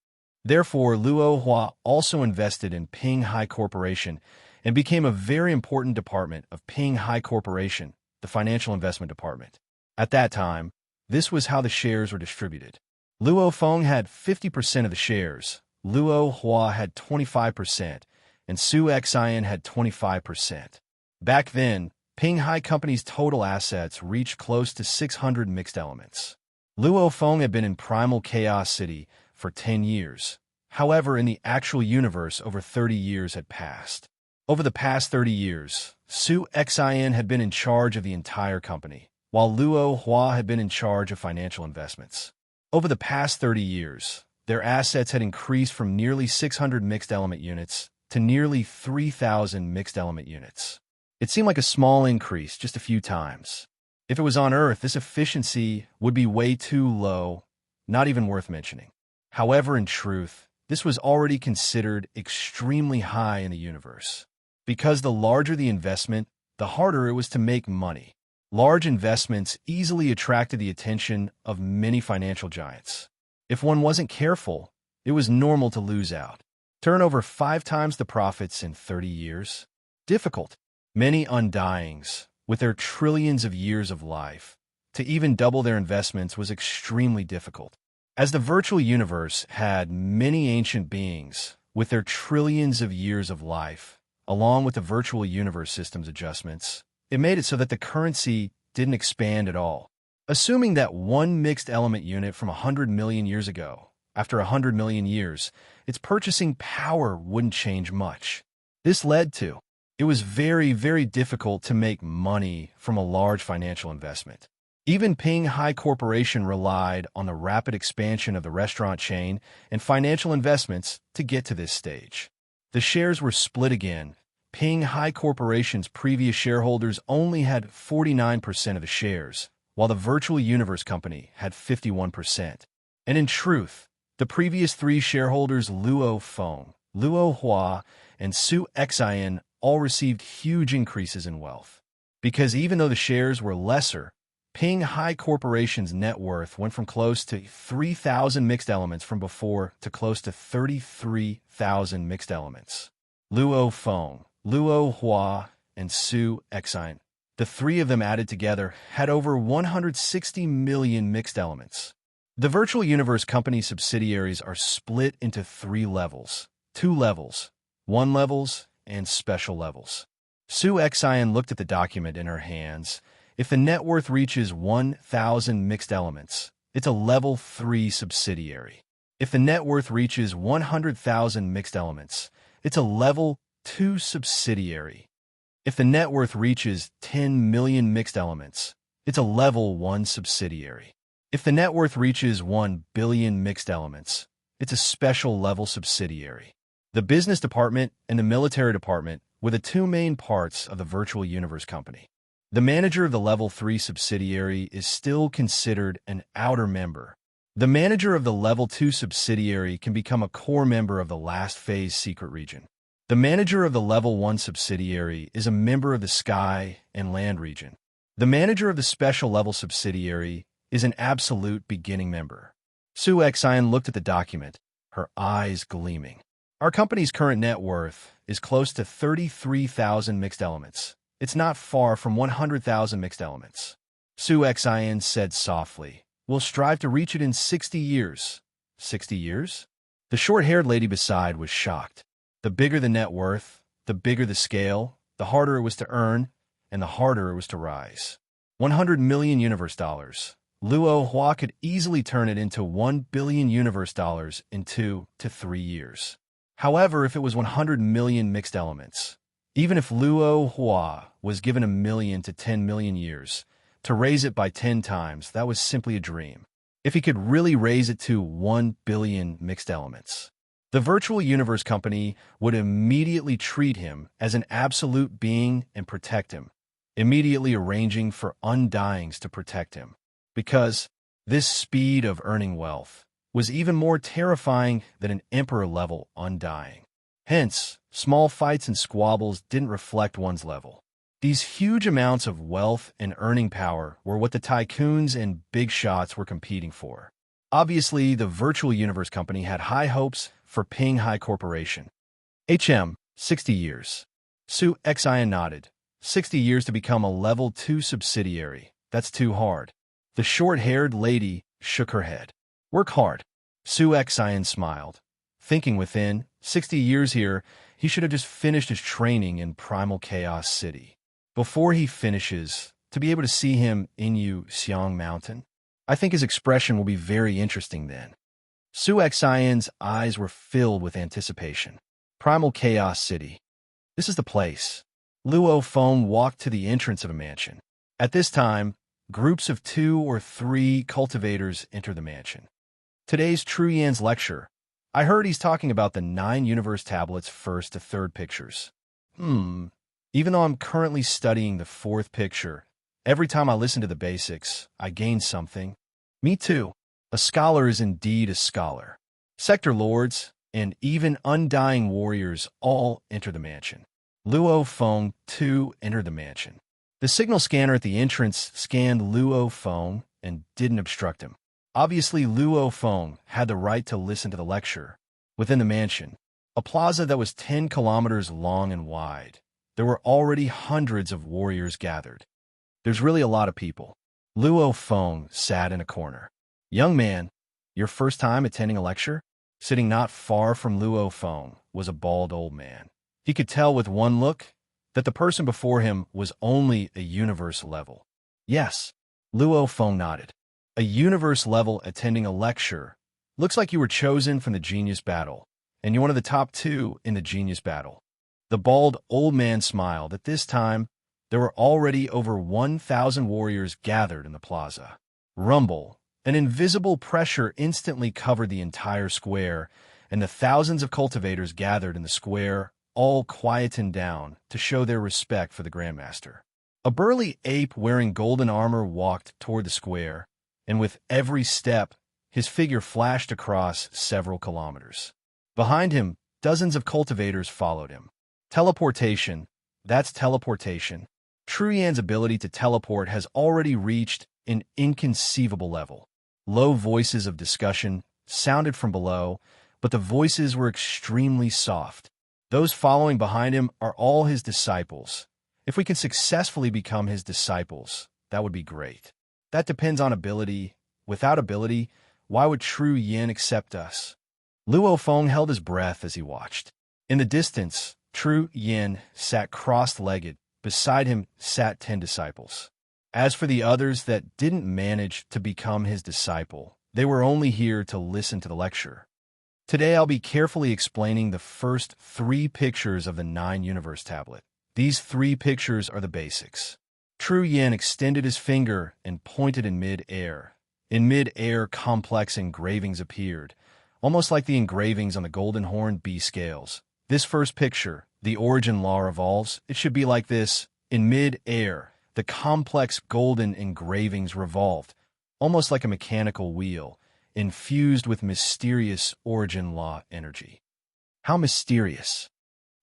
Therefore, Luo Hua also invested in Ping Hai Corporation and became a very important department of Ping Hai Corporation, the financial investment department. At that time, this was how the shares were distributed. Luo Feng had 50% of the shares, Luo Hua had 25%, and Su Xian had 25%. Back then, Ping Hai Company's total assets reached close to 600 mixed elements. Luo Feng had been in Primal Chaos City for 10 years. However, in the actual universe, over 30 years had passed. Over the past 30 years, Su Xian had been in charge of the entire company, while Luo Hua had been in charge of financial investments. Over the past 30 years, their assets had increased from nearly 600 mixed element units to nearly 3,000 mixed element units. It seemed like a small increase just a few times. If it was on Earth, this efficiency would be way too low, not even worth mentioning. However, in truth, this was already considered extremely high in the universe. Because the larger the investment, the harder it was to make money. Large investments easily attracted the attention of many financial giants. If one wasn't careful, it was normal to lose out. Turn over 5 times the profits in 30 years? Difficult. Many undyings, with their trillions of years of life, to even double their investments was extremely difficult. As the virtual universe had many ancient beings with their trillions of years of life, along with the virtual universe system's adjustments, it made it so that the currency didn't expand at all. Assuming that one mixed element unit from 100 million years ago, after 100 million years, its purchasing power wouldn't change much. This led to it was very, very difficult to make money from a large financial investment. Even Ping Hai Corporation relied on the rapid expansion of the restaurant chain and financial investments to get to this stage. The shares were split again. Ping Hai Corporation's previous shareholders only had 49% of the shares, while the Virtual Universe Company had 51%. And in truth, the previous 3 shareholders Luo Feng, Luo Hua, and Su Xian all received huge increases in wealth. Because even though the shares were lesser, Ping Hai Corporation's net worth went from close to 3,000 mixed elements from before to close to 33,000 mixed elements. Luo Feng, Luo Hua, and Su Exine. The three of them added together had over 160 million mixed elements. The Virtual Universe Company subsidiaries are split into 3 levels: 2 levels, 1 levels, and special levels. Su Exine looked at the document in her hands. If the net worth reaches 1,000 mixed elements, it's a level 3 subsidiary. If the net worth reaches 100,000 mixed elements, it's a level 2 subsidiary. If the net worth reaches 10 million mixed elements, it's a level 1 subsidiary. If the net worth reaches 1 billion mixed elements, it's a special level subsidiary. The business department and the military department were the 2 main parts of the Virtual Universe Company. The manager of the level 3 subsidiary is still considered an outer member. The manager of the level 2 subsidiary can become a core member of the last phase secret region. The manager of the level 1 subsidiary is a member of the sky and land region. The manager of the special level subsidiary is an absolute beginning member. Su Exine looked at the document, her eyes gleaming. Our company's current net worth is close to 33,000 mixed elements. It's not far from 100,000 mixed elements. Su Exine said softly, "We'll strive to reach it in 60 years. 60 years? The short-haired lady beside was shocked. The bigger the net worth, the bigger the scale, the harder it was to earn, and the harder it was to rise. 100 million universe dollars. Luo Hua could easily turn it into 1 billion universe dollars in 2 to 3 years. However, if it was 100 million mixed elements, even if Luo Hua was given 1 million to 10 million years, to raise it by 10 times, that was simply a dream. If he could really raise it to 1 billion mixed elements, the Virtual Universe Company would immediately treat him as an absolute being and protect him, immediately arranging for undyings to protect him. Because this speed of earning wealth was even more terrifying than an emperor-level undying. Hence, small fights and squabbles didn't reflect one's level. These huge amounts of wealth and earning power were what the tycoons and big shots were competing for. Obviously, the Virtual Universe Company had high hopes for Ping Hai Corporation. 60 years. Su Exine nodded. 60 years to become a level 2 subsidiary. That's too hard. The short-haired lady shook her head. Work hard. Su Exine smiled, thinking within, 60 years here, he should have just finished his training in Primal Chaos City. Before he finishes, to be able to see him in Xiang Mountain, I think his expression will be very interesting then. Su Exine's eyes were filled with anticipation. Primal Chaos City. This is the place. Luo Feng walked to the entrance of a mansion. At this time, groups of 2 or 3 cultivators enter the mansion. Today's Truyan's lecture. I heard he's talking about the 9 universe tablets 1st to 3rd pictures. Even though I'm currently studying the 4th picture, every time I listen to the basics, I gain something. Me too. A scholar is indeed a scholar. Sector lords and even undying warriors all enter the mansion. Luo Feng, too, entered the mansion. The signal scanner at the entrance scanned Luo Feng and didn't obstruct him. Obviously, Luo Feng had the right to listen to the lecture. Within the mansion, a plaza that was 10 kilometers long and wide, there were already hundreds of warriors gathered. There's really a lot of people. Luo Feng sat in a corner. Young man, your first time attending a lecture? Sitting not far from Luo Feng was a bald old man. He could tell with one look that the person before him was only a universe level. Yes, Luo Feng nodded. A universe level attending a lecture. Looks like you were chosen from the genius battle, and you're one of the top 2 in the genius battle. The bald old man smiled. At this time, there were already over 1,000 warriors gathered in the plaza. Rumble. An invisible pressure instantly covered the entire square, and the thousands of cultivators gathered in the square all quietened down to show their respect for the Grandmaster. A burly ape wearing golden armor walked toward the square, and with every step, his figure flashed across several kilometers. Behind him, dozens of cultivators followed him. Teleportation. That's teleportation. Truyan's ability to teleport has already reached an inconceivable level. Low voices of discussion sounded from below, but the voices were extremely soft. Those following behind him are all his disciples, If we can successfully become his disciples, that would be great. That depends on ability. Without ability, why would true yin accept us? Luo Feng held his breath as he watched. In the distance, true yin sat cross-legged. Beside him sat 10 disciples. As for the others that didn't manage to become his disciple, they were only here to listen to the lecture. Today I'll be carefully explaining the first 3 pictures of the 9-universe tablet. These 3 pictures are the basics. True Yin extended his finger and pointed in mid-air. In mid-air, complex engravings appeared, almost like the engravings on the golden horned bee scales. This first picture, the origin law revolves. It should be like this. In mid-air, the complex golden engravings revolved, almost like a mechanical wheel, infused with mysterious origin law energy. How mysterious!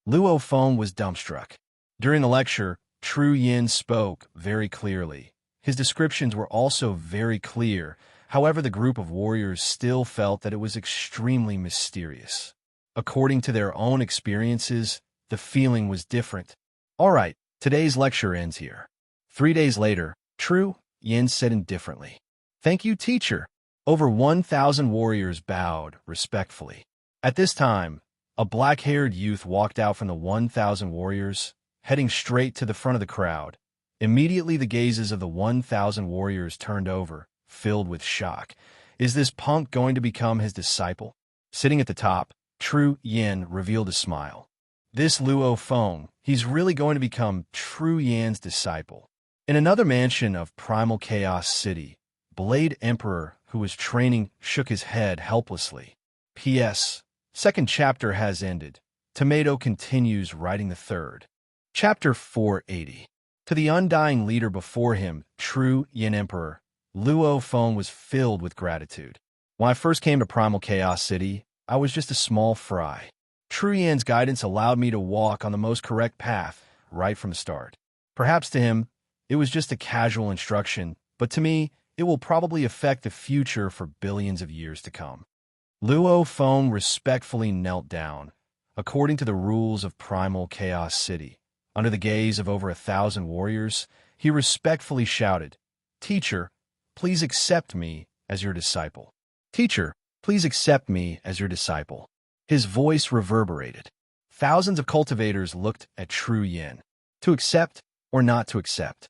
Luo Feng was dumbstruck. During the lecture, True Yin spoke very clearly. His descriptions were also very clear. However, the group of warriors still felt that it was extremely mysterious. According to their own experiences, the feeling was different. All right, today's lecture ends here. 3 days later, True Yin said indifferently, "Thank you, teacher." Over 1,000 warriors bowed respectfully. At this time, a black-haired youth walked out from the 1,000 warriors, heading straight to the front of the crowd. Immediately the gazes of the 1,000 warriors turned over, filled with shock. Is this punk going to become his disciple? Sitting at the top, True Yin revealed a smile. This Luo Feng, he's really going to become True Yin's disciple. In another mansion of Primal Chaos City, Blade Emperor, who was training, shook his head helplessly. P.S. Second chapter has ended. Tomato continues writing the third. Chapter 480. To the undying leader before him, True Yin Emperor, Luo Feng was filled with gratitude. When I first came to Primal Chaos City, I was just a small fry. True Yin's guidance allowed me to walk on the most correct path right from the start. Perhaps to him, it was just a casual instruction, but to me, it will probably affect the future for billions of years to come. Luo Feng respectfully knelt down, according to the rules of Primal Chaos City. Under the gaze of over 1,000 warriors, he respectfully shouted, "Teacher, please accept me as your disciple. Teacher, please accept me as your disciple." His voice reverberated. Thousands of cultivators looked at True Yin. To accept or not to accept?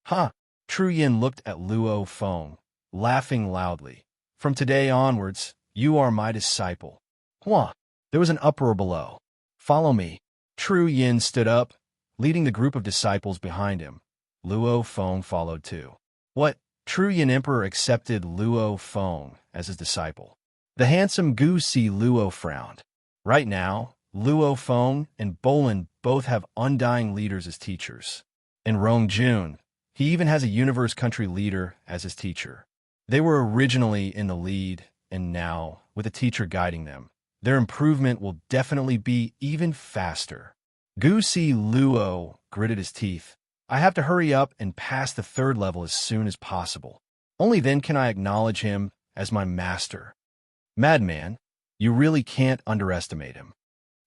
Huh? True Yin looked at Luo Feng, laughing loudly. "From today onwards, you are my disciple." Hua! There was an uproar below. "Follow me." True Yin stood up, leading the group of disciples behind him. Luo Feng followed too. What? True Yin Emperor accepted Luo Feng as his disciple. The handsome Gu Si Luo frowned. Right now, Luo Feng and Bolin both have undying leaders as teachers. And Rong Jun, he even has a universe country leader as his teacher. They were originally in the lead, and now, with a teacher guiding them, their improvement will definitely be even faster. Gu Si Luo gritted his teeth. I have to hurry up and pass the 3rd level as soon as possible. Only then can I acknowledge him as my master. Madman, you really can't underestimate him.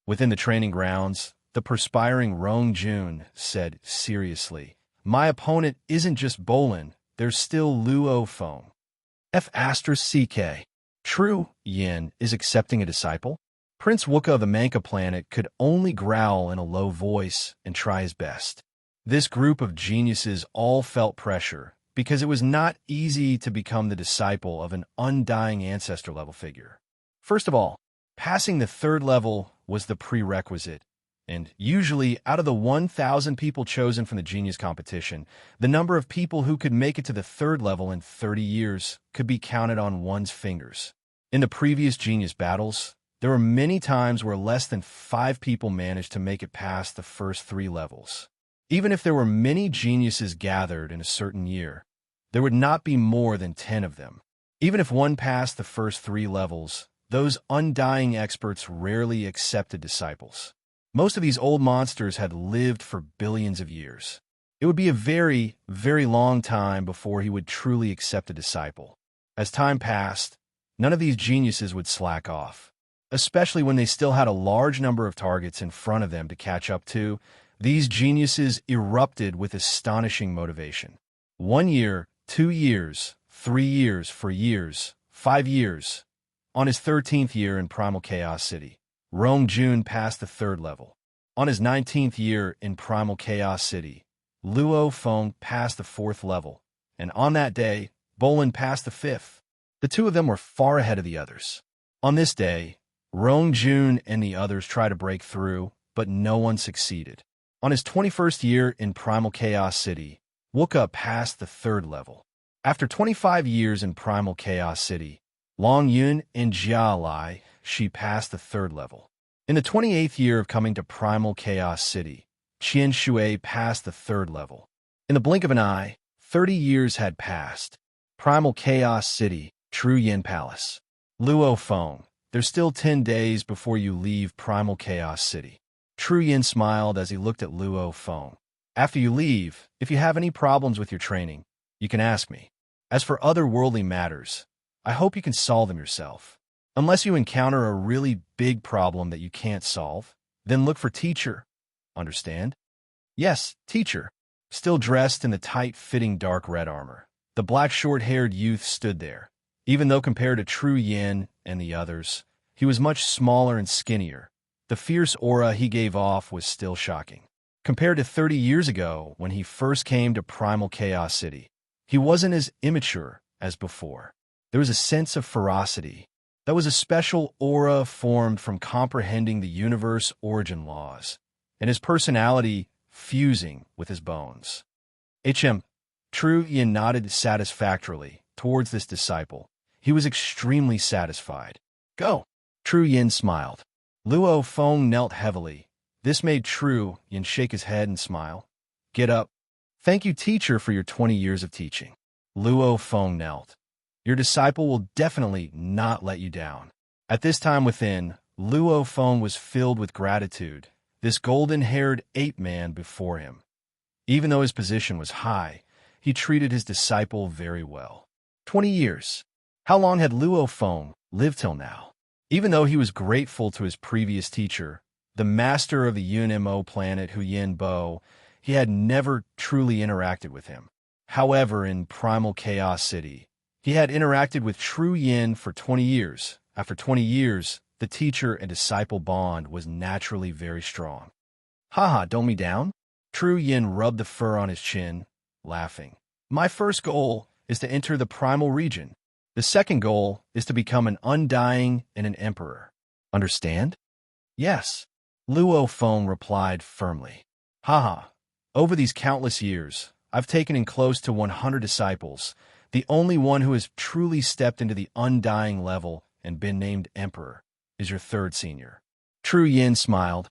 Within the training grounds, the perspiring Rong Jun said seriously, my opponent isn't just Bolin, there's still Luo Feng. F***CK. True Yin is accepting a disciple? Prince Wukka of the Manka planet could only growl in a low voice and try his best. This group of geniuses all felt pressure because it was not easy to become the disciple of an undying ancestor-level figure. First of all, passing the 3rd level was the prerequisite, and usually out of the 1,000 people chosen from the genius competition, the number of people who could make it to the 3rd level in 30 years could be counted on one's fingers. In the previous genius battles, there were many times where less than 5 people managed to make it past the first 3 levels. Even if there were many geniuses gathered in a certain year, there would not be more than 10 of them. Even if one passed the first 3 levels, those undying experts rarely accepted disciples. Most of these old monsters had lived for billions of years. It would be a very, very long time before he would truly accept a disciple. As time passed, none of these geniuses would slack off. especially when they still had a large number of targets in front of them to catch up to. These geniuses erupted with astonishing motivation. 1 year, 2 years, 3 years, 4 years, 5 years. On his 13th year in Primal Chaos City, Rong Jun passed the 3rd level. On his 19th year in Primal Chaos City, Luo Feng passed the 4th level, and on that day, Bolin passed the 5th. The two of them were far ahead of the others. On this day, Rong Jun and the others tried to break through, but no one succeeded. On his 21st year in Primal Chaos City, Wuka passed the 3rd level. After 25 years in Primal Chaos City, Long Yun and Jia Lai, she passed the 3rd level. In the 28th year of coming to Primal Chaos City, Qian Shui passed the 3rd level. In the blink of an eye, 30 years had passed. Primal Chaos City, True Yin Palace. Luo Feng, there's still 10 days before you leave Primal Chaos City. True Yin smiled as he looked at Luo Feng. After you leave, if you have any problems with your training, you can ask me. As for other worldly matters, I hope you can solve them yourself. Unless you encounter a really big problem that you can't solve, then look for teacher. Understand? Yes, teacher. Still dressed in the tight-fitting dark red armor, the black short-haired youth stood there. Even though compared to True Yin and the others, he was much smaller and skinnier. The fierce aura he gave off was still shocking. Compared to 30 years ago when he first came to Primal Chaos City, he wasn't as immature as before. There was a sense of ferocity. That was a special aura formed from comprehending the universe origin laws, and his personality fusing with his bones. True Yin nodded satisfactorily towards this disciple. He was extremely satisfied. Go! True Yin smiled. Luo Feng knelt heavily. This made True Yin shake his head and smile. Get up. Thank you, teacher, for your 20 years of teaching. Luo Feng knelt. Your disciple will definitely not let you down. At this time within, Luo Feng was filled with gratitude. This golden-haired ape-man before him. Even though his position was high, he treated his disciple very well. 20 years. How long had Luo Feng lived till now? Even though he was grateful to his previous teacher, the master of the UNMO planet Huyin Bo, he had never truly interacted with him. However, in Primal Chaos City, he had interacted with True Yin for 20 years. After 20 years, the teacher and disciple bond was naturally very strong. Haha, don't me down? True Yin rubbed the fur on his chin, laughing. My first goal is to enter the primal region. The second goal is to become an undying and an emperor. Understand? Yes. Luo Feng replied firmly. Haha, over these countless years, I've taken in close to 100 disciples. The only one who has truly stepped into the undying level and been named emperor is your 3rd senior. True Yin smiled.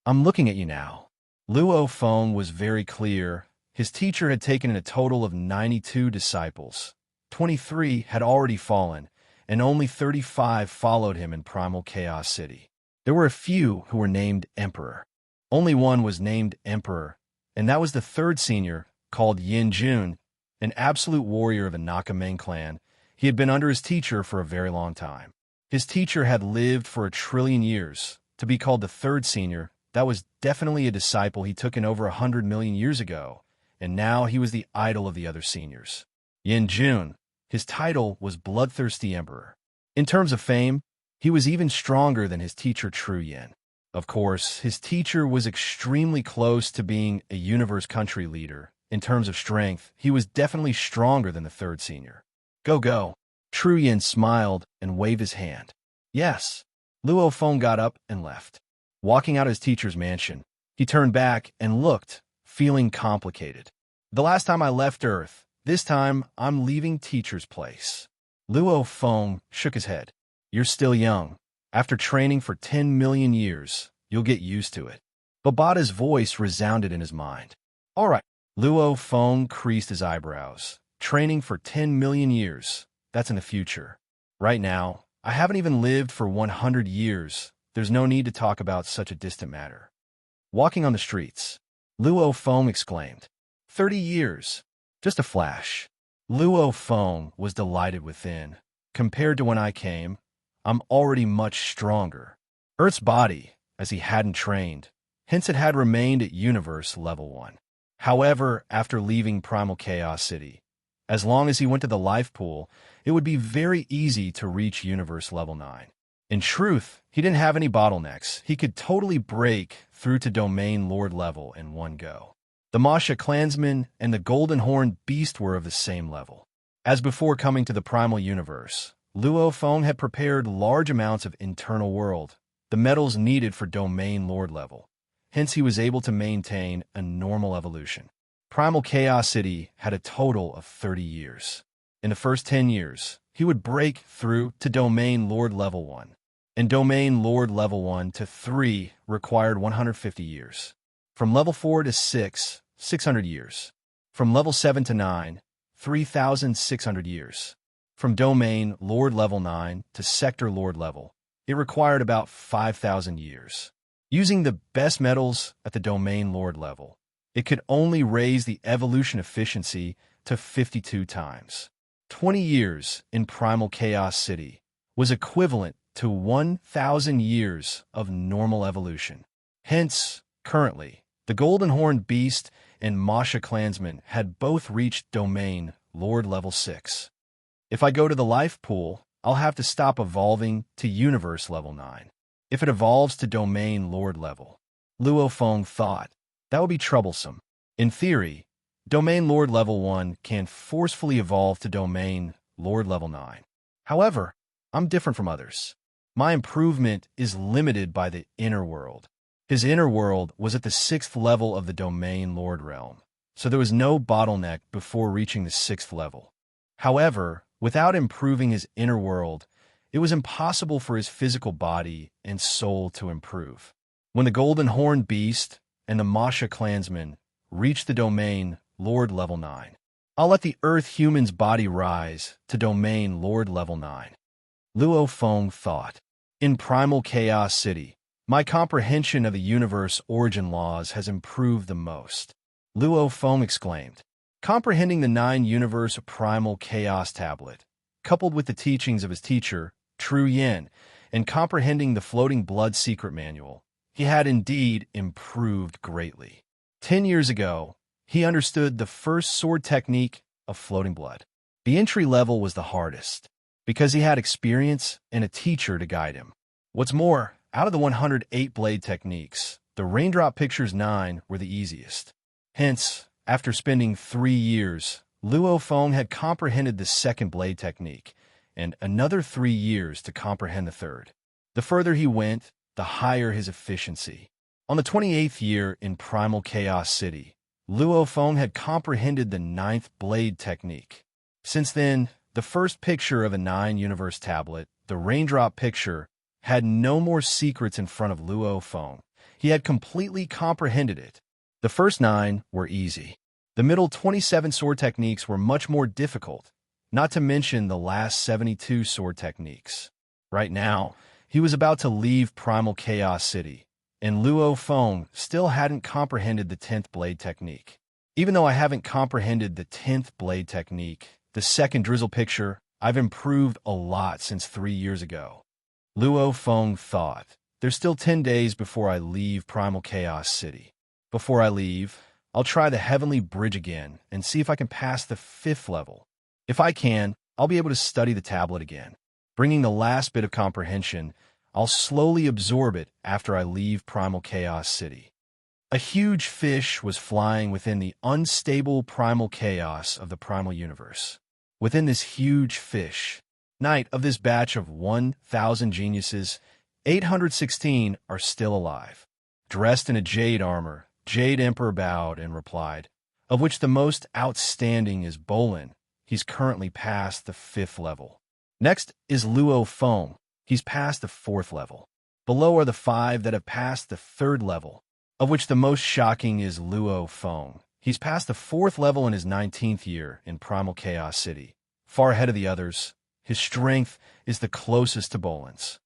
I'm looking at you now. Luo Feng was very clear. His teacher had taken in a total of 92 disciples. 23 had already fallen, and only 35 followed him in Primal Chaos City. There were a few who were named emperor. Only one was named emperor, and that was the 3rd senior, called Yin Jun, an absolute warrior of the Nakameng clan. He had been under his teacher for a very long time. His teacher had lived for 1 trillion years. To be called the 3rd senior, that was definitely a disciple he took in over 100 million years ago, and now he was the idol of the other seniors. Yin Jun, his title was Bloodthirsty Emperor. In terms of fame, he was even stronger than his teacher True Yin. Of course, his teacher was extremely close to being a universe country leader. In terms of strength, he was definitely stronger than the 3rd senior. Go, go. True Yin smiled and waved his hand. Yes. Luo Feng got up and left. Walking out of his teacher's mansion, he turned back and looked, feeling complicated. The last time I left Earth, this time I'm leaving teacher's place. Luo Feng shook his head. You're still young. After training for 10 million years, you'll get used to it. Babada's voice resounded in his mind. All right. Luo Feng creased his eyebrows. Training for 10 million years. That's in the future. Right now, I haven't even lived for 100 years. There's no need to talk about such a distant matter. Walking on the streets, Luo Feng exclaimed. 30 years. Just a flash. Luo Feng was delighted within. Compared to when I came, I'm already much stronger. Earth's body, as he hadn't trained, hence it had remained at Universe Level 1. However, after leaving Primal Chaos City, as long as he went to the life pool, it would be very easy to reach Universe Level 9. In truth, he didn't have any bottlenecks. He could totally break through to Domain Lord level in one go. The Masha Clansman and the Golden Horned Beast were of the same level. As before coming to the Primal Universe, Luo Feng had prepared large amounts of internal world, the metals needed for Domain Lord level. Hence he was able to maintain a normal evolution. Primal Chaos City had a total of 30 years. In the first 10 years, he would break through to Domain Lord Level 1. And Domain Lord Level 1 to 3 required 150 years. From Level 4 to 6, 600 years. From Level 7 to 9, 3,600 years. From Domain Lord Level 9 to Sector Lord Level, it required about 5,000 years. Using the best metals at the Domain Lord level, it could only raise the evolution efficiency to 52 times. 20 years in Primal Chaos City was equivalent to 1,000 years of normal evolution. Hence, currently, the Golden Horned Beast and Masha Clansman had both reached Domain Lord Level 6. If I go to the life pool, I'll have to stop evolving to Universe Level 9. If it evolves to Domain Lord level, Luo Feng thought, that would be troublesome. In theory, Domain Lord Level 1 can forcefully evolve to Domain Lord Level 9. However, I'm different from others. My improvement is limited by the inner world. His inner world was at the 6th level of the Domain Lord realm, so there was no bottleneck before reaching the 6th level. However, without improving his inner world, it was impossible for his physical body and soul to improve. When the Golden Horned Beast and the Masha Clansman reached the Domain Lord Level 9, I'll let the Earth human's body rise to Domain Lord Level 9. Luo Feng thought, in Primal Chaos City, my comprehension of the universe origin laws has improved the most. Luo Feng exclaimed, comprehending the 9 universe primal chaos tablet, coupled with the teachings of his teacher, True Yin, and comprehending the floating blood secret manual, he had indeed improved greatly. 10 years ago, he understood the first sword technique of floating blood. The entry level was the hardest, because he had experience and a teacher to guide him. What's more, out of the 108 blade techniques, the Raindrop Pictures 9 were the easiest. Hence, after spending 3 years, Luo Feng had comprehended the second blade technique, and another 3 years to comprehend the third. The further he went, the higher his efficiency. On the 28th year in Primal Chaos City, Luo Feng had comprehended the 9th blade technique. Since then, the first picture of a 9 universe tablet, the Raindrop Picture, had no more secrets in front of Luo Feng. He had completely comprehended it. The first 9 were easy. The middle 27 sword techniques were much more difficult, not to mention the last 72 sword techniques. Right now, he was about to leave Primal Chaos City, and Luo Feng still hadn't comprehended the 10th blade technique. Even though I haven't comprehended the 10th blade technique, the second drizzle picture, I've improved a lot since 3 years ago. Luo Feng thought, there's still 10 days before I leave Primal Chaos City. Before I leave, I'll try the Heavenly Bridge again and see if I can pass the 5th level. If I can, I'll be able to study the tablet again. Bringing the last bit of comprehension, I'll slowly absorb it after I leave Primal Chaos City. A huge fish was flying within the unstable primal chaos of the primal universe. Within this huge fish, night of this batch of 1,000 geniuses, 816 are still alive. Dressed in a jade armor, Jade Emperor bowed and replied, of which the most outstanding is Bolin. He's currently past the 5th level. Next is Luo Feng. He's past the 4th level. Below are the 5 that have passed the 3rd level, of which the most shocking is Luo Feng. He's past the 4th level in his 19th year in Primal Chaos City. Far ahead of the others, his strength is the closest to Bolin's.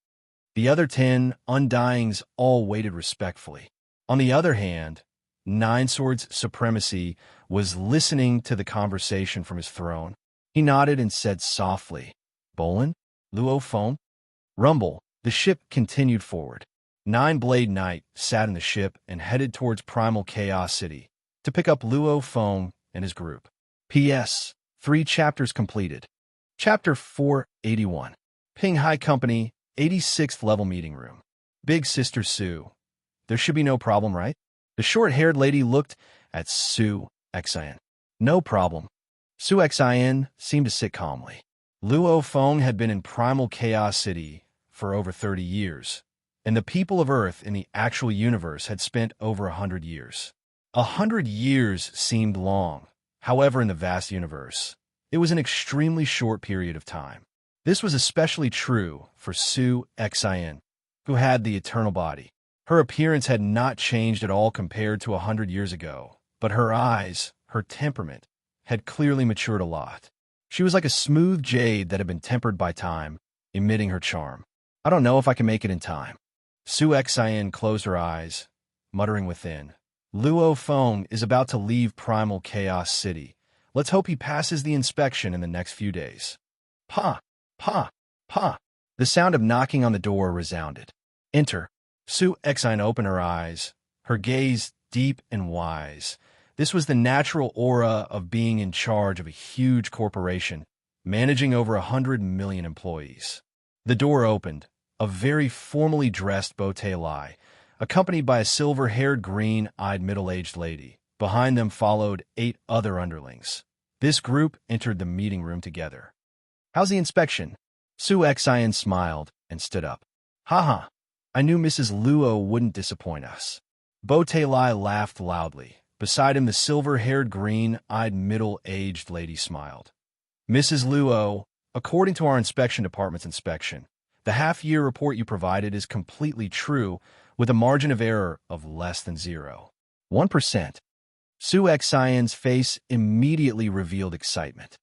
The other 10 Undyings all waited respectfully. On the other hand, Nine Swords Supremacy was listening to the conversation from his throne. He nodded and said softly, Bolin? Luo Feng? Rumble, the ship continued forward. Nine-Blade Knight sat in the ship and headed towards Primal Chaos City to pick up Luo Feng and his group. P.S. 3 chapters completed. Chapter 481. Ping Hai Company, 86th level meeting room. Big Sister Sue. There should be no problem, right? The short-haired lady looked at Sue Xin. No problem. Sue Xin seemed to sit calmly. Luo Feng had been in Primal Chaos City for over 30 years, and the people of Earth in the actual universe had spent over 100 years. 100 years seemed long. However, in the vast universe, it was an extremely short period of time. This was especially true for Sue Xin, who had the eternal body. Her appearance had not changed at all compared to 100 years ago, but her eyes, her temperament, had clearly matured a lot. She was like a smooth jade that had been tempered by time, emitting her charm. I don't know if I can make it in time. Sue Xin closed her eyes, muttering within. Luo Feng is about to leave Primal Chaos City. Let's hope he passes the inspection in the next few days. Pa! Pa! Pa! The sound of knocking on the door resounded. Enter. Sue Xin opened her eyes, her gaze deep and wise. This was the natural aura of being in charge of a huge corporation, managing over 100 million employees. The door opened. A very formally dressed Bote Lai, accompanied by a silver-haired, green-eyed middle-aged lady. Behind them followed 8 other underlings. This group entered the meeting room together. How's the inspection? Sue Xin smiled and stood up. Ha! I knew Mrs. Luo wouldn't disappoint us. Bote Lai laughed loudly. Beside him, the silver-haired, green-eyed, middle-aged lady smiled. Mrs. Luo, according to our inspection department's inspection, the half-year report you provided is completely true, with a margin of error of less than 0.1%. Sue Xion's face immediately revealed excitement.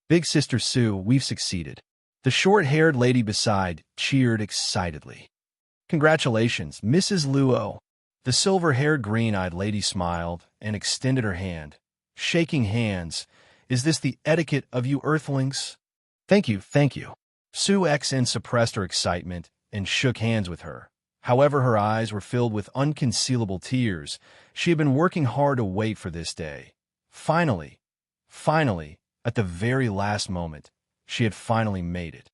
Big Sister Sue, we've succeeded. The short-haired lady beside cheered excitedly. Congratulations, Mrs. Luo. The silver-haired, green-eyed lady smiled and extended her hand. Shaking hands. Is this the etiquette of you Earthlings? Thank you. Sue Xin suppressed her excitement and shook hands with her. However, her eyes were filled with unconcealable tears. She had been working hard to wait for this day. Finally, at the very last moment, she had finally made it.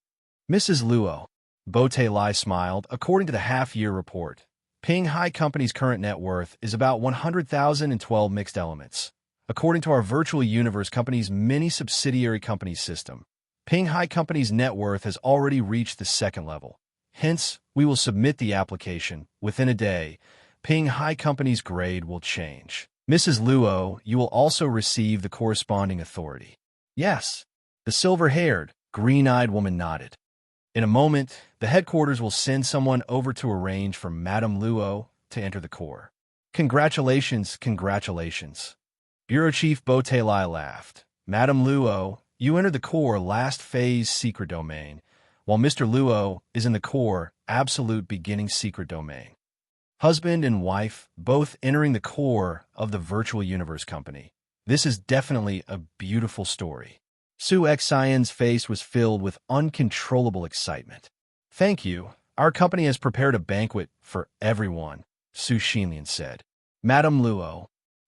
Mrs. Luo, Bote Lai smiled. According to the half-year report, Ping Hai Company's current net worth is about 100,012 mixed elements. According to our virtual universe company's many subsidiary company system, Ping Hai Company's net worth has already reached the 2nd level. Hence, we will submit the application. Within a day, Ping Hai Company's grade will change. Mrs. Luo, you will also receive the corresponding authority. Yes. The silver-haired, green-eyed woman nodded. In a moment, the headquarters will send someone over to arrange for Madame Luo to enter the Corps. Congratulations. Bureau Chief Bote Lai laughed. Madame Luo, you entered the Corps last phase secret domain, while Mr. Luo is in the Corps absolute beginning secret domain. Husband and wife both entering the Corps of the virtual universe company. This is definitely a beautiful story. Sue Xion's face was filled with uncontrollable excitement. Thank you. Our company has prepared a banquet for everyone, Su Xinlian said. Madame Luo,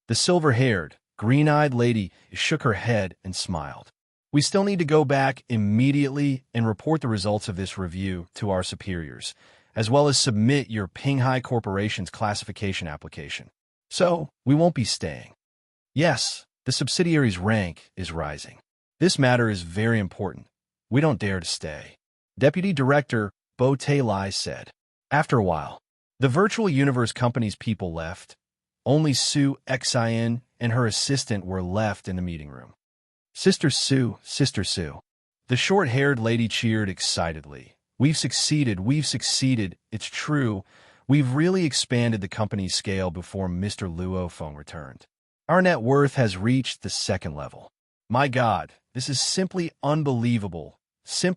the silver-haired, green-eyed lady, shook her head and smiled. We still need to go back immediately and report the results of this review to our superiors, as well as submit your Ping Hai Corporation's classification application. So, we won't be staying. Yes, the subsidiary's rank is rising. This matter is very important. We don't dare to stay. Deputy Director Bote Lai said. After a while, the virtual universe company's people left. Only Sue Xian and her assistant were left in the meeting room. Sister Sue. The short-haired lady cheered excitedly. We've succeeded. It's true. We've really expanded the company's scale before Mr. Luo Feng returned. Our net worth has reached the 2nd level. My God, this is simply unbelievable. Sue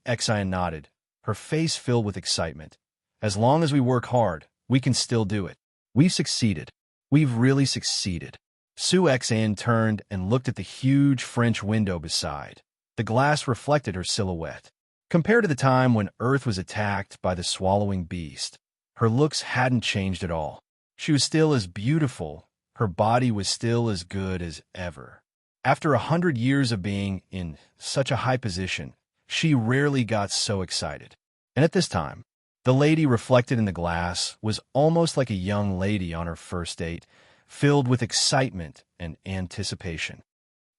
Xian nodded, her face filled with excitement. As long as we work hard, we can still do it. We've succeeded. We've really succeeded. Sue Xian turned and looked at the huge French window beside. The glass reflected her silhouette. Compared to the time when Earth was attacked by the swallowing beast, her looks hadn't changed at all. She was still as beautiful, her body was still as good as ever. After 100 years of being in such a high position, she rarely got so excited. And at this time, the lady reflected in the glass was almost like a young lady on her first date, filled with excitement and anticipation.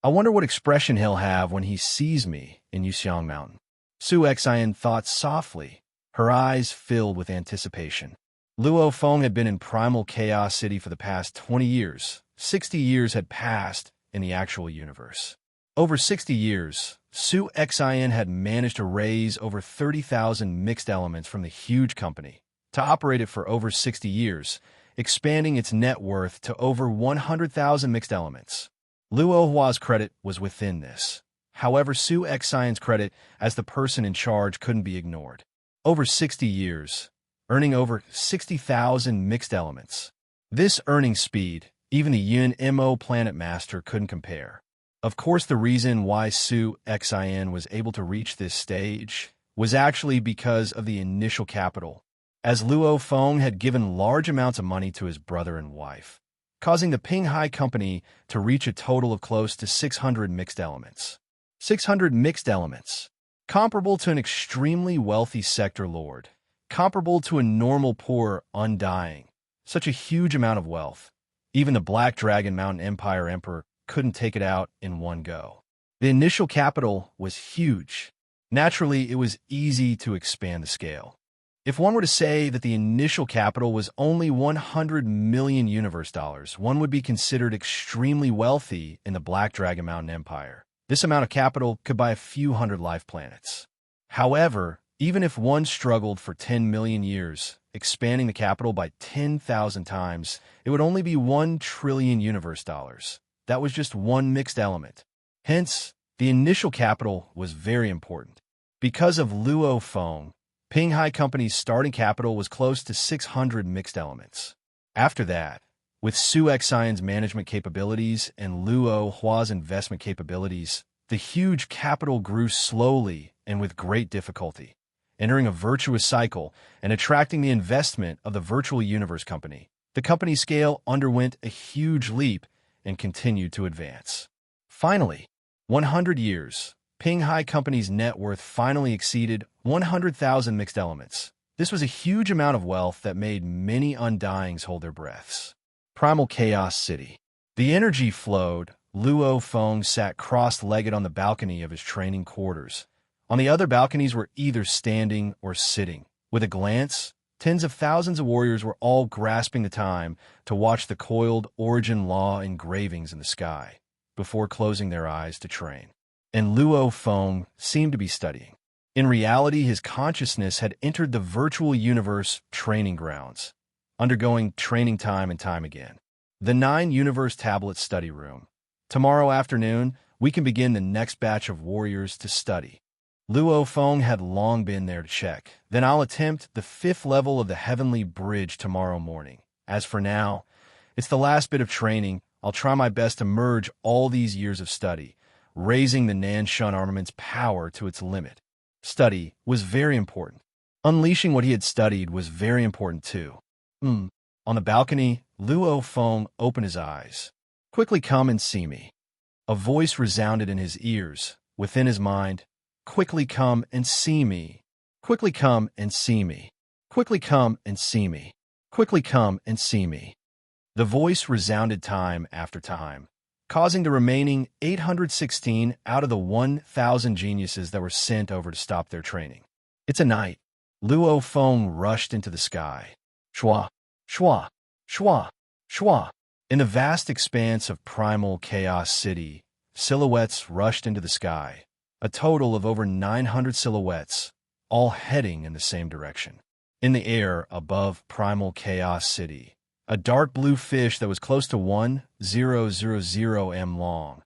I wonder what expression he'll have when he sees me in Yuxiang Mountain. Su Xian thought softly, her eyes filled with anticipation. Luo Feng had been in primal chaos city for the past 20 years. 60 years had passed in the actual universe. Over 60 years, Su Xian had managed to raise over 30,000 mixed elements from the huge company to operate it for over 60 years, expanding its net worth to over 100,000 mixed elements. Luo Hua's credit was within this. However, Su Xian's credit as the person in charge couldn't be ignored. Over 60 years, earning over 60,000 mixed elements. This earning speed, even the Yun Mo Planet Master couldn't compare. Of course, the reason why Su Xian was able to reach this stage was actually because of the initial capital, as Luo Feng had given large amounts of money to his brother and wife, causing the Pinghai Company to reach a total of close to 600 mixed elements. 600 mixed elements, comparable to an extremely wealthy sector lord, comparable to a normal poor undying. Such a huge amount of wealth. Even the Black Dragon Mountain Empire Emperor couldn't take it out in one go. The initial capital was huge. Naturally, it was easy to expand the scale. If one were to say that the initial capital was only 100 million universe dollars, one would be considered extremely wealthy in the Black Dragon Mountain Empire. This amount of capital could buy a few hundred life planets. However, even if one struggled for 10 million years, expanding the capital by 10,000 times, it would only be 1 trillion universe dollars. That was just one mixed element. Hence, the initial capital was very important. Because of Luo Feng, Pinghai Company's starting capital was close to 600 mixed elements. After that, with Su Xian's management capabilities and Luo Hua's investment capabilities, the huge capital grew slowly and with great difficulty, entering a virtuous cycle and attracting the investment of the Virtual Universe Company. The company's scale underwent a huge leap and continued to advance. Finally, 100 years, Pinghai Company's net worth finally exceeded 100,000 mixed elements. This was a huge amount of wealth that made many undyings hold their breaths. Primal Chaos City. The energy flowed. Luo Feng sat cross-legged on the balcony of his training quarters. On the other balconies were either standing or sitting. With a glance, tens of thousands of warriors were all grasping the time to watch the coiled origin law engravings in the sky before closing their eyes to train. And Luo Feng seemed to be studying. In reality, his consciousness had entered the virtual universe training grounds, undergoing training time and time again. The 9 Universe Tablet Study Room. Tomorrow afternoon, we can begin the next batch of warriors to study. Luo Feng had long been there to check. Then I'll attempt the 5th level of the Heavenly Bridge tomorrow morning. As for now, it's the last bit of training. I'll try my best to merge all these years of study, raising the Nanshan armament's power to its limit. Study was very important. Unleashing what he had studied was very important too. On the balcony, Luo Feng opened his eyes. Quickly come and see me. A voice resounded in his ears. Within his mind, quickly come and see me. Quickly come and see me. Quickly come and see me. Quickly come and see me. The voice resounded time after time, causing the remaining 816 out of the 1,000 geniuses that were sent over to stop their training. It's a night. Luo Feng rushed into the sky. Shua, shua, shua, shua. In the vast expanse of primal chaos city, silhouettes rushed into the sky. A total of over 900 silhouettes, all heading in the same direction. In the air above primal chaos city, a dark blue fish that was close to 1,000 m long,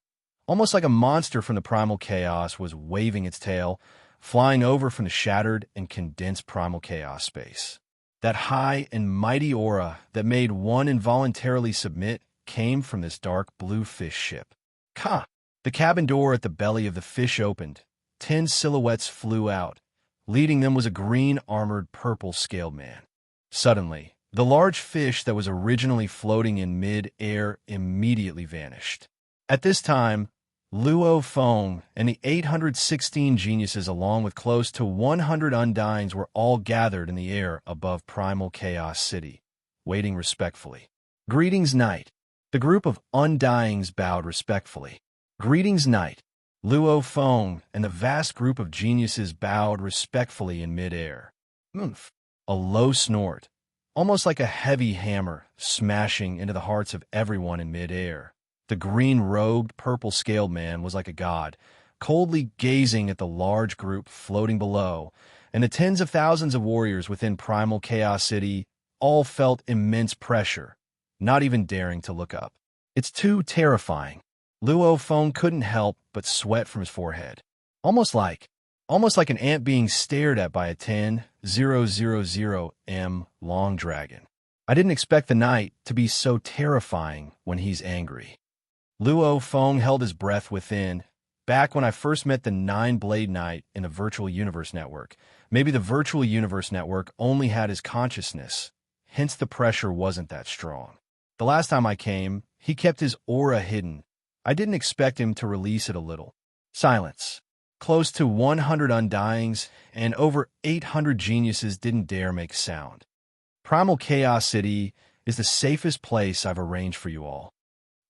almost like a monster from the primal chaos, was waving its tail, flying over from the shattered and condensed primal chaos space. That high and mighty aura that made one involuntarily submit came from this dark blue fish ship. Ka! The cabin door at the belly of the fish opened. 10 silhouettes flew out. Leading them was a green, armored, purple-scaled man. Suddenly, the large fish that was originally floating in mid-air immediately vanished. At this time, Luo Feng and the 816 geniuses along with close to 100 Undyings were all gathered in the air above Primal Chaos City, waiting respectfully. Greetings, Knight. The group of Undyings bowed respectfully. Greetings, Knight. Luo Feng and the vast group of geniuses bowed respectfully in mid-air. Oomph! A low snort, almost like a heavy hammer, smashing into the hearts of everyone in mid-air. The green-robed, purple-scaled man was like a god, coldly gazing at the large group floating below, and the tens of thousands of warriors within Primal Chaos City all felt immense pressure, not even daring to look up. It's too terrifying. Luo Feng couldn't help but sweat from his forehead. Almost like an ant being stared at by a 10,000 long dragon. I didn't expect the knight to be so terrifying when he's angry. Luo Feng held his breath within. Back when I first met the Nine-Blade Knight in the Virtual Universe Network, maybe the Virtual Universe Network only had his consciousness, hence the pressure wasn't that strong. The last time I came, he kept his aura hidden. I didn't expect him to release it a little. Silence. Close to 100 Undyings and over 800 geniuses didn't dare make sound. Primal Chaos City is the safest place I've arranged for you all.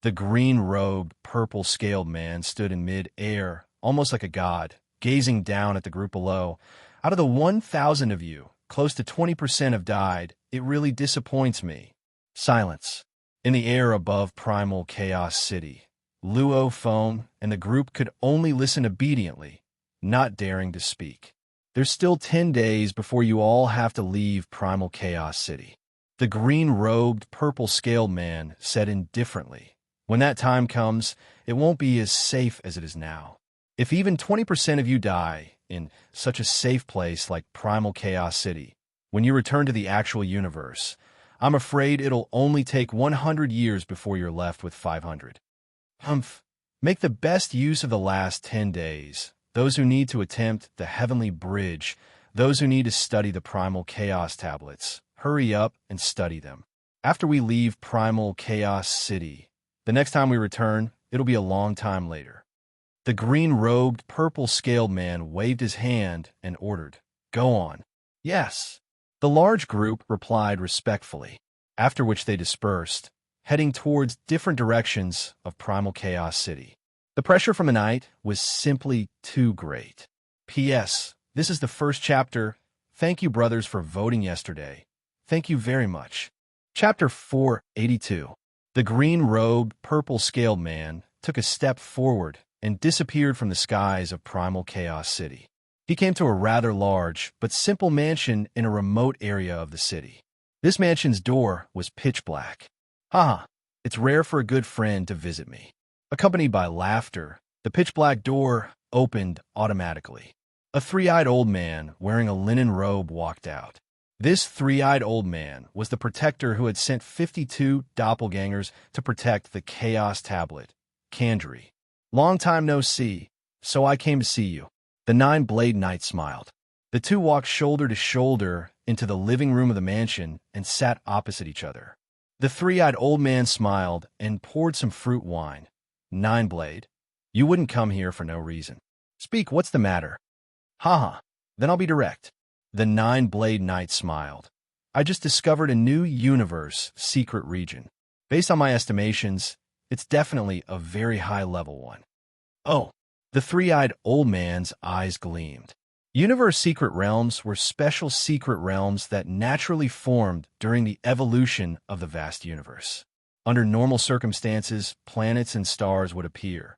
The green-robed, purple-scaled man stood in mid-air, almost like a god, gazing down at the group below. Out of the 1,000 of you, close to 20% have died. It really disappoints me. Silence. In the air above Primal Chaos City, Luo Feng and the group could only listen obediently, not daring to speak. There's still 10 days before you all have to leave Primal Chaos City. The green-robed, purple-scaled man said indifferently. When that time comes, it won't be as safe as it is now. If even 20% of you die in such a safe place like Primal Chaos City, when you return to the actual universe, I'm afraid it'll only take 100 years before you're left with 500. Humph. Make the best use of the last 10 days. Those who need to attempt the Heavenly Bridge, those who need to study the Primal Chaos Tablets, hurry up and study them. After we leave Primal Chaos City, the next time we return, it'll be a long time later. The green-robed, purple-scaled man waved his hand and ordered, "Go on." Yes. The large group replied respectfully, after which they dispersed, heading towards different directions of Primal Chaos City. The pressure from the night was simply too great. P.S. This is the first chapter. Thank you, brothers, for voting yesterday. Thank you very much. Chapter 482. The green-robed, purple-scaled man took a step forward and disappeared from the skies of Primal Chaos City. He came to a rather large but simple mansion in a remote area of the city. This mansion's door was pitch black. Haha, it's rare for a good friend to visit me. Accompanied by laughter, the pitch-black door opened automatically. A three-eyed old man wearing a linen robe walked out. This three-eyed old man was the protector who had sent 52 doppelgangers to protect the Chaos Tablet, Kandri. Long time no see, so I came to see you. The Nine-Blade Knight smiled. The two walked shoulder to shoulder into the living room of the mansion and sat opposite each other. The three-eyed old man smiled and poured some fruit wine. Nine-Blade, you wouldn't come here for no reason. Speak, what's the matter? Haha, then I'll be direct. The Nine-Blade Knight smiled. I just discovered a new universe secret region. Based on my estimations, it's definitely a very high-level one. Oh, the three-eyed old man's eyes gleamed. Universe secret realms were special secret realms that naturally formed during the evolution of the vast universe. Under normal circumstances, planets and stars would appear.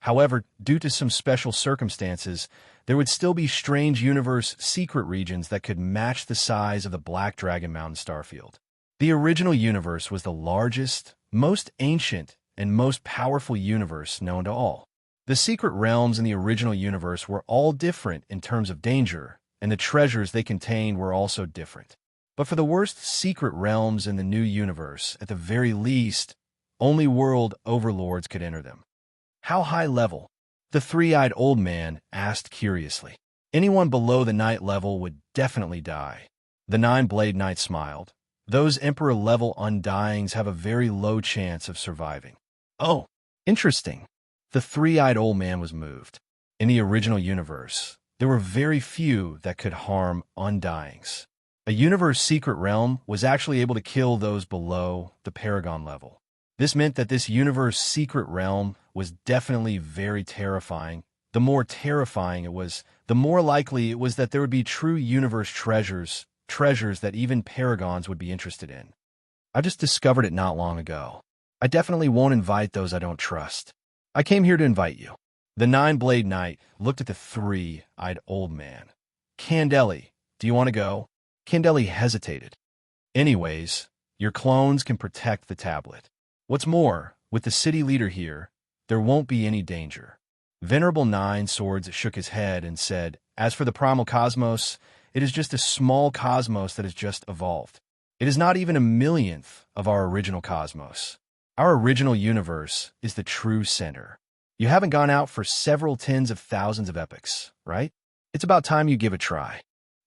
However, due to some special circumstances, there would still be strange universe secret regions that could match the size of the Black Dragon Mountain starfield. The original universe was the largest, most ancient, and most powerful universe known to all. The secret realms in the original universe were all different in terms of danger, and the treasures they contained were also different. But for the worst secret realms in the new universe, at the very least, only world overlords could enter them. How high level? The three-eyed old man asked curiously. Anyone below the night level would definitely die. The nine-blade knight smiled. Those emperor-level undyings have a very low chance of surviving. Oh, interesting. The three-eyed old man was moved. In the original universe, there were very few that could harm undyings. A universe secret realm was actually able to kill those below the paragon level. This meant that this universe secret realm was definitely very terrifying. The more terrifying it was, the more likely it was that there would be true universe treasures that even paragons would be interested in. I just discovered it not long ago. I definitely won't invite those I don't trust. I came here to invite you. The nine-blade knight looked at the three-eyed old man. Candeli, do you want to go? Candeli hesitated. Anyways, your clones can protect the tablet. What's more, with the city leader here, there won't be any danger. Venerable Nine Swords shook his head and said, as for the primal cosmos, it is just a small cosmos that has just evolved. It is not even a millionth of our original cosmos. Our original universe is the true center. You haven't gone out for several tens of thousands of epochs, right? It's about time you give it a try.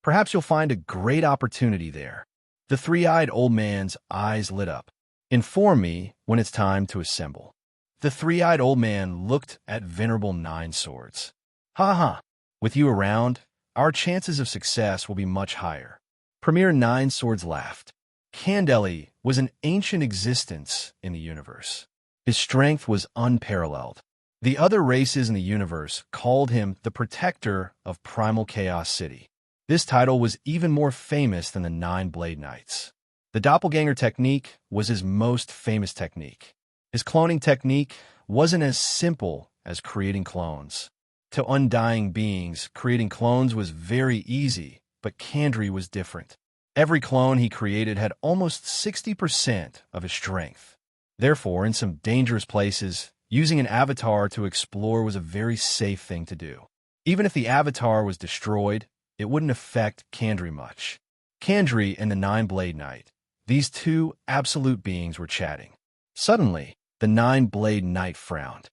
Perhaps you'll find a great opportunity there. The three-eyed old man's eyes lit up. Inform me when it's time to assemble. The three-eyed old man looked at Venerable Nine Swords. Ha ha! With you around, our chances of success will be much higher. Premier Nine Swords laughed. Candeli was an ancient existence in the universe. His strength was unparalleled. The other races in the universe called him the protector of Primal Chaos City. This title was even more famous than the Nine-Blade Knights. The doppelganger technique was his most famous technique. His cloning technique wasn't as simple as creating clones. To undying beings, creating clones was very easy, but Candri was different. Every clone he created had almost 60% of his strength. Therefore, in some dangerous places, using an avatar to explore was a very safe thing to do. Even if the avatar was destroyed, it wouldn't affect Candri much. Candri and the Nine-Blade Knight, these two absolute beings, were chatting. Suddenly, the Nine-Blade Knight frowned.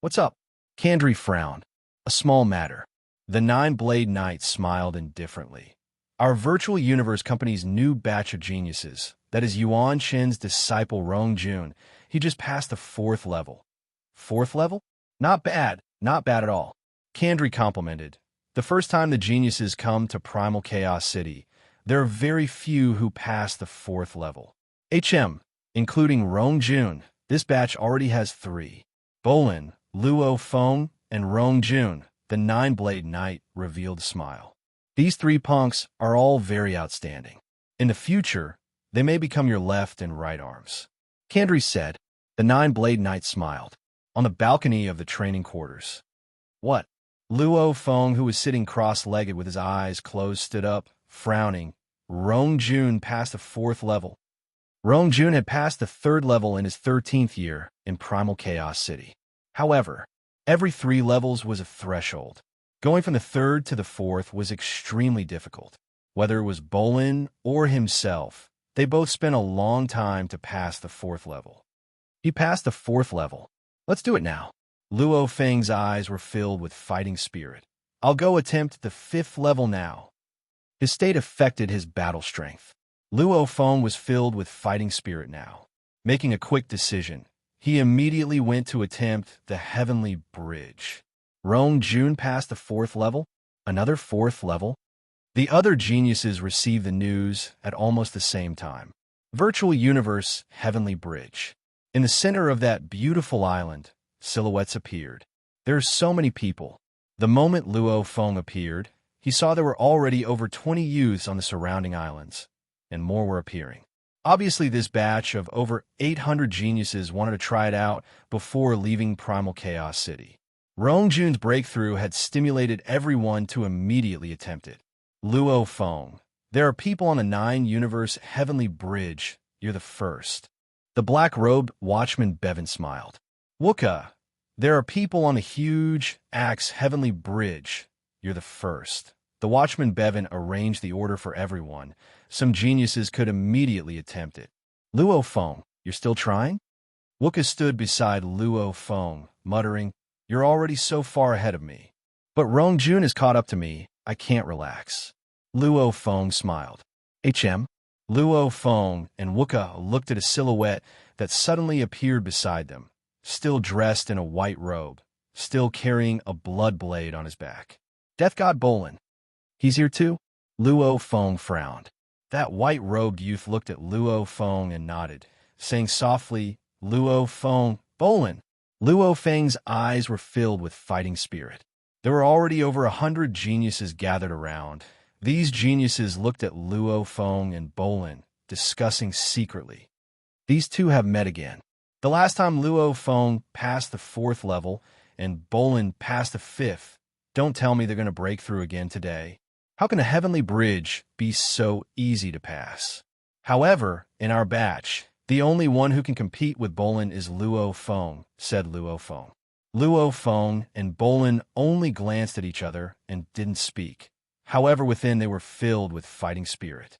What's up? Candri frowned. A small matter. The Nine-Blade Knight smiled indifferently. Our virtual universe company's new batch of geniuses, that is Yuan Shen's disciple Rong Jun, he just passed the 4th level. 4th level? Not bad at all. Candri complimented. The first time the geniuses come to Primal Chaos City, there are very few who pass the 4th level. Including Rong Jun, this batch already has 3. Bolin, Luo Feng, and Rong Jun, the Nine-Blade Knight, revealed a smile. These 3 punks are all very outstanding. In the future, they may become your left and right arms. Candri said. The Nine-Blade Knight smiled. On the balcony of the training quarters. What? Luo Feng, who was sitting cross-legged with his eyes closed, stood up, frowning. Rong Jun passed the 4th level. Rong Jun had passed the 3rd level in his 13th year in Primal Chaos City. However, every 3 levels was a threshold. Going from the 3rd to the 4th was extremely difficult. Whether it was Bolin or himself, they both spent a long time to pass the 4th level. He passed the 4th level. Let's do it now. Luo Feng's eyes were filled with fighting spirit. I'll go attempt the 5th level now. His state affected his battle strength. Luo Feng was filled with fighting spirit now. Making a quick decision, he immediately went to attempt the Heavenly Bridge. Rong Jun passed the 4th level. Another 4th level. The other geniuses received the news at almost the same time. Virtual Universe Heavenly Bridge. In the center of that beautiful island, silhouettes appeared. There are so many people. The moment Luo Feng appeared, he saw there were already over 20 youths on the surrounding islands, and more were appearing. Obviously, this batch of over 800 geniuses wanted to try it out before leaving Primal Chaos City. Rong Jun's breakthrough had stimulated everyone to immediately attempt it. Luo Feng, there are people on the 9-universe Heavenly Bridge. You're the first. The black-robed watchman Bevan smiled. Wuka, there are people on the huge axe Heavenly Bridge. You're the first. The watchman Bevan arranged the order for everyone. Some geniuses could immediately attempt it. Luo Feng, you're still trying? Wuka stood beside Luo Feng, muttering, You're already so far ahead of me. But Rongjun has caught up to me. I can't relax. Luo Feng smiled. HM? Luo Feng and Wuka looked at a silhouette that suddenly appeared beside them, still dressed in a white robe, still carrying a blood blade on his back. Death God Bolin. He's here too? Luo Feng frowned. That white-robed youth looked at Luo Feng and nodded, saying softly, Luo Feng, Bolin. Luo Feng's eyes were filled with fighting spirit. There were already over 100 geniuses gathered around. These geniuses looked at Luo Feng and Bolin, discussing secretly. These two have met again. The last time Luo Feng passed the 4th level and Bolin passed the 5th, don't tell me they're going to break through again today. How can a heavenly bridge be so easy to pass? However, in our batch, the only one who can compete with Bolin is Luo Feng, said Luo Feng. Luo Feng and Bolin only glanced at each other and didn't speak. However, within they were filled with fighting spirit.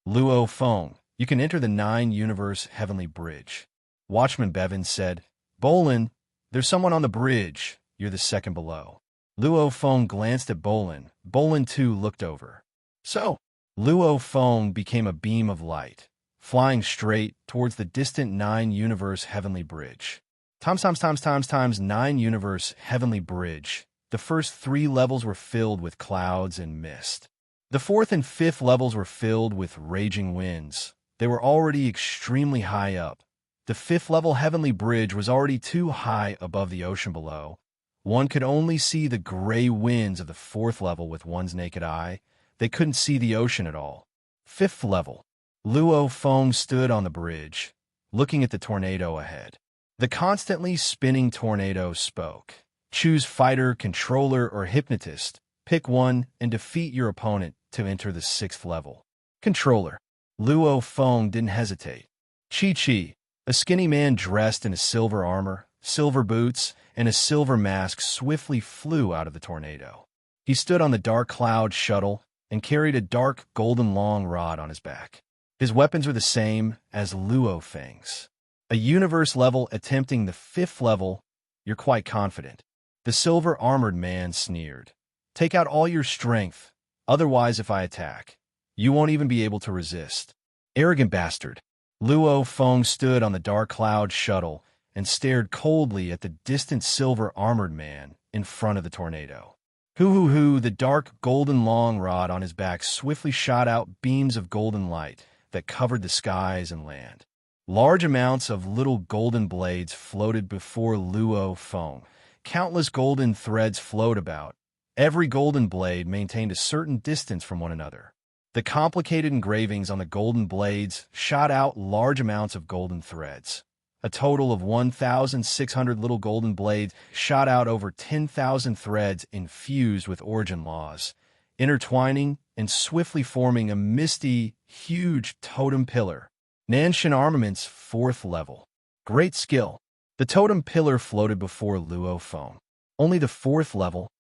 Luo Feng, you can enter the 9-universe heavenly bridge. Watchman Bevan said, Bolin, there's someone on the bridge. You're the second below. Luo Feng glanced at Bolin. Bolin too looked over. So, Luo Feng became a beam of light, flying straight towards the distant 9-universe heavenly bridge. Times 9-universe heavenly bridge. The first 3 levels were filled with clouds and mist. The 4th and 5th levels were filled with raging winds. They were already extremely high up. The 5th level heavenly bridge was already too high above the ocean below. One could only see the gray winds of the 4th level with one's naked eye. They couldn't see the ocean at all. 5th level. Luo Feng stood on the bridge, looking at the tornado ahead. The constantly spinning tornado spoke. Choose fighter, controller, or hypnotist. Pick one and defeat your opponent to enter the 6th level. Controller. Luo Feng didn't hesitate. Chi-Chi, a skinny man dressed in a silver armor, silver boots, and a silver mask swiftly flew out of the tornado. He stood on the dark cloud shuttle and carried a dark golden long rod on his back. His weapons were the same as Luo Feng's. A universe level attempting the 5th level, you're quite confident. The silver-armored man sneered. Take out all your strength, otherwise if I attack, you won't even be able to resist. Arrogant bastard. Luo Feng stood on the dark cloud shuttle and stared coldly at the distant silver-armored man in front of the tornado. Hoo-hoo-hoo, the dark golden long rod on his back swiftly shot out beams of golden light that covered the skies and land. Large amounts of little golden blades floated before Luo Feng. Countless golden threads flowed about. Every golden blade maintained a certain distance from one another. The complicated engravings on the golden blades shot out large amounts of golden threads. A total of 1,600 little golden blades shot out over 10,000 threads infused with origin laws, intertwining and swiftly forming a misty, huge totem pillar. Nanshan Armament's 4th level. Great skill. The totem pillar floated before Luo Feng. Only the 4th level.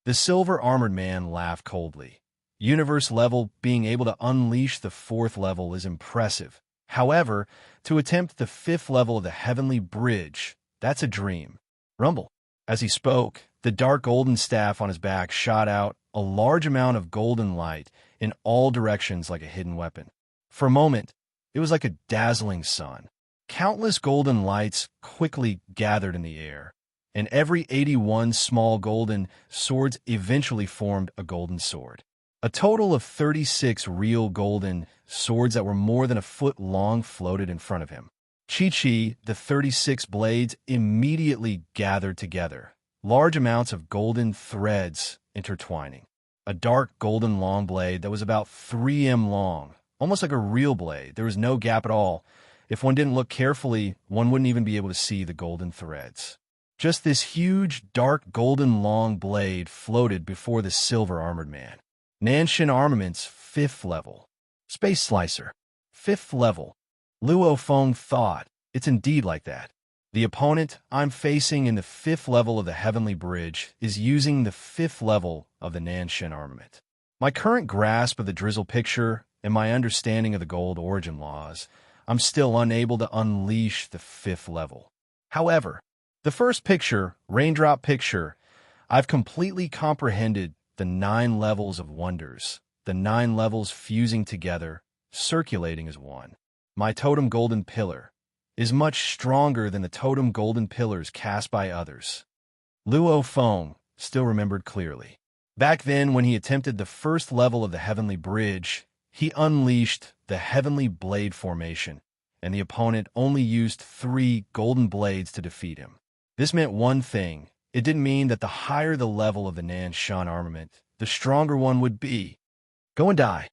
The silver-armored man laughed coldly. Universe level, being able to unleash the 4th level is impressive. However, to attempt the 5th level of the heavenly bridge, that's a dream. Rumble. As he spoke, the dark golden staff on his back shot out a large amount of golden light in all directions like a hidden weapon. For a moment, it was like a dazzling sun. Countless golden lights quickly gathered in the air, and every 81 small golden swords eventually formed a golden sword. A total of 36 real golden swords that were more than a foot long floated in front of him. Chi-Chi, the 36 blades, immediately gathered together, large amounts of golden threads intertwining. A dark golden long blade that was about 3 m long, almost like a real blade. There was no gap at all. If one didn't look carefully, one wouldn't even be able to see the golden threads. Just this huge, dark golden long blade floated before the silver-armored man. Nanshan Armament's 5th level. Space Slicer. 5th level. Luo Feng thought, it's indeed like that. The opponent I'm facing in the 5th level of the Heavenly Bridge is using the 5th level of the Nanshan Armament. My current grasp of the Drizzle picture and my understanding of the gold origin laws, I'm still unable to unleash the 5th level. However, The first picture, raindrop picture, I've completely comprehended the 9 levels of wonders, the 9 levels fusing together, circulating as one. My totem golden pillar is much stronger than the totem golden pillars cast by others. Luo Feng still remembered clearly. Back then, when he attempted the first level of the heavenly bridge, he unleashed the heavenly blade formation, and the opponent only used 3 golden blades to defeat him. This meant one thing. It didn't mean that the higher the level of the Nan Shan armament, the stronger one would be. Go and die.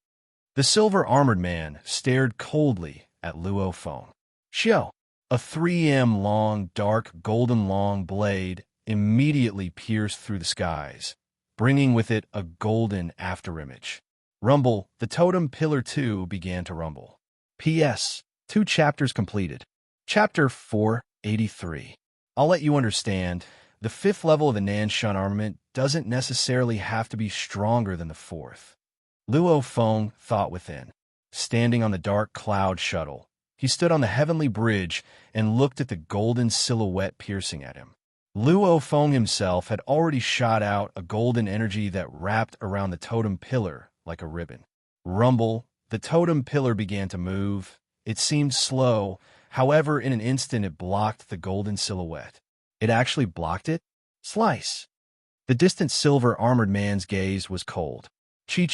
The silver-armored man stared coldly at Luo Feng. Xiao, a 3 m long, dark, golden long blade immediately pierced through the skies, bringing with it a golden afterimage. Rumble, the totem pillar 2 began to rumble. P.S. 2 chapters completed. Chapter 483. I'll let you understand, the 5th level of the Nan Shan armament doesn't necessarily have to be stronger than the 4th. Luo Feng thought within. Standing on the dark cloud shuttle, he stood on the heavenly bridge and looked at the golden silhouette piercing at him. Luo Feng himself had already shot out a golden energy that wrapped around the totem pillar like a ribbon. Rumble, the totem pillar began to move. It seemed slow, however, in an instant it blocked the golden silhouette. It actually blocked it? Slice! The distant silver-armored man's gaze was cold. Chi,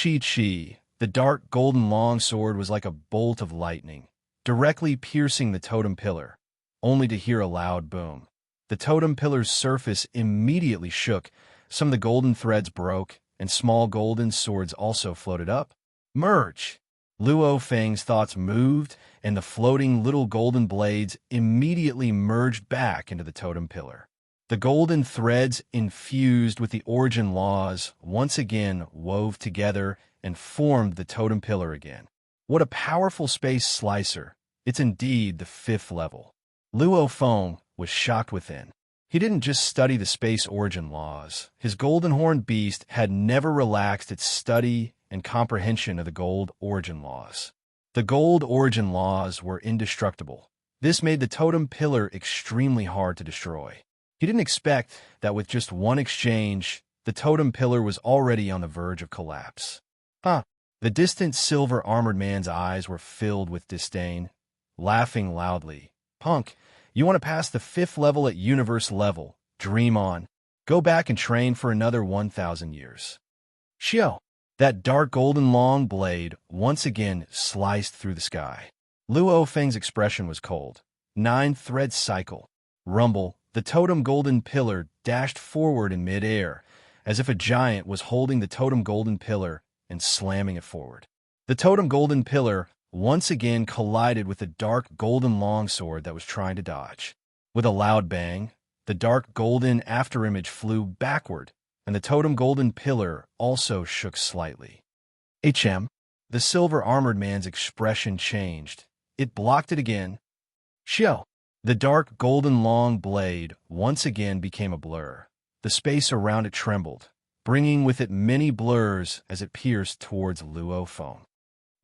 the dark golden longsword was like a bolt of lightning, directly piercing the totem pillar, only to hear a loud boom. The totem pillar's surface immediately shook, some of the golden threads broke, and small golden swords also floated up. Merge! Luo Feng's thoughts moved, and the floating little golden blades immediately merged back into the totem pillar. The golden threads infused with the origin laws once again wove together and formed the totem pillar again. What a powerful space slicer! It's indeed the 5th level. Luo Feng was shocked within. He didn't just study the space origin laws. His golden horned beast had never relaxed its study and comprehension of the gold origin laws. The gold origin laws were indestructible. This made the totem pillar extremely hard to destroy. He didn't expect that with just one exchange, the totem pillar was already on the verge of collapse. The distant silver-armored man's eyes were filled with disdain, laughing loudly. Punk, you want to pass the 5th level at universe level? Dream on. Go back and train for another 1,000 years. Xiao, that dark golden long blade once again sliced through the sky. Luo Feng's expression was cold. 9-thread cycle. Rumble, the totem golden pillar dashed forward in mid-air, as if a giant was holding the totem golden pillar and slamming it forward. The totem golden pillar once again collided with the dark golden longsword that was trying to dodge. With a loud bang, the dark golden afterimage flew backward, and the totem golden pillar also shook slightly. The silver-armored man's expression changed. It blocked it again. Xiao, the dark golden long blade once again became a blur. The space around it trembled, bringing with it many blurs as it pierced towards Luo Feng.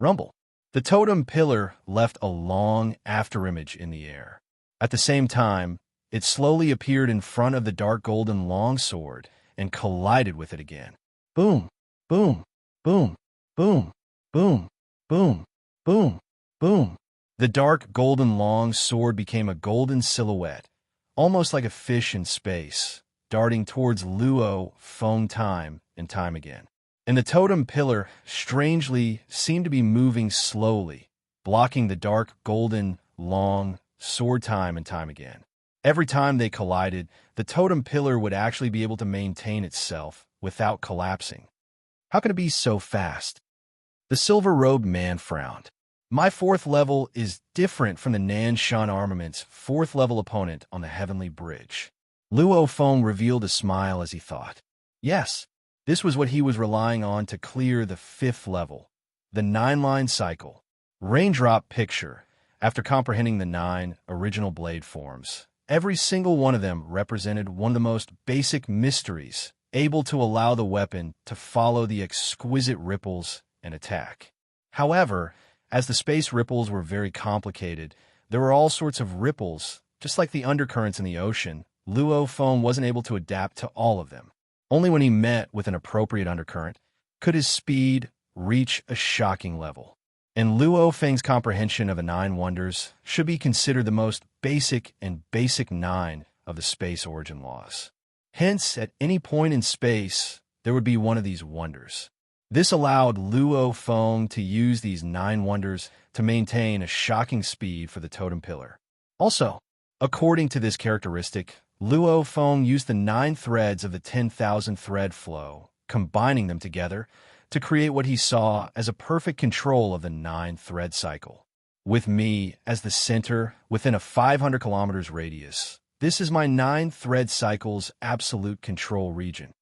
Rumble. The totem pillar left a long afterimage in the air. At the same time, it slowly appeared in front of the dark golden longsword and collided with it again. Boom, boom, boom, boom, boom, boom, boom, boom. The dark golden long sword became a golden silhouette, almost like a fish in space, darting towards Luo Feng time and time again. And the totem pillar, strangely, seemed to be moving slowly, blocking the dark golden long sword time and time again. Every time they collided, the totem pillar would actually be able to maintain itself without collapsing. How can it be so fast? The silver-robed man frowned. My 4th level is different from the Nan Shan armament's 4th level opponent on the heavenly bridge. Luo Feng revealed a smile as he thought. Yes, this was what he was relying on to clear the 5th level, the 9-line cycle. Raindrop picture. After comprehending the 9 original blade forms, every single one of them represented one of the most basic mysteries, able to allow the weapon to follow the exquisite ripples and attack. However, as the space ripples were very complicated, there were all sorts of ripples, just like the undercurrents in the ocean, Luo Feng wasn't able to adapt to all of them. Only when he met with an appropriate undercurrent could his speed reach a shocking level. And Luo Feng's comprehension of the nine wonders should be considered the most basic and basic nine of the space origin laws. Hence, at any point in space, there would be one of these wonders. This allowed Luo Feng to use these nine wonders to maintain a shocking speed for the totem pillar. Also, according to this characteristic, Luo Feng used the 9 threads of the 10,000 thread flow, combining them together to create what he saw as a perfect control of the 9 thread cycle. With me as the center within a 500 kilometers radius, this is my 9 thread cycle's absolute control region.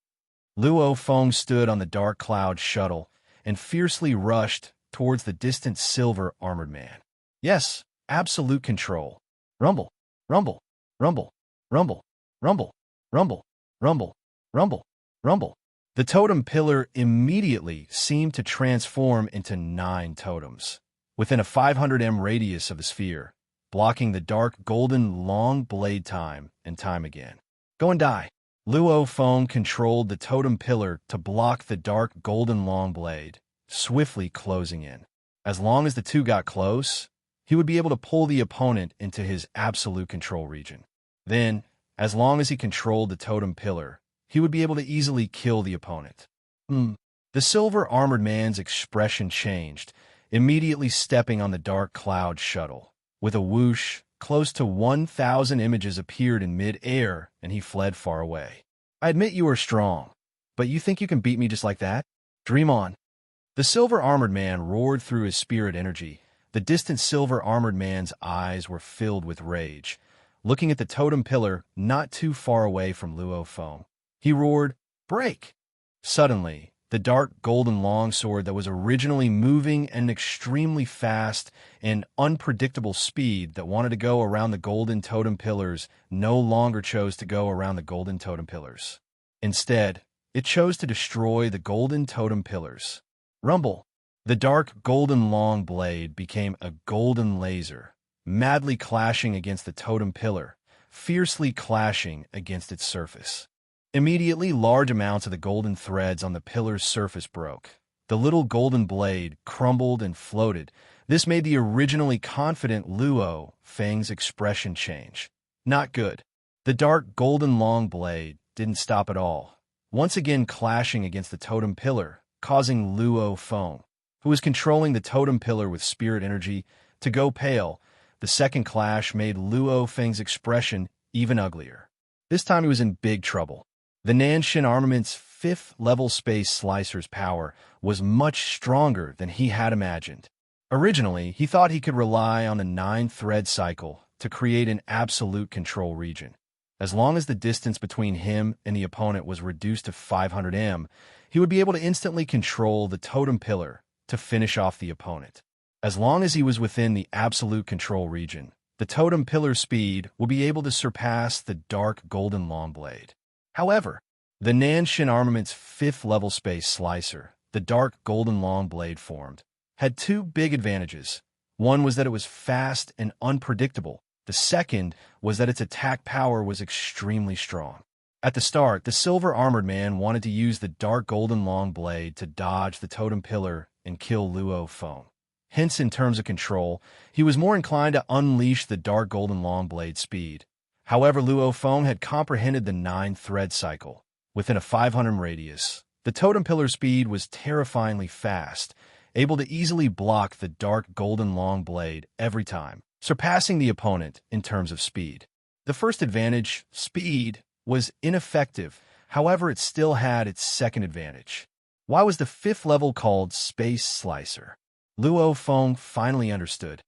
Luo Feng stood on the dark cloud shuttle and fiercely rushed towards the distant silver armored man. Yes, absolute control. Rumble, rumble, rumble, rumble, rumble, rumble, rumble, rumble, rumble. The totem pillar immediately seemed to transform into 9 totems, within a 500 m radius of the sphere, blocking the dark golden long blade time and time again. Go and die. Luo Feng controlled the totem pillar to block the dark golden long blade, swiftly closing in. As long as the two got close, he would be able to pull the opponent into his absolute control region. Then, as long as he controlled the totem pillar, he would be able to easily kill the opponent. The silver armored man's expression changed, immediately stepping on the dark cloud shuttle. With a whoosh, close to 1,000 images appeared in mid-air, and he fled far away. I admit you are strong, but you think you can beat me just like that? Dream on. The silver-armored man roared through his spirit energy. The distant silver-armored man's eyes were filled with rage, looking at the totem pillar not too far away from Luo Feng. He roared, "Break!" Suddenly, the dark golden longsword that was originally moving at an extremely fast and unpredictable speed that wanted to go around the golden totem pillars no longer chose to go around the golden totem pillars. Instead, it chose to destroy the golden totem pillars. Rumble! The dark golden long blade became a golden laser, madly clashing against the totem pillar, fiercely clashing against its surface. Immediately, large amounts of the golden threads on the pillar's surface broke. The little golden blade crumbled and floated. This made the originally confident Luo Feng's expression change. Not good. The dark golden long blade didn't stop at all, once again clashing against the totem pillar, causing Luo Feng, who was controlling the totem pillar with spirit energy, to go pale. The second clash made Luo Feng's expression even uglier. This time he was in big trouble. The Nanshin armament's 5th-level space slicer's power was much stronger than he had imagined. Originally, he thought he could rely on the 9-thread cycle to create an absolute control region. As long as the distance between him and the opponent was reduced to 500 m, he would be able to instantly control the totem pillar to finish off the opponent. As long as he was within the absolute control region, the totem pillar speed would be able to surpass the dark golden long blade. However, the Nanshin armament's 5th-level space slicer, the dark golden long blade formed, had 2 big advantages. One was that it was fast and unpredictable. The second was that its attack power was extremely strong. At the start, the silver-armored man wanted to use the dark golden long blade to dodge the totem pillar and kill Luo Feng. Hence, in terms of control, he was more inclined to unleash the dark golden long blade speed. However, Luo Feng had comprehended the 9-thread cycle. Within a 500 radius, the totem pillar speed was terrifyingly fast, able to easily block the dark golden long blade every time, surpassing the opponent in terms of speed. The first advantage, speed, was ineffective. However, it still had its second advantage. Why was the 5th level called Space Slicer? Luo Feng finally understood.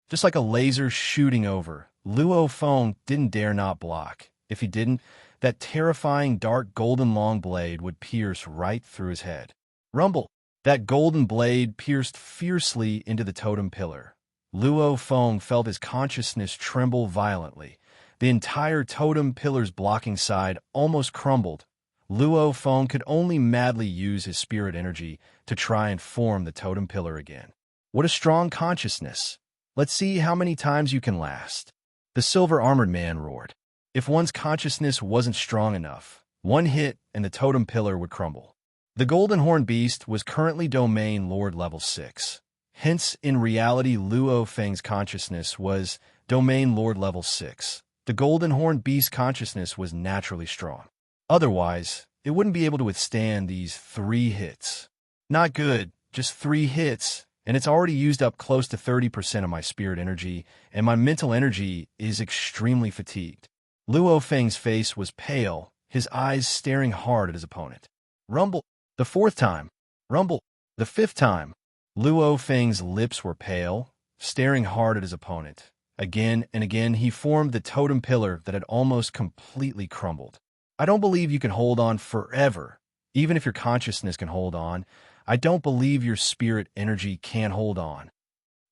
Just like a laser shooting over, Luo Feng didn't dare not block. If he didn't, that terrifying dark golden long blade would pierce right through his head. Rumble! That golden blade pierced fiercely into the totem pillar. Luo Feng felt his consciousness tremble violently. The entire totem pillar's blocking side almost crumbled. Luo Feng could only madly use his spirit energy to try and form the totem pillar again. What a strong consciousness! Let's see how many times you can last. The silver-armored man roared. If one's consciousness wasn't strong enough, one hit and the totem pillar would crumble. The Golden Horn Beast was currently Domain Lord level 6. Hence, in reality, Luo Feng's consciousness was Domain Lord level 6. The Golden Horn Beast consciousness was naturally strong. Otherwise, it wouldn't be able to withstand these 3 hits. Not good, just 3 hits, and it's already used up close to 30% of my spirit energy, and my mental energy is extremely fatigued. Luo Feng's face was pale, his eyes staring hard at his opponent. Rumble. The 4th time. Rumble. The 5th time. Luo Feng's lips were pale, staring hard at his opponent. Again and again he formed the totem pillar that had almost completely crumbled. I don't believe you can hold on forever. Even if your consciousness can hold on, I don't believe your spirit energy can hold on.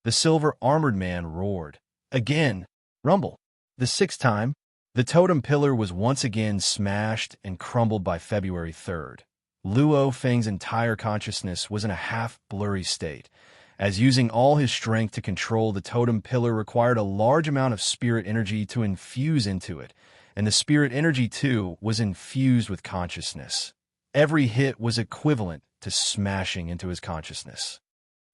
The silver armored man roared. Again. Rumble. The 6th time. The totem pillar was once again smashed and crumbled by February 3rd. Luo Feng's entire consciousness was in a half-blurry state, as using all his strength to control the totem pillar required a large amount of spirit energy to infuse into it, and the spirit energy, too, was infused with consciousness. Every hit was equivalent to smashing into his consciousness.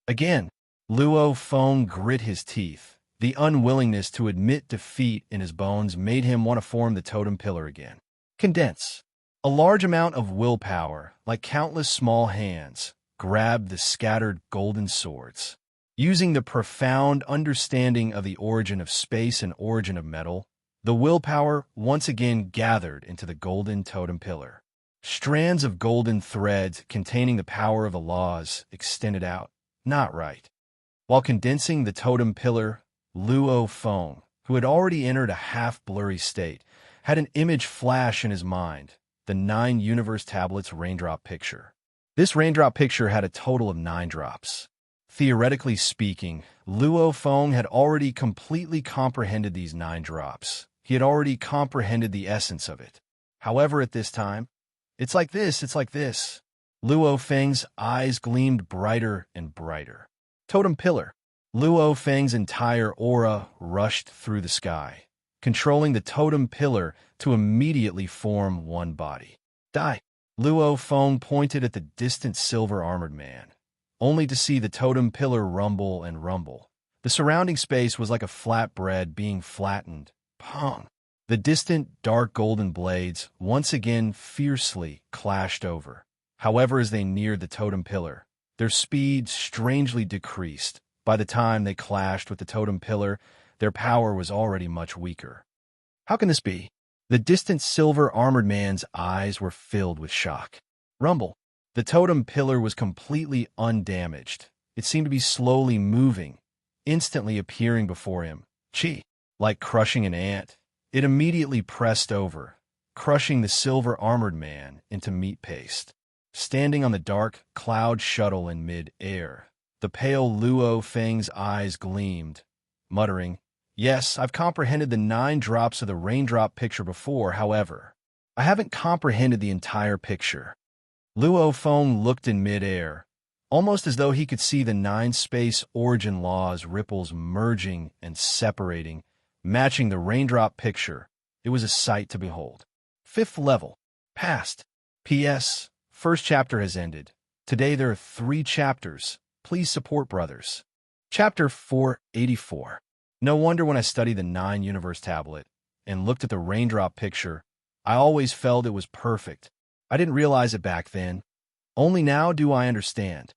Again, Luo Feng grit his teeth. The unwillingness to admit defeat in his bones made him want to form the totem pillar again. Condense. A large amount of willpower, like countless small hands, grabbed the scattered golden swords. Using the profound understanding of the origin of space and origin of metal, the willpower once again gathered into the golden totem pillar. Strands of golden threads containing the power of the laws extended out, not right. While condensing the totem pillar, Luo Feng, who had already entered a half-blurry state, had an image flash in his mind, the 9 universe tablets raindrop picture. This raindrop picture had a total of 9 drops. Theoretically speaking, Luo Feng had already completely comprehended these 9 drops. He had already comprehended the essence of it. However, at this time, it's like this. Luo Feng's eyes gleamed brighter and brighter. Totem pillar. Luo Feng's entire aura rushed through the sky, controlling the totem pillar to immediately form one body. Die. Luo Feng pointed at the distant silver-armored man, only to see the totem pillar rumble and rumble. The surrounding space was like a flatbread being flattened. Pong! The distant, dark golden blades once again fiercely clashed over. However, as they neared the totem pillar, their speed strangely decreased. By the time they clashed with the totem pillar, their power was already much weaker. How can this be? The distant silver-armored man's eyes were filled with shock. Rumble. The totem pillar was completely undamaged. It seemed to be slowly moving, instantly appearing before him. Chi. Like crushing an ant, it immediately pressed over, crushing the silver-armored man into meat paste. Standing on the dark cloud shuttle in mid-air, the pale Luo Feng's eyes gleamed, muttering, "Yes, I've comprehended the 9 drops of the raindrop picture before, however, I haven't comprehended the entire picture." Luo Feng looked in mid-air, almost as though he could see the 9 space origin laws ripples merging and separating, matching the raindrop picture. It was a sight to behold. 5th level. Passed. P.S. First chapter has ended. Today there are 3 chapters. Please support brothers. Chapter 484. No wonder when I studied the 9 universe tablet and looked at the raindrop picture, I always felt it was perfect. I didn't realize it back then. Only now do I understand.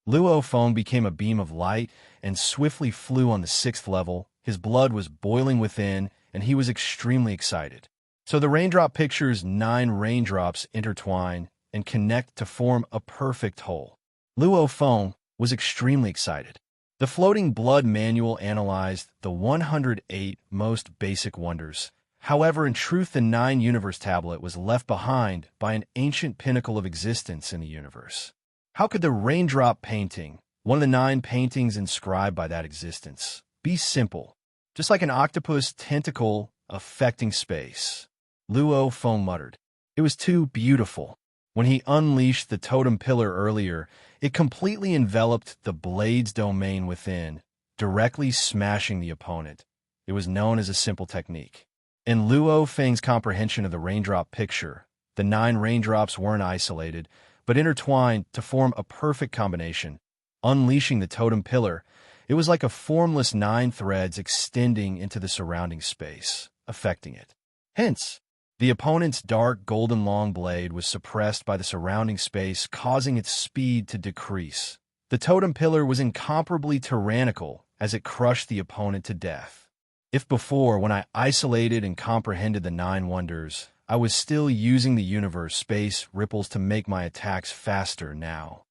Luo Feng became a beam of light and swiftly flew on the 6th level. His blood was boiling within, and he was extremely excited. So the raindrop picture's 9 raindrops intertwine and connect to form a perfect whole. Luo Feng was extremely excited. The floating blood manual analyzed the 108 most basic wonders. However, in truth, the 9 universe tablet was left behind by an ancient pinnacle of existence in the universe. How could the raindrop painting, one of the 9 paintings inscribed by that existence, be simple, just like an octopus tentacle affecting space? Luo Feng muttered. It was too beautiful. When he unleashed the totem pillar earlier, it completely enveloped the blade's domain within, directly smashing the opponent. It was known as a simple technique. In Luo Feng's comprehension of the raindrop picture, the 9 raindrops weren't isolated, but intertwined to form a perfect combination. Unleashing the totem pillar, it was like a formless 9 threads extending into the surrounding space, affecting it. Hence, the opponent's dark golden long blade was suppressed by the surrounding space, causing its speed to decrease. The totem pillar was incomparably tyrannical as it crushed the opponent to death. If before, when I isolated and comprehended the 9 wonders, I was still using the universe space ripples to make my attacks faster now.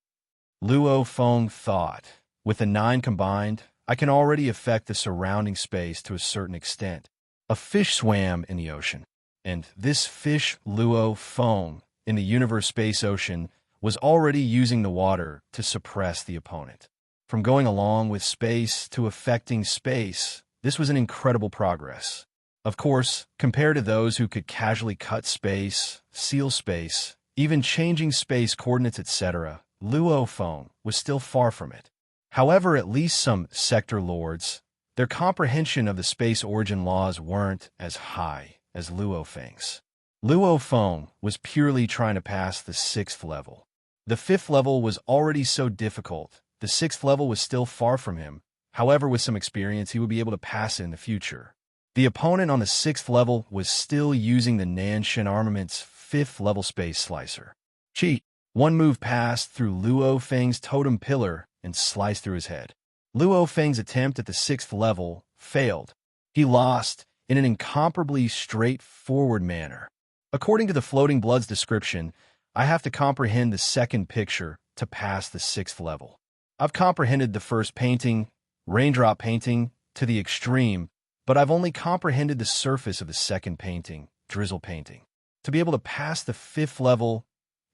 Luo Feng thought, with the 9 combined, I can already affect the surrounding space to a certain extent. A fish swam in the ocean, and this fish, Luo Feng, in the universe space ocean, was already using the water to suppress the opponent. From going along with space to affecting space, this was an incredible progress. Of course, compared to those who could casually cut space, seal space, even changing space coordinates, etc., Luo Feng was still far from it. However, at least some sector lords, their comprehension of the space origin laws weren't as high as Luo Feng's. Luo Feng was purely trying to pass the 6th level. The 5th level was already so difficult. The 6th level was still far from him. However, with some experience, he would be able to pass it in the future. The opponent on the 6th level was still using the Nanshan Armament's 5th level space slicer. Chi. One move passed through Luo Feng's totem pillar and sliced through his head. Luo Feng's attempt at the 6th level failed. He lost in an incomparably straightforward manner. According to the Floating Blood's description, I have to comprehend the 2nd picture to pass the 6th level. I've comprehended the first painting, raindrop painting, to the extreme, but I've only comprehended the surface of the 2nd painting, drizzle painting. To be able to pass the 5th level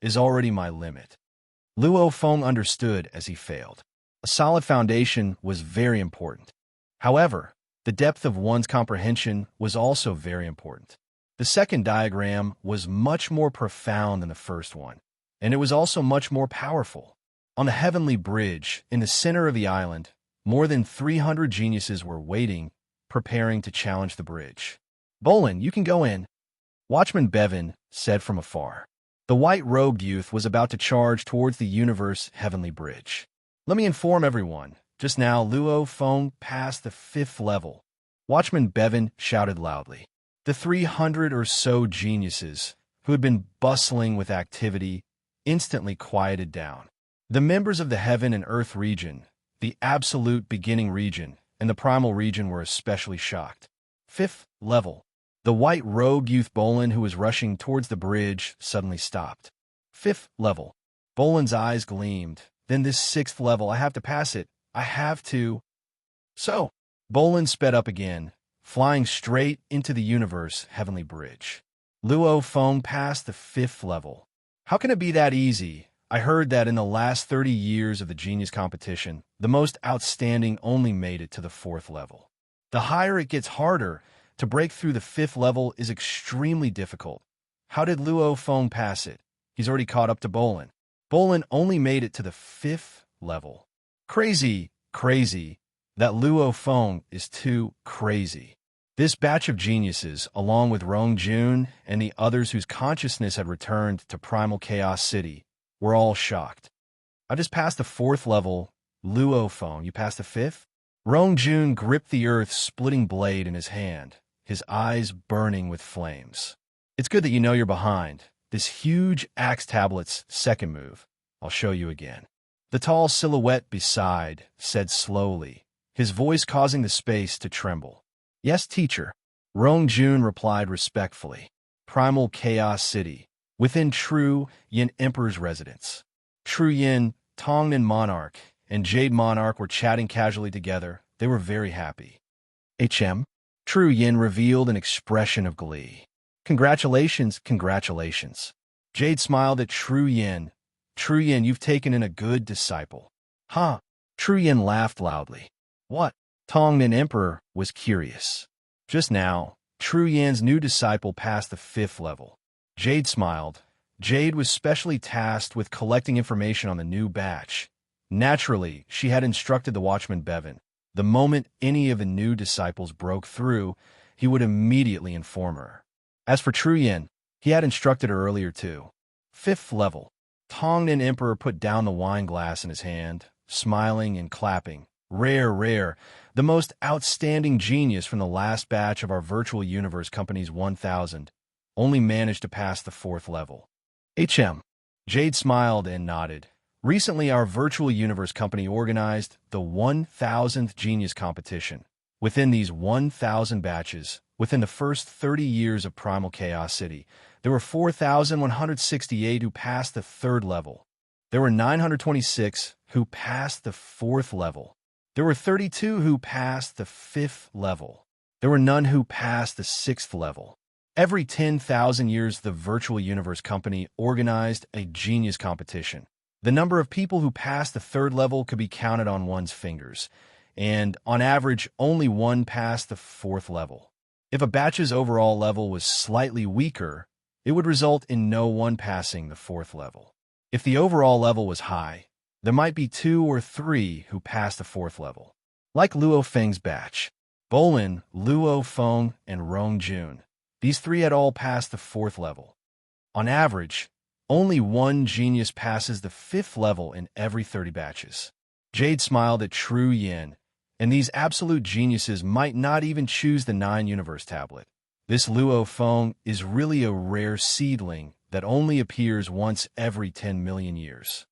is already my limit. Luo Feng understood as he failed. A solid foundation was very important. However, the depth of one's comprehension was also very important. The 2nd diagram was much more profound than the first one, and it was also much more powerful. On the heavenly bridge, in the center of the island, more than 300 geniuses were waiting, preparing to challenge the bridge. "Bolin, you can go in," Watchman Bevan said from afar. The white-robed youth was about to charge towards the universe heavenly bridge. "Let me inform everyone, just now Luo Feng passed the 5th level," Watchman Bevan shouted loudly. The 300 or so geniuses, who had been bustling with activity, instantly quieted down. The members of the Heaven and Earth region, the absolute beginning region, and the primal region were especially shocked. 5th level. The white-robed youth Bolin, who was rushing towards the bridge, suddenly stopped. 5th level. Bolin's eyes gleamed. "Then this 6th level, I have to pass it. I have to." So, Bolin sped up again, flying straight into the universe heavenly bridge. Luo Feng passed the 5th level. How can it be that easy? I heard that in the last 30 years of the genius competition, the most outstanding only made it to the 4th level. The higher it gets, harder. To break through the 5th level is extremely difficult. How did Luo Feng pass it? He's already caught up to Bolin. Bolin only made it to the 5th level. Crazy, that Luo Feng is too crazy. This batch of geniuses, along with Rong Jun and the others whose consciousness had returned to Primal Chaos City, were all shocked. "I just passed the 4th level. Luo Feng, you passed the 5th? Rong Jun gripped the earth-splitting blade in his hand, his eyes burning with flames. "It's good that you know you're behind. This huge axe tablet's 2nd move. I'll show you again." The tall silhouette beside said slowly, his voice causing the space to tremble. "Yes, teacher," Rong Jun replied respectfully. Primal Chaos City, within True Yin Emperor's residence. True Yin, Tongnan Monarch, and Jade Monarch were chatting casually together. They were very happy. "HM?" True Yin revealed an expression of glee. Congratulations. Jade smiled at True Yin. "True Yin, you've taken in a good disciple." "Huh?" True Yin laughed loudly. "What?" Tongnan Emperor was curious. Just now, True Yin's new disciple passed the 5th level. Jade smiled. Jade was specially tasked with collecting information on the new batch. Naturally, she had instructed the Watchman Bevan. The moment any of the new disciples broke through, he would immediately inform her. As for Tru Yin, he had instructed her earlier too. 5th level. Tongnan Emperor put down the wine glass in his hand, smiling and clapping. Rare, rare. The most outstanding genius from the last batch of our virtual universe company's 1000 only managed to pass the 4th level. Jade smiled and nodded. Recently, our virtual universe company organized the 1000th Genius Competition. Within these 1000 batches, within the first 30 years of Primal Chaos City, there were 4,168 who passed the 3rd level. There were 926 who passed the 4th level. There were 32 who passed the 5th level. There were none who passed the 6th level. Every 10,000 years, the Virtual Universe Company organized a genius competition. The number of people who passed the 3rd level could be counted on one's fingers, and on average, only one passed the 4th level. If a batch's overall level was slightly weaker, it would result in no one passing the 4th level. If the overall level was high, there might be 2 or 3 who passed the 4th level. Like Luo Feng's batch, Bolin, Luo Feng, and Rong Jun. These 3 had all passed the 4th level. On average, only one genius passes the 5th level in every 30 batches. Jade smiled at Tru Yin, and these absolute geniuses might not even choose the 9 universe tablet. This Luo Feng is really a rare seedling that only appears once every 10 million years.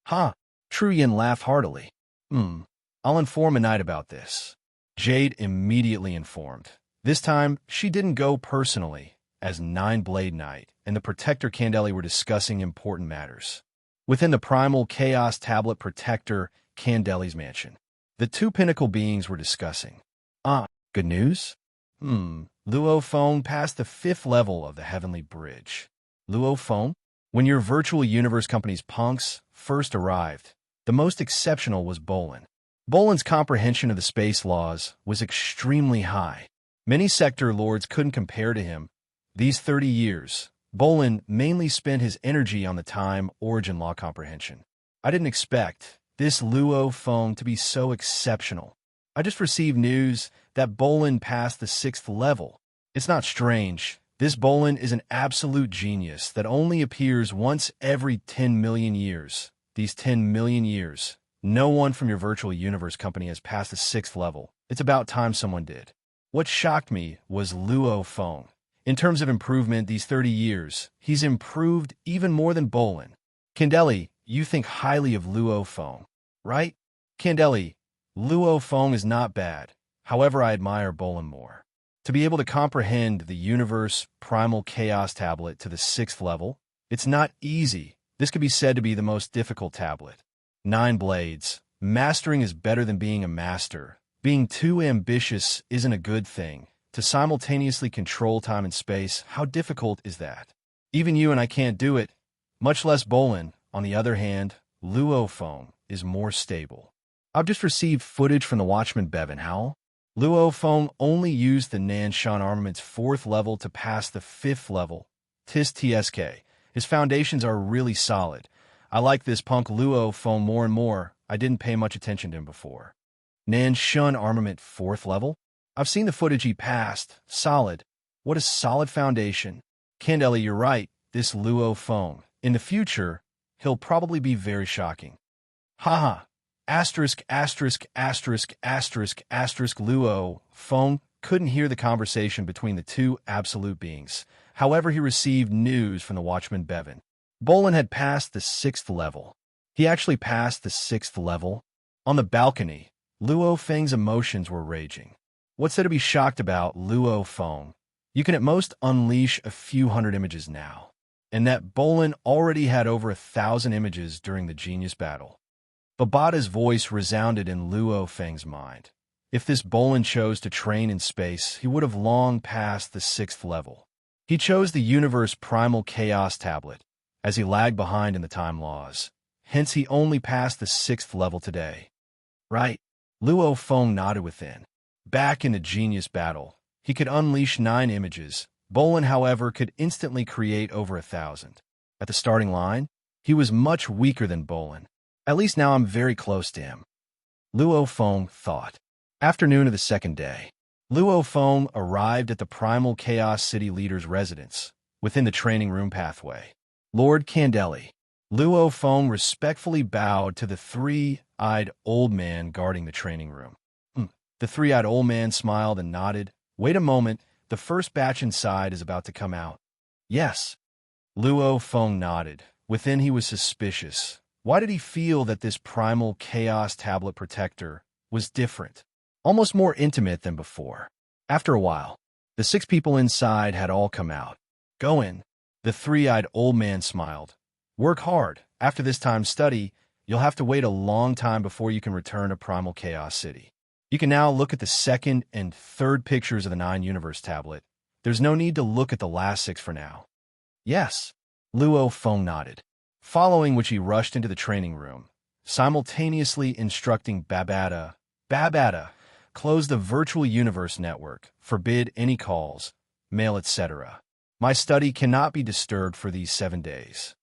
Ha! Tru Yin laughed heartily. I'll inform a knight about this. Jade immediately informed. This time, she didn't go personally, as 9-Blade Knight and the Protector Candeli were discussing important matters. Within the Primal Chaos Tablet Protector Candeli's mansion, the 2 pinnacle beings were discussing. Good news? Luo Feng passed the 5th level of the Heavenly Bridge. Luo Feng? When your virtual universe company's punks first arrived, the most exceptional was Bolin. Bolin's comprehension of the space laws was extremely high. Many sector lords couldn't compare to him. These 30 years, Bolin mainly spent his energy on the time origin law comprehension. I didn't expect this Luo Feng to be so exceptional. I just received news that Bolin passed the 6th level. It's not strange. This Bolin is an absolute genius that only appears once every 10 million years. These 10 million years, no one from your virtual universe company has passed the 6th level. It's about time someone did. What shocked me was Luo Feng. In terms of improvement these 30 years, he's improved even more than Bolin. Candeli, you think highly of Luo Feng, right? Candeli, Luo Feng is not bad. However, I admire Bolin more. To be able to comprehend the universe Primal Chaos Tablet to the 6th level, it's not easy. This could be said to be the most difficult tablet. 9 blades. Mastering is better than being a master. Being too ambitious isn't a good thing. To simultaneously control time and space, how difficult is that? Even you and I can't do it, much less Bolin. On the other hand, Luo Feng is more stable. I've just received footage from the Watchman Bevan Howell. Luo Feng only used the Nanshan armament's 4th level to pass the 5th level. Tis TSK. His foundations are really solid. I like this punk Luo Feng more and more. I didn't pay much attention to him before. Nanshan armament 4th level? I've seen the footage he passed. Solid. What a solid foundation. Candeli, you're right. This Luo Feng. In the future, he'll probably be very shocking. Haha. Asterisk, asterisk, asterisk, asterisk, asterisk. Luo Feng couldn't hear the conversation between the 2 absolute beings. However, he received news from the Watchman Bevan. Bolin had passed the 6th level. He actually passed the 6th level. On the balcony, Luo Feng's emotions were raging. What's there to be shocked about, Luo Feng? You can at most unleash a few hundred images now. And that Bolin already had over 1,000 images during the genius battle. Babada's voice resounded in Luo Feng's mind. If this Bolin chose to train in space, he would have long passed the 6th level. He chose the universe Primal Chaos Tablet, as he lagged behind in the time laws. Hence, he only passed the 6th level today. Right. Luo Feng nodded within. Back in the genius battle, he could unleash 9 images. Bolin, however, could instantly create over 1,000. At the starting line, he was much weaker than Bolin. At least now I'm very close to him. Luo Feng thought. Afternoon of the 2nd day. Luo Feng arrived at the primal Chaos City leader's residence, within the training room pathway. Lord Candeli. Luo Feng respectfully bowed to the three-eyed old man guarding the training room. The three-eyed old man smiled and nodded. Wait a moment, the first batch inside is about to come out. Yes. Luo Feng nodded. Within he was suspicious. Why did he feel that this primal chaos tablet protector was different? Almost more intimate than before. After a while, the 6 people inside had all come out. Go in. The three-eyed old man smiled. Work hard. After this time study, you'll have to wait a long time before you can return to Primal Chaos City. You can now look at the second and third pictures of the 9-universe tablet. There's no need to look at the last 6 for now. Yes. Luo Feng nodded, following which he rushed into the training room, simultaneously instructing Babada, close the virtual universe network, forbid any calls, mail, etc. My study cannot be disturbed for these 7 days.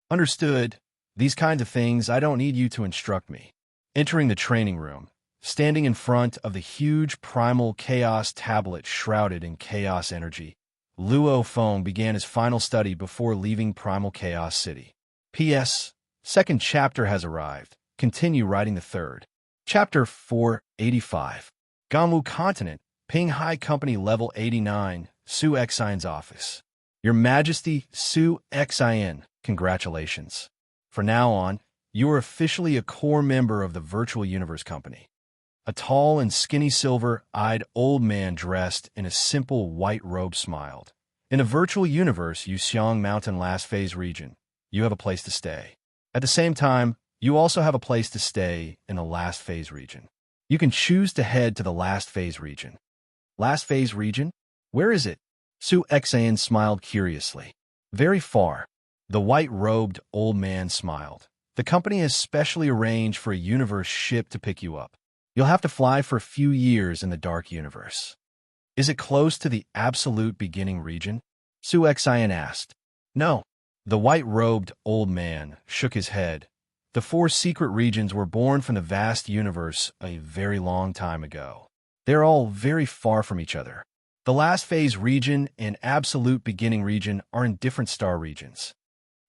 Understood. These kinds of things I don't need you to instruct me. Entering the training room, standing in front of the huge primal chaos tablet shrouded in chaos energy, Luo Feng began his final study before leaving Primal Chaos City. P.S. Second chapter has arrived. Continue writing the third. Chapter 485. Ganwu Continent, Ping Hai Company Level 89, Su Xian's office. Your Majesty, Su Xian, congratulations. From now on, you are officially a core member of the Virtual Universe Company. A tall and skinny silver-eyed old man dressed in a simple white robe smiled. In a virtual universe, Yuxiang Mountain Last Phase region, you have a place to stay. At the same time, you also have a place to stay in the Last Phase region. You can choose to head to the Last Phase region. Last Phase region? Where is it? Su Xian smiled curiously. Very far. The white-robed old man smiled. The company has specially arranged for a universe ship to pick you up. You'll have to fly for a few years in the dark universe. Is it close to the absolute beginning region? Su Xian asked. No. The white-robed old man shook his head. The 4 secret regions were born from the vast universe a very long time ago. They're all very far from each other. The Last Phase region and absolute beginning region are in different star regions.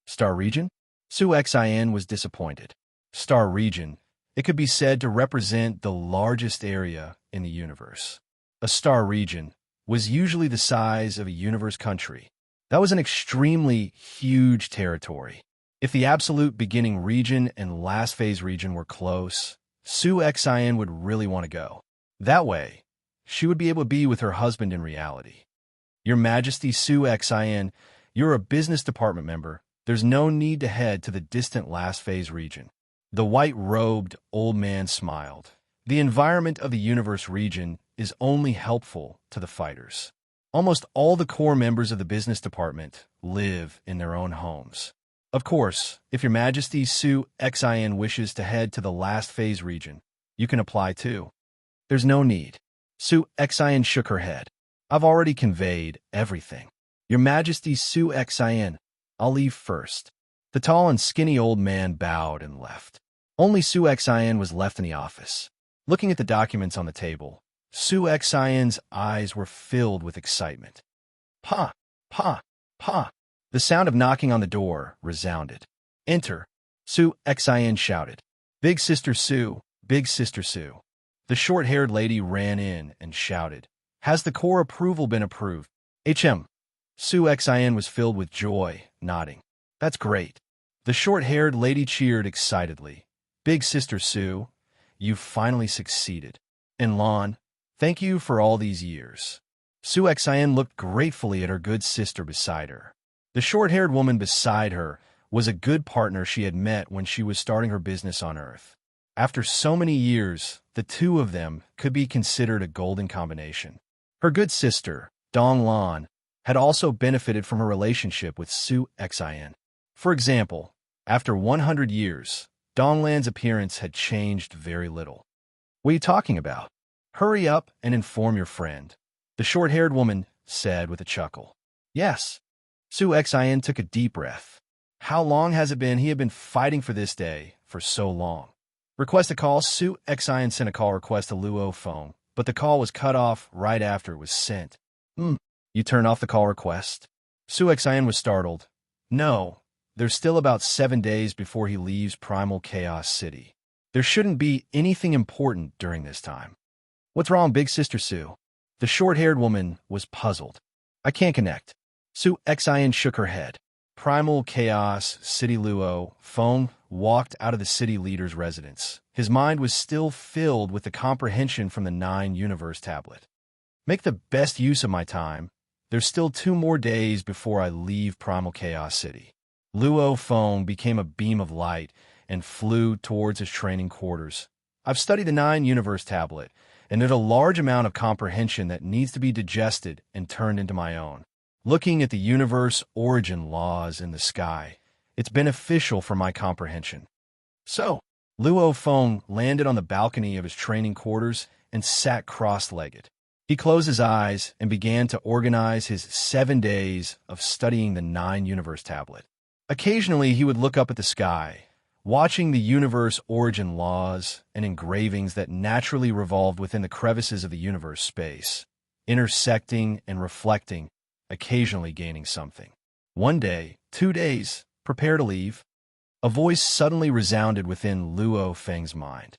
Star region? Su Xian was disappointed. Star region. It could be said to represent the largest area in the universe. A star region was usually the size of a universe country. That was an extremely huge territory. If the absolute beginning region and last phase region were close, Su Xian would really want to go. That way, she would be able to be with her husband in reality. Your Majesty Su Xian, you're a business department member. There's no need to head to the distant last phase region. The white-robed old man smiled. The environment of the universe region is only helpful to the fighters. Almost all the core members of the business department live in their own homes. Of course, if Your Majesty Su Xian wishes to head to the last phase region, you can apply too. There's no need. Su Xian shook her head. I've already conveyed everything. Your Majesty Su Xian, I'll leave first. The tall and skinny old man bowed and left. Only Su Xian was left in the office. Looking at the documents on the table, Su Xian's eyes were filled with excitement. Pa! Pa! Pa! The sound of knocking on the door resounded. Enter! Su Xian shouted. Big Sister Su! Big Sister Su! The short-haired lady ran in and shouted. Has the core approval been approved? HM! Su Xian was filled with joy, nodding. That's great. The short-haired lady cheered excitedly. Big Sister Su, you've finally succeeded. And Lon, thank you for all these years. Su Xian looked gratefully at her good sister beside her. The short-haired woman beside her was a good partner she had met when she was starting her business on Earth. After so many years, the two of them could be considered a golden combination. Her good sister, Dong Lan, had also benefited from her relationship with Su Xian. For example, after 100 years, Donglan's appearance had changed very little. What are you talking about? Hurry up and inform your friend, the short-haired woman said with a chuckle. Yes. Su Xian took a deep breath. How long has it been he had been fighting for this day for so long? Request a call. Su Xian sent a call request to Luo Feng. but the call was cut off right after it was sent. You turn off the call request? Su Xian was startled. No, there's still about 7 days before he leaves Primal Chaos City. There shouldn't be anything important during this time. What's wrong, Big Sister Su? The short-haired woman was puzzled. I can't connect. Su Xian shook her head. Primal Chaos City Luo Feng walked out of the city leader's residence. His mind was still filled with the comprehension from the 9 universe tablet. Make the best use of my time. There's still 2 more days before I leave Primal Chaos City. Luo Feng became a beam of light and flew towards his training quarters. I've studied the 9 universe tablet, and there's a large amount of comprehension that needs to be digested and turned into my own. Looking at the universe origin laws in the sky, it's beneficial for my comprehension. So, Luo Feng landed on the balcony of his training quarters and sat cross-legged. He closed his eyes and began to organize his 7 days of studying the 9 universe tablet. Occasionally, he would look up at the sky, watching the universe origin laws and engravings that naturally revolved within the crevices of the universe space, intersecting and reflecting, occasionally gaining something. 1 day, 2 days, prepare to leave. A voice suddenly resounded within Luo Feng's mind.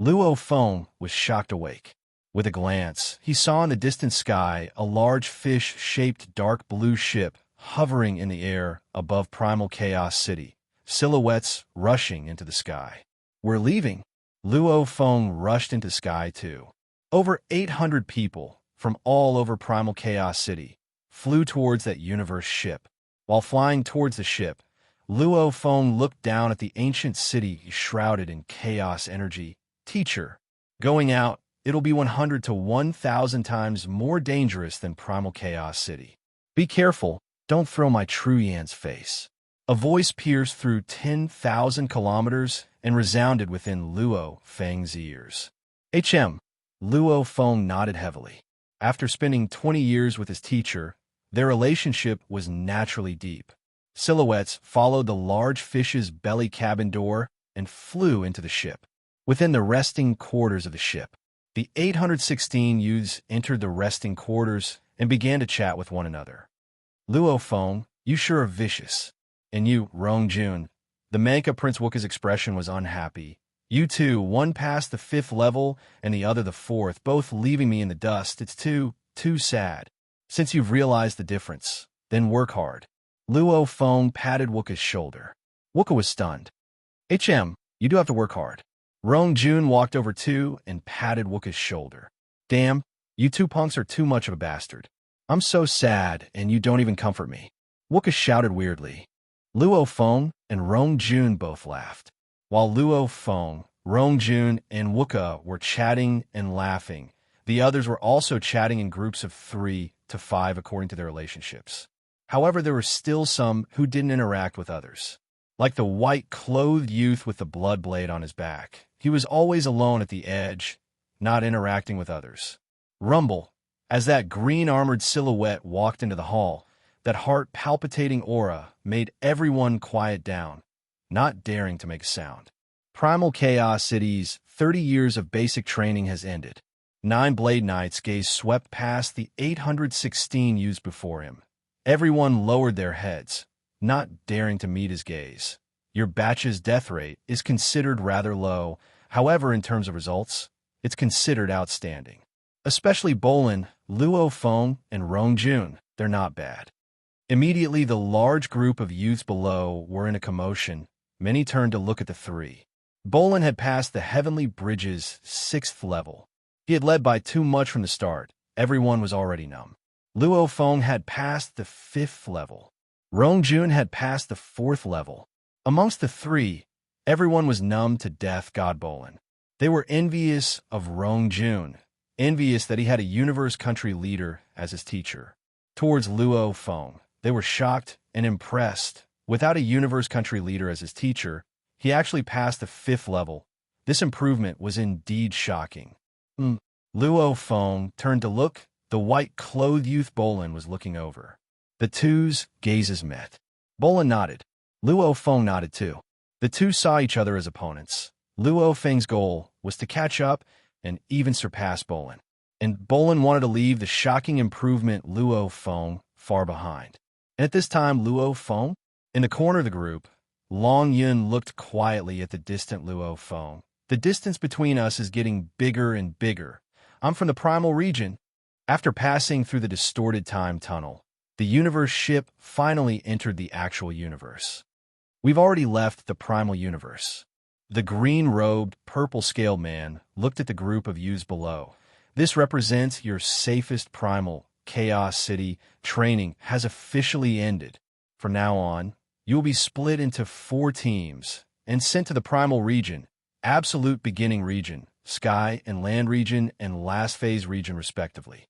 Luo Feng was shocked awake. With a glance, he saw in the distant sky a large fish-shaped dark blue ship hovering in the air above Primal Chaos City, silhouettes rushing into the sky. We're leaving. Luo Feng rushed into the sky too. Over 800 people from all over Primal Chaos City flew towards that universe ship. While flying towards the ship, Luo Feng looked down at the ancient city shrouded in chaos energy. Teacher, going out, it'll be 100 to 1,000 times more dangerous than Primal Chaos City. Be careful, don't throw my True Yan's face. A voice pierced through 10,000 kilometers and resounded within Luo Feng's ears. Luo Feng nodded heavily. After spending 20 years with his teacher, their relationship was naturally deep. Silhouettes followed the large fish's belly cabin door and flew into the ship. Within the resting quarters of the ship, the 816 youths entered the resting quarters and began to chat with one another. Luo Feng, you sure are vicious. And you, Rongjun. The Manka Prince Wuka's expression was unhappy. You two, one passed the 5th level and the other the 4th, both leaving me in the dust. It's too sad. Since you've realized the difference, then work hard. Luo Feng patted Wuka's shoulder. Wuka was stunned. You do have to work hard. Rongjun walked over too and patted Wuka's shoulder. Damn, you 2 punks are too much of a bastard. I'm so sad and you don't even comfort me. Wuka shouted weirdly. Luo Feng and Rongjun both laughed. While Luo Feng, Rongjun, and Wuka were chatting and laughing, the others were also chatting in groups of 3 to 5 according to their relationships. However, there were still some who didn't interact with others. Like the white-clothed youth with the blood blade on his back, he was always alone at the edge, not interacting with others. Rumble, as that green-armored silhouette walked into the hall, that heart-palpitating aura made everyone quiet down, not daring to make a sound. Primal Chaos City's 30 years of basic training has ended. 9 Blade Knights' gaze swept past the 816 youths before him. Everyone lowered their heads, not daring to meet his gaze. Your batch's death rate is considered rather low. However, in terms of results, it's considered outstanding. Especially Bolin, Luo Feng, and Rongjun, they're not bad. Immediately, the large group of youths below were in a commotion. Many turned to look at the 3. Bolin had passed the Heavenly Bridge's 6th level. He had led by too much from the start. Everyone was already numb. Luo Feng had passed the 5th level. Rongjun had passed the 4th level. Amongst the 3, everyone was numb to death. God Bolin. They were envious of Rongjun, envious that he had a universe country leader as his teacher. Towards Luo Feng, they were shocked and impressed. Without a universe country leader as his teacher, he actually passed the 5th level. This improvement was indeed shocking. Luo Feng turned to look. The white-clothed youth Bolin was looking over. The two's gazes met. Bolin nodded. Luo Feng nodded too. The two saw each other as opponents. Luo Feng's goal was to catch up and even surpass Bolin. And Bolin wanted to leave the shocking improvement Luo Feng far behind. And at this time, Luo Feng, in the corner of the group, Long Yun looked quietly at the distant Luo Feng. The distance between us is getting bigger and bigger. I'm from the primal region. After passing through the distorted time tunnel, the universe ship finally entered the actual universe. We've already left the primal universe. The green-robed, purple-scaled man looked at the group of youths below. This represents your safest primal Chaos City training has officially ended. From now on, you will be split into 4 teams and sent to the primal region, absolute beginning region, sky and land region, and last phase region respectively.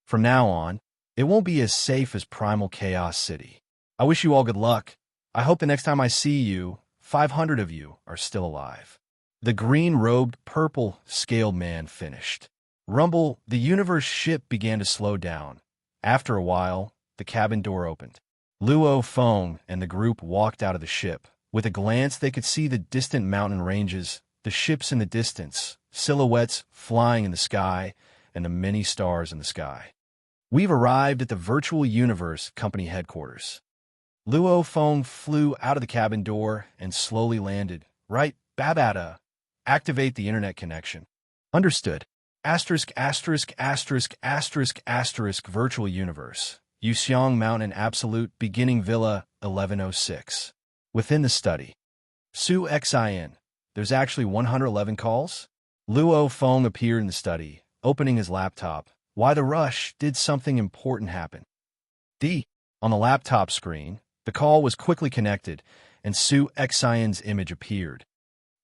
From now on, it won't be as safe as primal Chaos City. I wish you all good luck. I hope the next time I see you, 500 of you are still alive. The green-robed, purple-scaled man finished. Rumble, the universe ship began to slow down. After a while, the cabin door opened. Luo Feng and the group walked out of the ship. With a glance, they could see the distant mountain ranges, the ships in the distance, silhouettes flying in the sky, and the many stars in the sky. We've arrived at the Virtual Universe Company headquarters. Luo Feng flew out of the cabin door and slowly landed. Right, Babata. Activate the internet connection. Understood. Asterisk, asterisk, asterisk, asterisk, asterisk, Virtual Universe. Yuxiang Mountain Absolute Beginning Villa 1106. Within the study. Su Xin. There's actually 111 calls? Luo Feng appeared in the study, opening his laptop. Why the rush? Did something important happen? On the laptop screen, the call was quickly connected, and Su Xion's image appeared.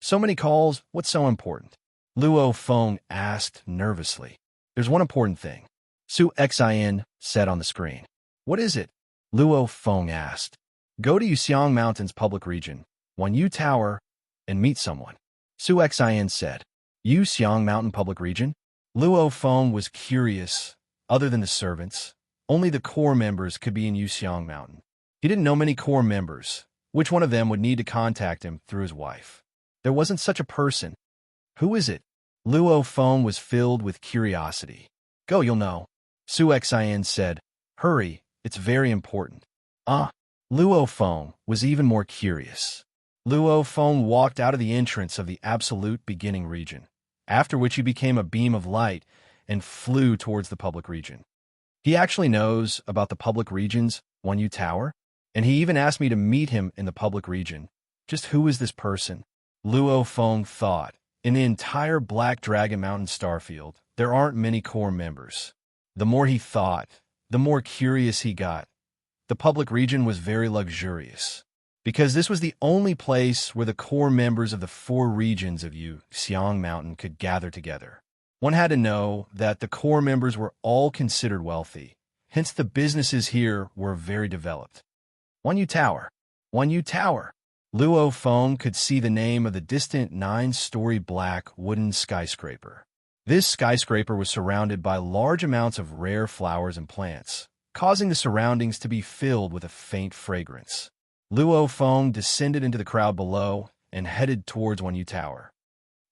So many calls, what's so important? Luo Feng asked nervously. There's one important thing. Su Xion said on the screen. What is it? Luo Feng asked. Go to Yuxiang Mountain's public region, 1U Tower, and meet someone. Su Xion said. Yuxiang Mountain public region? Luo Feng was curious. Other than the servants, only the core members could be in Yuxiang Mountain. He didn't know many core members. Which one of them would need to contact him through his wife? There wasn't such a person. Who is it? Luo Feng was filled with curiosity. Go, you'll know. Su Xian said. Hurry, it's very important. Luo Feng was even more curious. Luo Feng walked out of the entrance of the absolute beginning region, after which he became a beam of light and flew towards the public region. He actually knows about the public region's 1U Tower, and he even asked me to meet him in the public region. Just who is this person? Luo Feng thought. In the entire Black Dragon Mountain starfield, there aren't many core members. The more he thought, the more curious he got. The public region was very luxurious, because this was the only place where the core members of the 4 regions of Yuxiang Mountain could gather together. One had to know that the core members were all considered wealthy, hence the businesses here were very developed. 1U Tower. 1U Tower. Luo Feng could see the name of the distant 9-story black wooden skyscraper. This skyscraper was surrounded by large amounts of rare flowers and plants, causing the surroundings to be filled with a faint fragrance. Luo Feng descended into the crowd below and headed towards 1U Tower.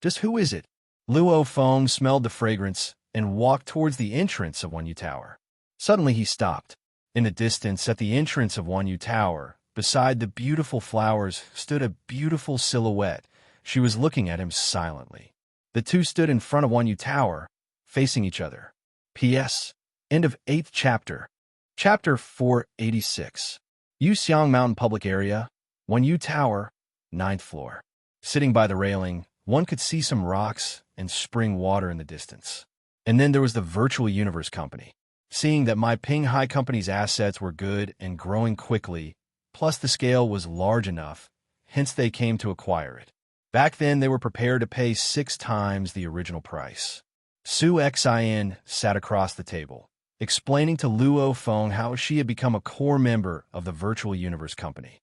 Just who is it? Luo Feng smelled the fragrance and walked towards the entrance of 1U Tower. Suddenly he stopped. In the distance at the entrance of 1U Tower, beside the beautiful flowers, stood a beautiful silhouette. She was looking at him silently. The two stood in front of 1U Tower, facing each other. P.S. End of 8th chapter. Chapter 486. Yuxiang Mountain Public Area, 1U Tower, 9th floor. Sitting by the railing, one could see some rocks and spring water in the distance. And then there was the Virtual Universe Company. Seeing that my Ping Hai Company's assets were good and growing quickly, plus the scale was large enough, hence they came to acquire it. Back then, they were prepared to pay 6 times the original price. Su Xin sat across the table, explaining to Luo Feng how she had become a core member of the Virtual Universe Company.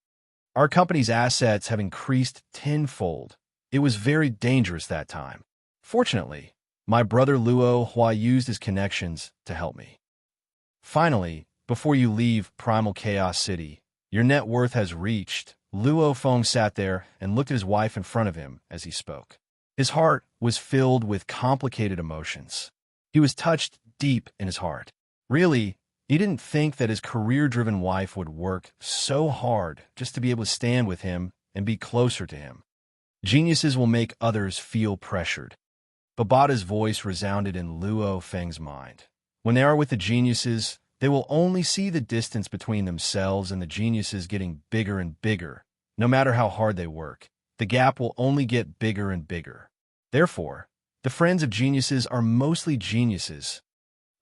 Our company's assets have increased tenfold. It was very dangerous that time. Fortunately, my brother Luo Hua used his connections to help me. Finally, before you leave Primal Chaos City, your net worth has reached. Luo Feng sat there and looked at his wife in front of him as he spoke. His heart was filled with complicated emotions. He was touched deep in his heart. Really, he didn't think that his career-driven wife would work so hard just to be able to stand with him and be closer to him. Geniuses will make others feel pressured. Babata's voice resounded in Luo Feng's mind. When they are with the geniuses, they will only see the distance between themselves and the geniuses getting bigger and bigger. No matter how hard they work, the gap will only get bigger and bigger. Therefore, the friends of geniuses are mostly geniuses.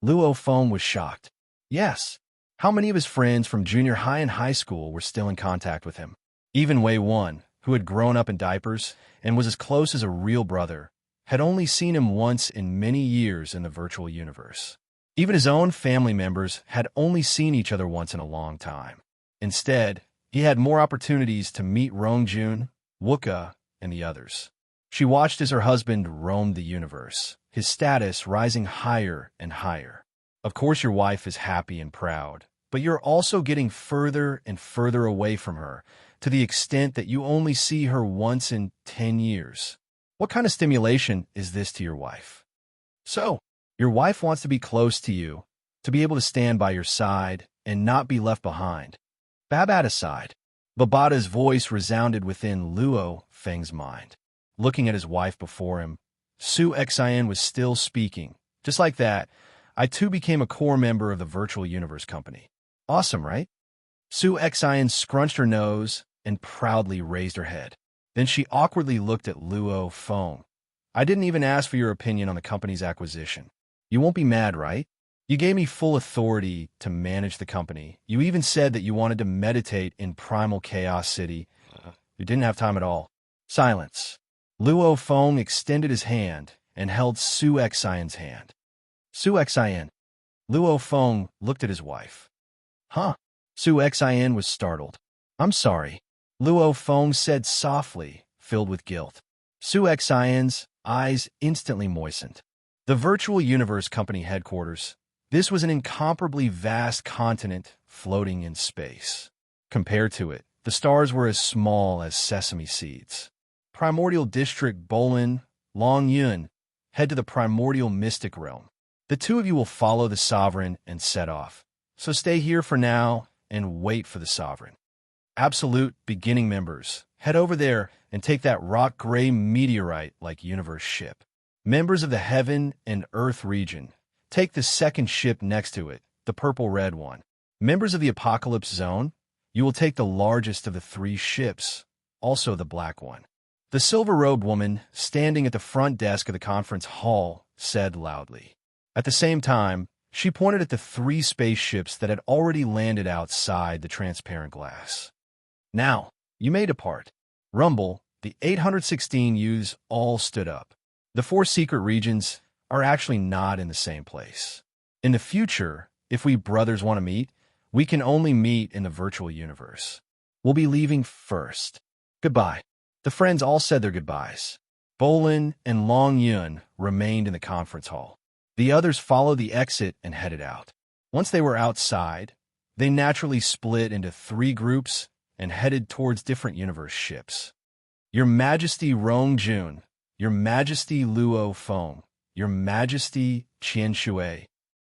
Luo Feng was shocked. Yes. How many of his friends from junior high and high school were still in contact with him? Even Wei Wan, who had grown up in diapers and was as close as a real brother, had only seen him once in many years in the virtual universe. Even his own family members had only seen each other once in a long time. Instead, he had more opportunities to meet Rongjun, Wuka, and the others. She watched as her husband roamed the universe, his status rising higher and higher. Of course your wife is happy and proud, but you're also getting further and further away from her, to the extent that you only see her once in 10 years. What kind of stimulation is this to your wife? So, your wife wants to be close to you, to be able to stand by your side and not be left behind. Babata sighed. Babata's voice resounded within Luo Feng's mind. Looking at his wife before him, Su Xian was still speaking. Just like that, I too became a core member of the Virtual Universe Company. Awesome, right? Su Xian scrunched her nose and proudly raised her head. Then she awkwardly looked at Luo Feng. I didn't even ask for your opinion on the company's acquisition. You won't be mad, right? You gave me full authority to manage the company. You even said that you wanted to meditate in primal chaos city. You didn't have time at all. Silence. Luo Feng extended his hand and held Su Xian's hand. Su Xian. Luo Feng looked at his wife. Huh? Su Xian was startled. I'm sorry. Luo Feng said softly, filled with guilt. Su Xian's eyes instantly moistened. The Virtual Universe Company headquarters. This was an incomparably vast continent floating in space. Compared to it, the stars were as small as sesame seeds. Primordial District Bolin, Long Yun, head to the primordial mystic realm. The two of you will follow the sovereign and set off. So stay here for now and wait for the sovereign. Absolute beginning members, head over there and take that rock-gray meteorite-like universe ship. Members of the Heaven and Earth region, take the second ship next to it, the purple-red one. Members of the Apocalypse Zone, you will take the largest of the 3 ships, also the black one. The silver-robed woman, standing at the front desk of the conference hall, said loudly. At the same time, she pointed at the 3 spaceships that had already landed outside the transparent glass. Now, you may depart. Rumble, the 816 U's all stood up. The 4 secret regions are actually not in the same place. In the future, if we brothers want to meet, we can only meet in the virtual universe. We'll be leaving first. Goodbye. The friends all said their goodbyes. Bolin and Long Yun remained in the conference hall. The others followed the exit and headed out. Once they were outside, they naturally split into 3 groups and headed towards different universe ships. Your Majesty Rongjun, Your Majesty Luo Feng, Your Majesty Qian Shui.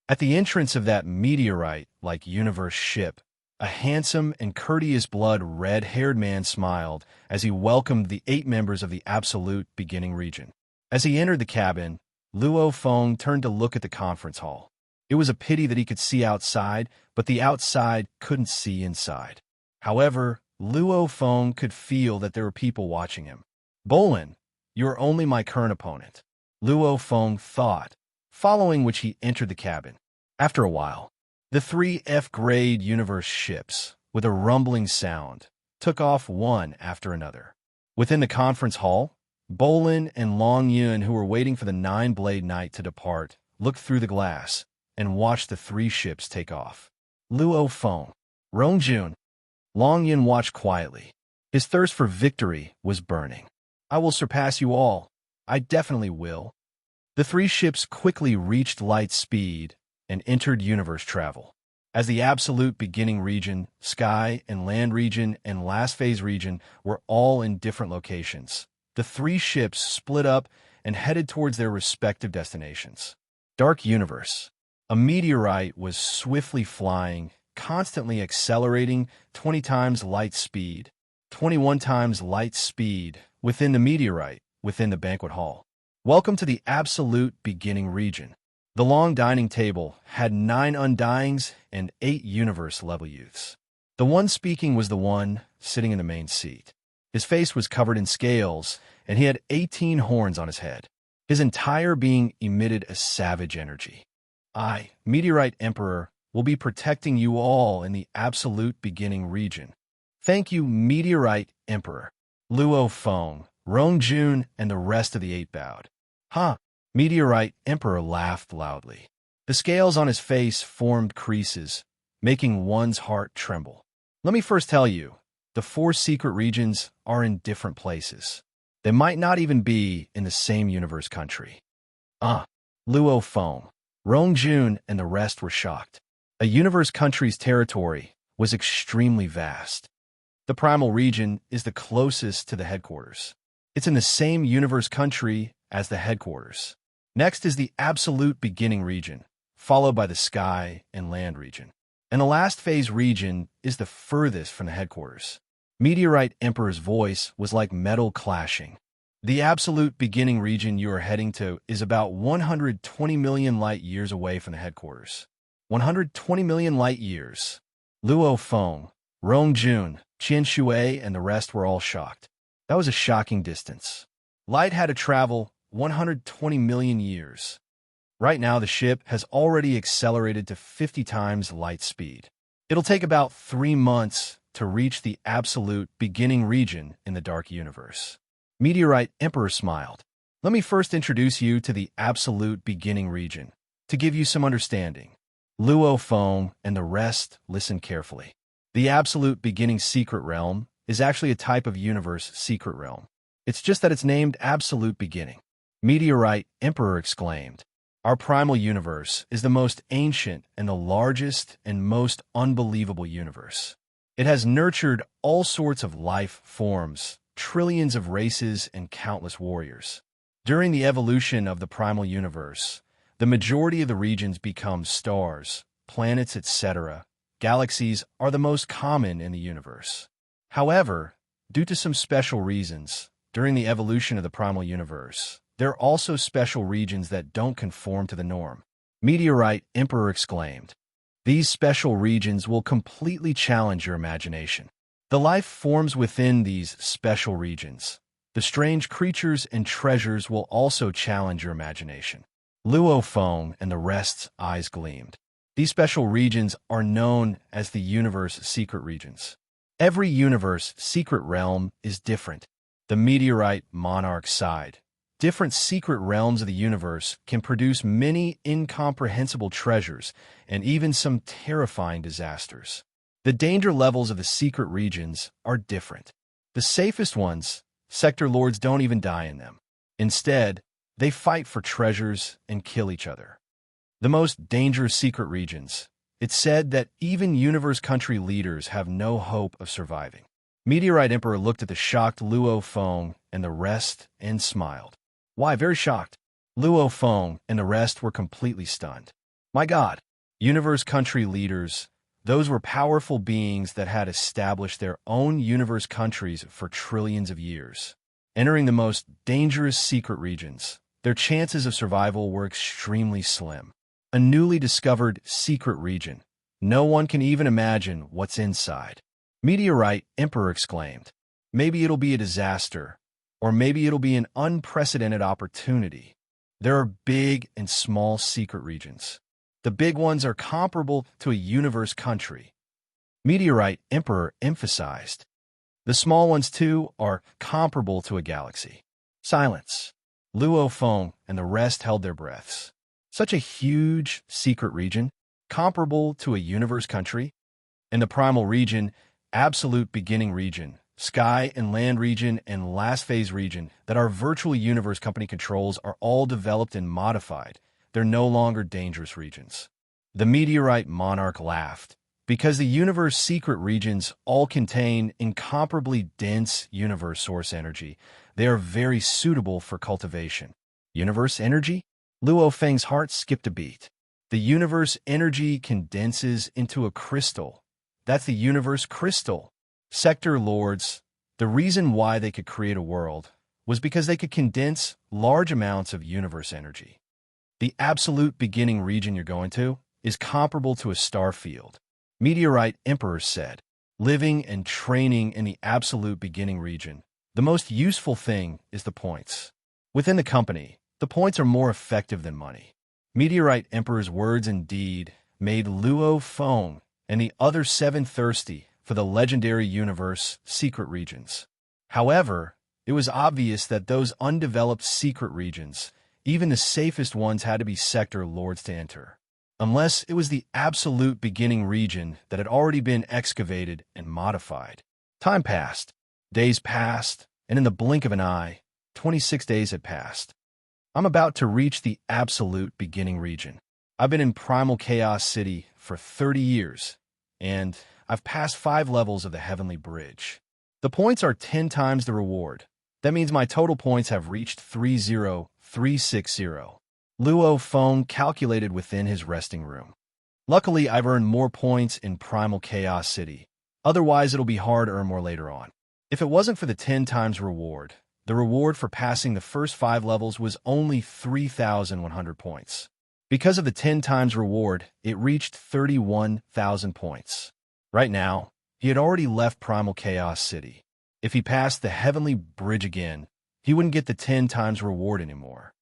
At the entrance of that meteorite-like universe ship, a handsome and courteous blood red-haired man smiled as he welcomed the 8 members of the Absolute Beginning region. As he entered the cabin, Luo Feng turned to look at the conference hall. It was a pity that he could see outside, but the outside couldn't see inside. However, Luo Feng could feel that there were people watching him. Bolin, you are only my current opponent, Luo Feng thought, following which he entered the cabin. After a while, the 3 F-grade universe ships, with a rumbling sound, took off one after another. Within the conference hall, Bolin and Long Yun, who were waiting for the 9-blade knight to depart, looked through the glass and watched the 3 ships take off. Luo Feng, Rongjun. Long Yun watched quietly. His thirst for victory was burning. I will surpass you all. I definitely will. The 3 ships quickly reached light speed and entered universe travel. As the Absolute Beginning region, Sky and Land region, and Last Phase region were all in different locations, The three ships split up and headed towards their respective destinations. Dark Universe. A meteorite was swiftly flying, constantly accelerating 20 times light speed, 21 times light speed within the meteorite, within the banquet hall. Welcome to the absolute beginning region. The long dining table had 9 undyings and 8 universe-level youths. The one speaking was the one sitting in the main seat. His face was covered in scales, and he had 18 horns on his head. His entire being emitted a savage energy. I, Meteorite Emperor, will be protecting you all in the absolute beginning region. Thank you, Meteorite Emperor. Luo Feng, Rongjun, and the rest of the 8 bowed. Huh? Meteorite Emperor laughed loudly. The scales on his face formed creases, making one's heart tremble. Let me first tell you, the 4 secret regions are in different places. They might not even be in the same universe country. Luo Feng, Rongjun, and the rest were shocked. A universe country's territory was extremely vast. The primal region is the closest to the headquarters. It's in the same universe country as the headquarters. Next is the absolute beginning region, followed by the sky and land region. And the last phase region is the furthest from the headquarters. Meteorite Emperor's voice was like metal clashing. The absolute beginning region you are heading to is about 120 million light years away from the headquarters. 120 million light years. Luo Feng, Rongjun, Qian Shui, and the rest were all shocked. That was a shocking distance. Light had to travel 120 million years. Right now, the ship has already accelerated to 50 times light speed. It'll take about 3 months to reach the absolute beginning region in the Dark Universe. Meteorite Emperor smiled. Let me first introduce you to the absolute beginning region, to give you some understanding. Luo Feng and the rest listen carefully. The absolute beginning secret realm is actually a type of universe secret realm. It's just that it's named absolute beginning. Meteorite Emperor exclaimed. Our primal universe is the most ancient and the largest and most unbelievable universe. It has nurtured all sorts of life forms, trillions of races, and countless warriors. During the evolution of the primal universe, the majority of the regions become stars, planets, etc. Galaxies are the most common in the universe. However, due to some special reasons, during the evolution of the primal universe, there are also special regions that don't conform to the norm. Meteorite Emperor exclaimed. These special regions will completely challenge your imagination. The life forms within these special regions. The strange creatures and treasures will also challenge your imagination. Luo Feng and the rest's eyes gleamed. These special regions are known as the universe secret regions. Every universe secret realm is different. The meteorite monarch sighed. Different secret realms of the universe can produce many incomprehensible treasures and even some terrifying disasters. The danger levels of the secret regions are different. The safest ones, sector lords don't even die in them. Instead, they fight for treasures and kill each other. The most dangerous secret regions, it's said that even universe country leaders have no hope of surviving. Meteorite Emperor looked at the shocked Luo Feng and the rest and smiled. Why, very shocked. Luo Feng and the rest were completely stunned. My God, universe country leaders, those were powerful beings that had established their own universe countries for trillions of years. Entering the most dangerous secret regions, their chances of survival were extremely slim. A newly discovered secret region. No one can even imagine what's inside. Meteorite Emperor exclaimed. Maybe it'll be a disaster, or maybe it'll be an unprecedented opportunity. There are big and small secret regions. The big ones are comparable to a universe country. Meteorite Emperor emphasized. The small ones, too, are comparable to a galaxy. Silence. Luo Feng and the rest held their breaths. Such a huge secret region, comparable to a universe country. In the primal region, absolute beginning region, sky and land region, and last phase region that our virtual universe company controls are all developed and modified. They're no longer dangerous regions. The meteorite monarch laughed. Because the universe secret regions all contain incomparably dense universe source energy, they are very suitable for cultivation. Universe energy? Luo Feng's heart skipped a beat. The universe energy condenses into a crystal. That's the universe crystal. Sector lords, the reason why they could create a world was because they could condense large amounts of universe energy. The absolute beginning region you're going to is comparable to a star field. Meteorite Emperor said, living and training in the absolute beginning region, the most useful thing is the points. Within the company, the points are more effective than money. Meteorite Emperor's words indeed made Luo Feng and the other 7 thirsty for the legendary universe secret regions. However, it was obvious that those undeveloped secret regions, even the safest ones, had to be sector lords to enter. Unless it was the absolute beginning region that had already been excavated and modified. Time passed, days passed, and in the blink of an eye, 26 days had passed. I'm about to reach the absolute beginning region. I've been in Primal Chaos City for 30 years, and I've passed 5 levels of the Heavenly Bridge. The points are 10 times the reward. That means my total points have reached 30360. Luo Feng calculated within his resting room. Luckily, I've earned more points in Primal Chaos City. Otherwise, it'll be hard to earn more later on. If it wasn't for the 10 times reward, the reward for passing the first 5 levels was only 3,100 points. Because of the 10 times reward, it reached 31,000 points. Right now, he had already left Primal Chaos City. If he passed the Heavenly Bridge again, he wouldn't get the 10 times reward anymore.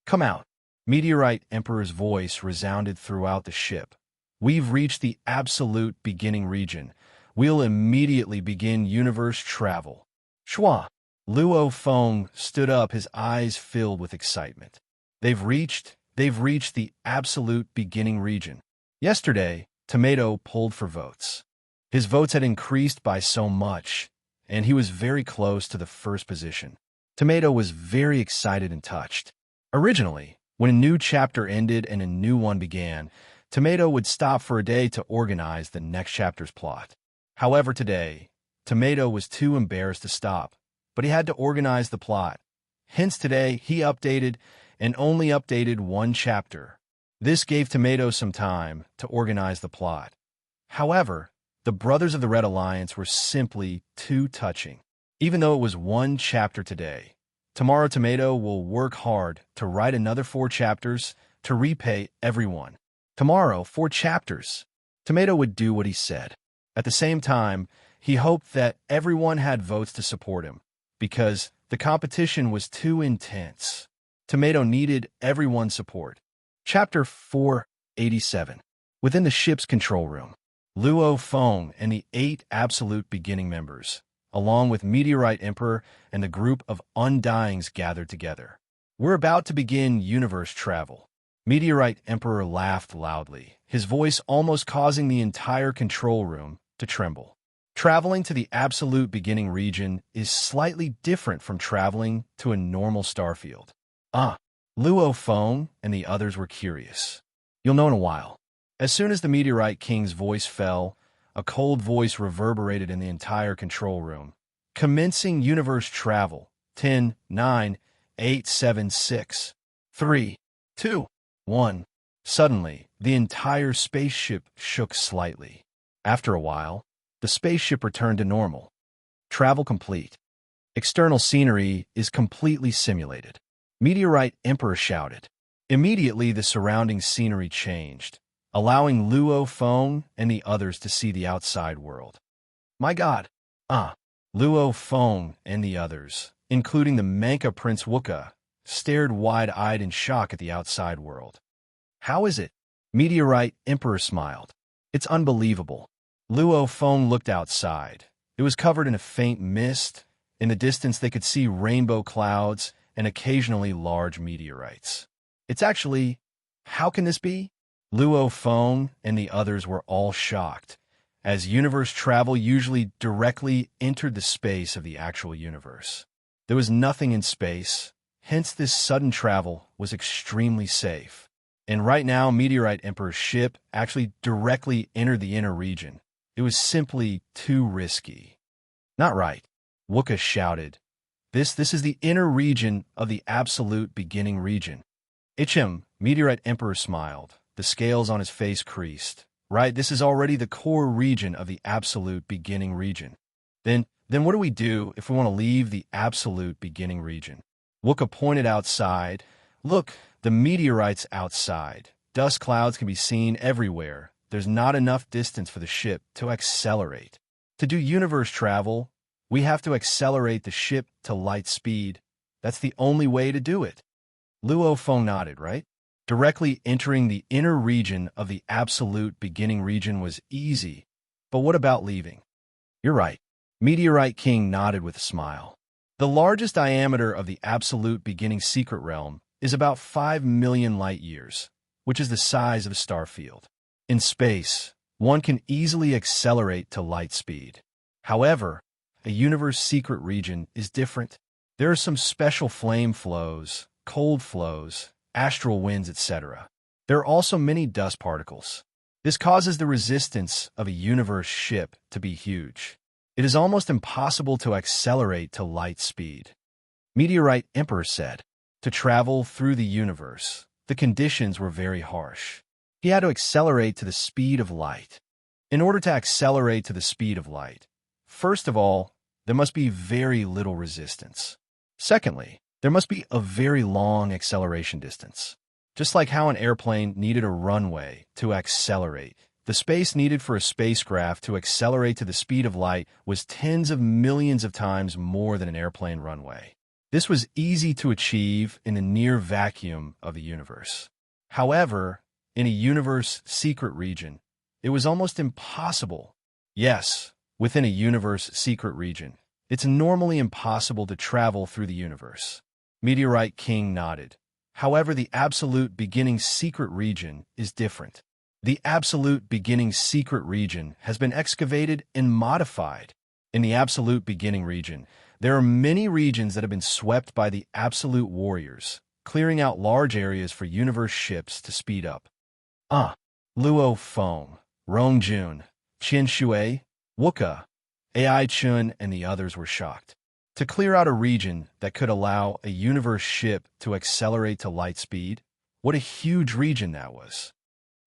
Come out. Meteorite Emperor's voice resounded throughout the ship. We've reached the absolute beginning region. We'll immediately begin universe travel. Shua! Luo Feng stood up, his eyes filled with excitement. They've reached the absolute beginning region. Yesterday, Tomato pulled for votes. His votes had increased by so much, and he was very close to the first position. Tomato was very excited and touched. Originally, when a new chapter ended and a new one began, Tomato would stop for a day to organize the next chapter's plot. However, today, Tomato was too embarrassed to stop, but he had to organize the plot. Hence today, he updated and only updated 1 chapter. This gave Tomato some time to organize the plot. However, the Brothers of the Red Alliance were simply too touching. Even though it was 1 chapter today, tomorrow Tomato will work hard to write another 4 chapters to repay everyone. Tomorrow, 4 chapters. Tomato would do what he said. At the same time, he hoped that everyone had votes to support him, because the competition was too intense. Tomato needed everyone's support. Chapter 487. Within the ship's control room, Luo Feng and the 8 absolute beginning members, along with Meteorite Emperor and the group of Undyings, gathered together. We're about to begin universe travel. Meteorite Emperor laughed loudly, his voice almost causing the entire control room to tremble. Traveling to the absolute beginning region is slightly different from traveling to a normal starfield. Luo Feng and the others were curious. You'll know in a while. As soon as the Meteorite King's voice fell, a cold voice reverberated in the entire control room. Commencing universe travel. 10, 9, 8, 7, 6, 3, 2, 1. Suddenly, the entire spaceship shook slightly. After a while, the spaceship returned to normal. Travel complete. External scenery is completely simulated. Meteorite Emperor shouted. Immediately, the surrounding scenery changed, allowing Luo Feng and the others to see the outside world. My God! Luo Feng and the others, including the Manka Prince Wuka, stared wide-eyed in shock at the outside world. How is it? Meteorite Emperor smiled. It's unbelievable. Luo Feng looked outside. It was covered in a faint mist. In the distance, they could see rainbow clouds and occasionally large meteorites. It's actually... How can this be? Luo Feng and the others were all shocked, as universe travel usually directly entered the space of the actual universe. There was nothing in space, hence this sudden travel was extremely safe. And right now, Meteorite Emperor's ship actually directly entered the inner region. It was simply too risky. Not right, Wooka shouted. This is the inner region of the absolute beginning region. Meteorite Emperor smiled. The scales on his face creased. Right, this is already the core region of the absolute beginning region. Then what do we do if we want to leave the absolute beginning region? Wooka pointed outside. Look, the meteorites outside. Dust clouds can be seen everywhere. There's not enough distance for the ship to accelerate. To do universe travel, we have to accelerate the ship to light speed. That's the only way to do it. Luo Feng nodded, right? Directly entering the inner region of the absolute beginning region was easy. But what about leaving? You're right. Meteorite King nodded with a smile. The largest diameter of the absolute beginning secret realm is about 5 million light-years, which is the size of a star field. In space, one can easily accelerate to light speed. However, a universe secret region is different. There are some special flame flows, cold flows, astral winds, etc. There are also many dust particles. This causes the resistance of a universe ship to be huge. It is almost impossible to accelerate to light speed. Meteorite Emperor said, to travel through the universe, the conditions were very harsh. He had to accelerate to the speed of light. In order to accelerate to the speed of light, first of all, there must be very little resistance. Secondly, there must be a very long acceleration distance. Just like how an airplane needed a runway to accelerate, the space needed for a spacecraft to accelerate to the speed of light was tens of millions of times more than an airplane runway. This was easy to achieve in the near vacuum of the universe. However, in a universe secret region, it was almost impossible. Yes, within a universe secret region, it's normally impossible to travel through the universe. Meteorite King nodded. However, the absolute beginning secret region is different. The absolute beginning secret region has been excavated and modified. In the absolute beginning region, there are many regions that have been swept by the absolute warriors, clearing out large areas for universe ships to speed up. Luo Feng, Rongjun, Qian Shui, Wooka, Ai Chun, and the others were shocked. To clear out a region that could allow a universe ship to accelerate to light speed, what a huge region that was.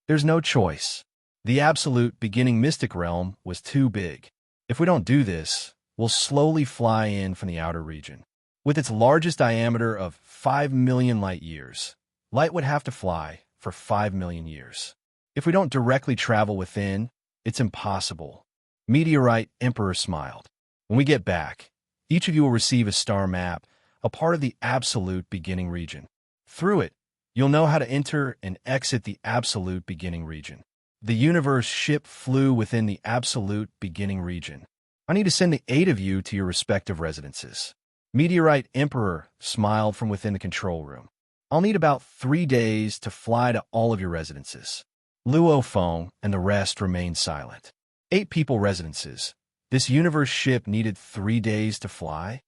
There's no choice. The absolute beginning mystic realm was too big. If we don't do this, we'll slowly fly in from the outer region. With its largest diameter of 5 million light-years, light would have to fly for 5 million years. If we don't directly travel within, it's impossible. Meteorite Emperor smiled. When we get back, each of you will receive a star map, a part of the absolute beginning region. Through it, you'll know how to enter and exit the absolute beginning region. The universe ship flew within the absolute beginning region. I need to send the 8 of you to your respective residences. Meteorite Emperor smiled from within the control room. I'll need about 3 days to fly to all of your residences. Luo Feng and the rest remained silent. 8 people residences. This universe ship needed 3 days to fly?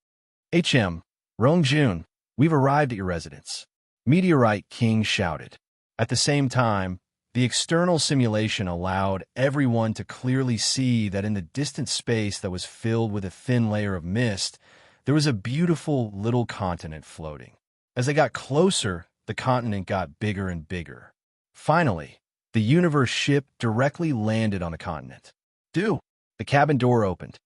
Rongjun, we've arrived at your residence. Meteorite King shouted. At the same time, the external simulation allowed everyone to clearly see that in the distant space that was filled with a thin layer of mist, there was a beautiful little continent floating. As they got closer, the continent got bigger and bigger. Finally, the universe ship directly landed on the continent. The cabin door opened.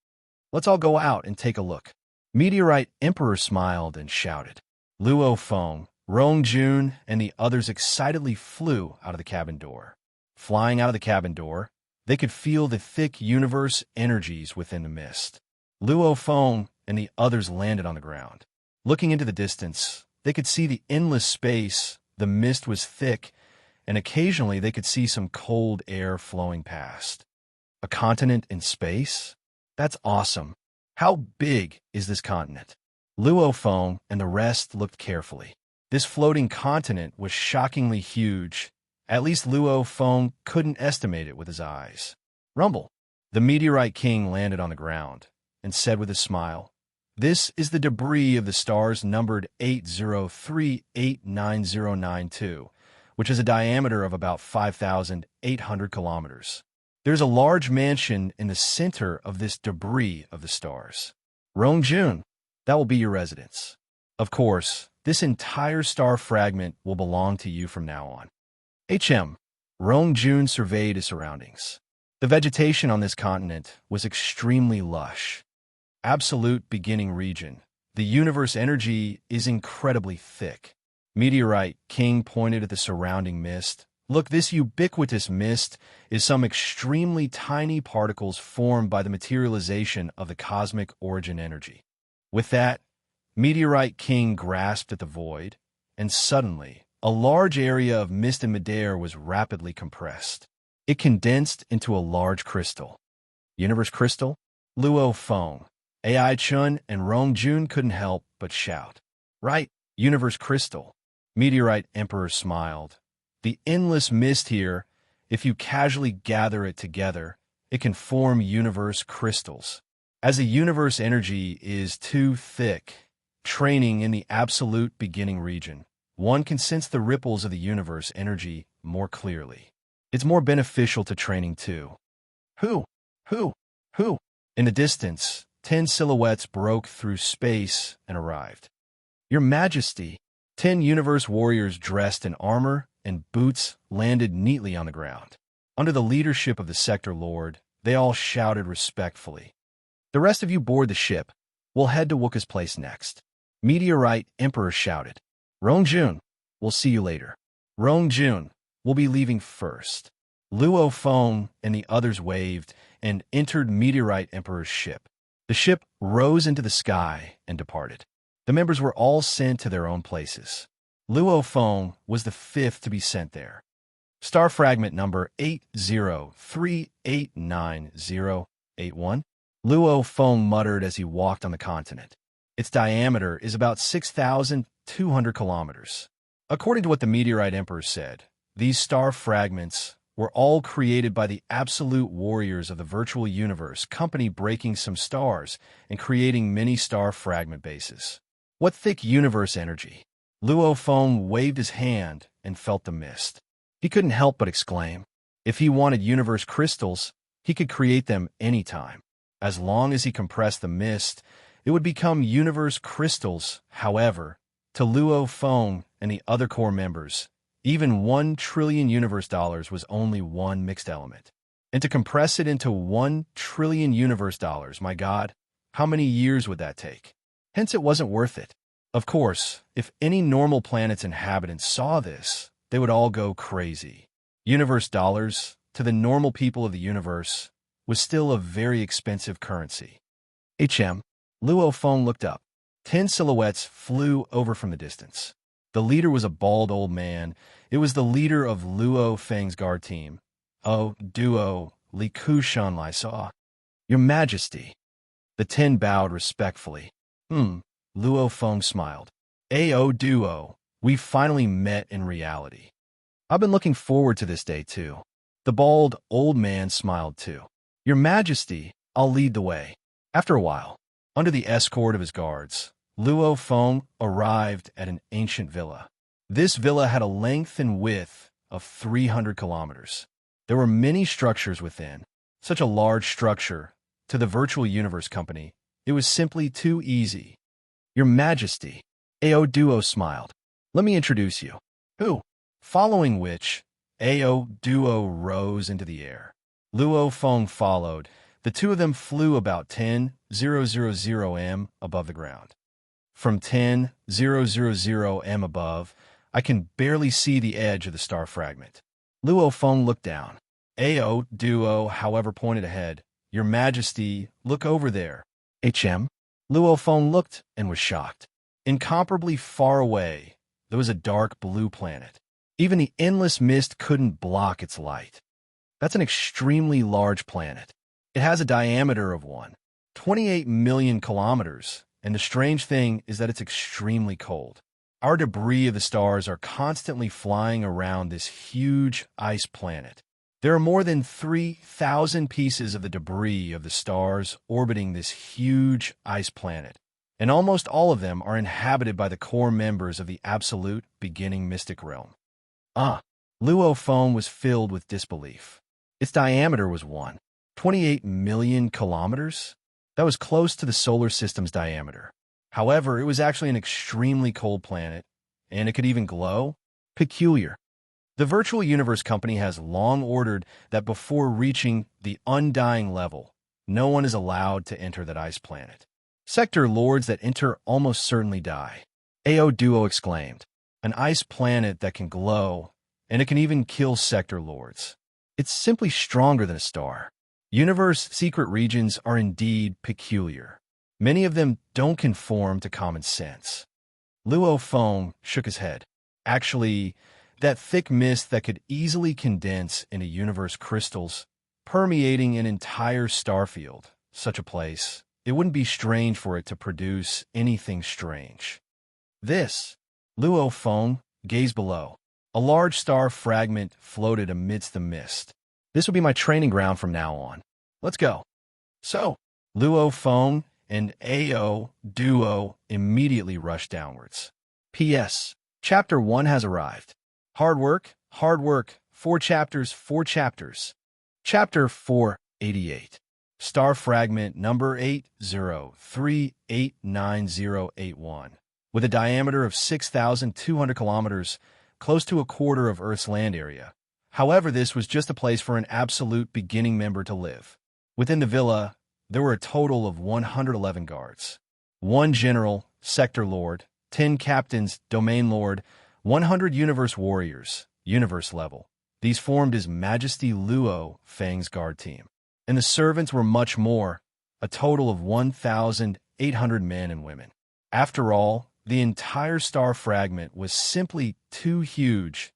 Let's all go out and take a look. Meteorite Emperor smiled and shouted. Luo Feng, Rongjun, and the others excitedly flew out of the cabin door. Flying out of the cabin door, they could feel the thick universe energies within the mist. Luo Feng and the others landed on the ground. Looking into the distance, they could see the endless space. The mist was thick, and occasionally they could see some cold air flowing past. A continent in space? That's awesome. How big is this continent? Luo Feng and the rest looked carefully. This floating continent was shockingly huge. At least Luo Feng couldn't estimate it with his eyes. Rumble. The Meteorite King landed on the ground and said with a smile, "This is the debris of the stars numbered 803-89092, which has a diameter of about 5,800 kilometers. There's a large mansion in the center of this debris of the stars. Rongjun, that will be your residence. Of course, this entire star fragment will belong to you from now on. Rongjun surveyed his surroundings. The vegetation on this continent was extremely lush. Absolute beginning region. The universe energy is incredibly thick. Meteorite King pointed at the surrounding mist. Look, this ubiquitous mist is some extremely tiny particles formed by the materialization of the cosmic origin energy. With that, Meteorite King grasped at the void, and suddenly, a large area of mist and midair was rapidly compressed. It condensed into a large crystal. Universe crystal? Luo Feng, Ai Chun, and Rongjun couldn't help but shout. Right, universe crystal. Meteorite Emperor smiled. The endless mist here, if you casually gather it together, it can form universe crystals. As the universe energy is too thick, training in the absolute beginning region, one can sense the ripples of the universe energy more clearly. It's more beneficial to training too. Who? In the distance, 10 silhouettes broke through space and arrived. Your Majesty, 10 universe warriors dressed in armor and boots landed neatly on the ground. Under the leadership of the Sector Lord, they all shouted respectfully. The rest of you board the ship. We'll head to Wooka's place next. Meteorite Emperor shouted. Rongjun, we'll see you later. Rongjun, we'll be leaving first. Luo Feng and the others waved and entered Meteorite Emperor's ship. The ship rose into the sky and departed. The members were all sent to their own places. Luo Feng was the fifth to be sent there. Star fragment number 803898081. Luo Feng muttered as he walked on the continent. Its diameter is about 6,200 kilometers. According to what the Meteorite Emperor said, these star fragments were all created by the absolute warriors of the virtual universe company breaking some stars and creating many star fragment bases. What thick universe energy! Luo Feng waved his hand and felt the mist. He couldn't help but exclaim. If he wanted universe crystals, he could create them anytime. As long as he compressed the mist, it would become universe crystals. However, to Luo Feng and the other core members, even 1 trillion universe dollars was only one mixed element. And to compress it into 1 trillion universe dollars, my God, how many years would that take? Hence, it wasn't worth it. Of course, if any normal planet's inhabitants saw this, they would all go crazy. Universe dollars, to the normal people of the universe, was still a very expensive currency. Luo Feng looked up. 10 silhouettes flew over from the distance. The leader was a bald old man. It was the leader of Luo Feng's guard team. Oh, Duo, Li Kushan Lai saw. Your Majesty. The 10 bowed respectfully. Luo Feng smiled. Ao Duo, we finally met in reality. I've been looking forward to this day too. The bald old man smiled too. Your Majesty, I'll lead the way. After a while, under the escort of his guards, Luo Feng arrived at an ancient villa. This villa had a length and width of 300 kilometers. There were many structures within. Such a large structure, to the virtual universe company, it was simply too easy. Your Majesty, Ao Duo smiled. Let me introduce you. Who? Following which, Ao Duo rose into the air. Luo Feng followed. The two of them flew about 10,000 m above the ground. From 10,000 m above, I can barely see the edge of the star fragment. Luo Feng looked down. Ao Duo, however, pointed ahead. Your Majesty, look over there. Luo Feng looked and was shocked. Incomparably far away, there was a dark blue planet. Even the endless mist couldn't block its light. That's an extremely large planet. It has a diameter of 28 million kilometers, and the strange thing is that it's extremely cold. Our debris of the stars are constantly flying around this huge ice planet. There are more than 3,000 pieces of the debris of the stars orbiting this huge ice planet, and almost all of them are inhabited by the core members of the absolute beginning mystic realm. Ah, Luo Feng was filled with disbelief. Its diameter was 1.28 million kilometers. That was close to the solar system's diameter. However, it was actually an extremely cold planet, and it could even glow. Peculiar. The Virtual Universe Company has long ordered that before reaching the undying level, no one is allowed to enter that ice planet. Sector lords that enter almost certainly die. Ao Duo exclaimed. An ice planet that can glow, and it can even kill sector lords. It's simply stronger than a star. Universe secret regions are indeed peculiar. Many of them don't conform to common sense. Luo Feng shook his head. Actually, that thick mist that could easily condense into universe crystals, permeating an entire starfield, such a place, it wouldn't be strange for it to produce anything strange. This, Luo Feng gazed below. A large star fragment floated amidst the mist. This will be my training ground from now on. Let's go. So, Luo Feng and Ao Duo immediately rushed downwards. P.S. Chapter 1 has arrived. Hard work, 4 chapters, 4 chapters. Chapter 488. Star fragment number 803898081. With a diameter of 6,200 kilometers, close to a quarter of Earth's land area. However, this was just a place for an absolute beginning member to live. Within the villa, there were a total of 111 guards. 1 general, sector lord, 10 captains, domain lord, 100 universe warriors, universe level. These formed His Majesty Luo Feng's guard team. And the servants were much more, a total of 1,800 men and women. After all, the entire star fragment was simply too huge.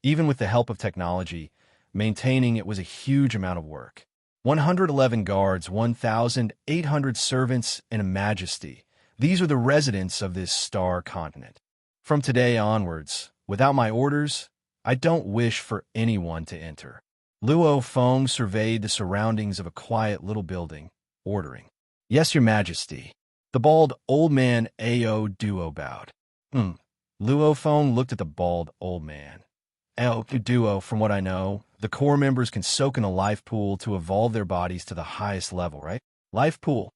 Even with the help of technology, maintaining it was a huge amount of work. 111 guards, 1,800 servants, and a majesty. These are the residents of this star continent. From today onwards, without my orders, I don't wish for anyone to enter. Luo Feng surveyed the surroundings of a quiet little building, ordering. Yes, Your Majesty. The bald old man Ao Duo bowed. Luo Feng looked at the bald old man. Ao Duo, from what I know, the core members can soak in a life pool to evolve their bodies to the highest level, right? Life pool.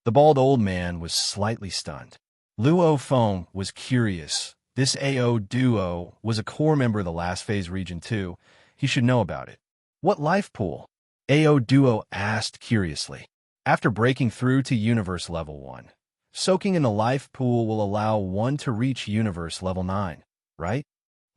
The bald old man was slightly stunned. Luo Feng was curious. This Ao Duo was a core member of the last phase region too. He should know about it. What life pool? Ao Duo asked curiously. After breaking through to Universe Level 1, soaking in the life pool will allow one to reach Universe Level 9, right?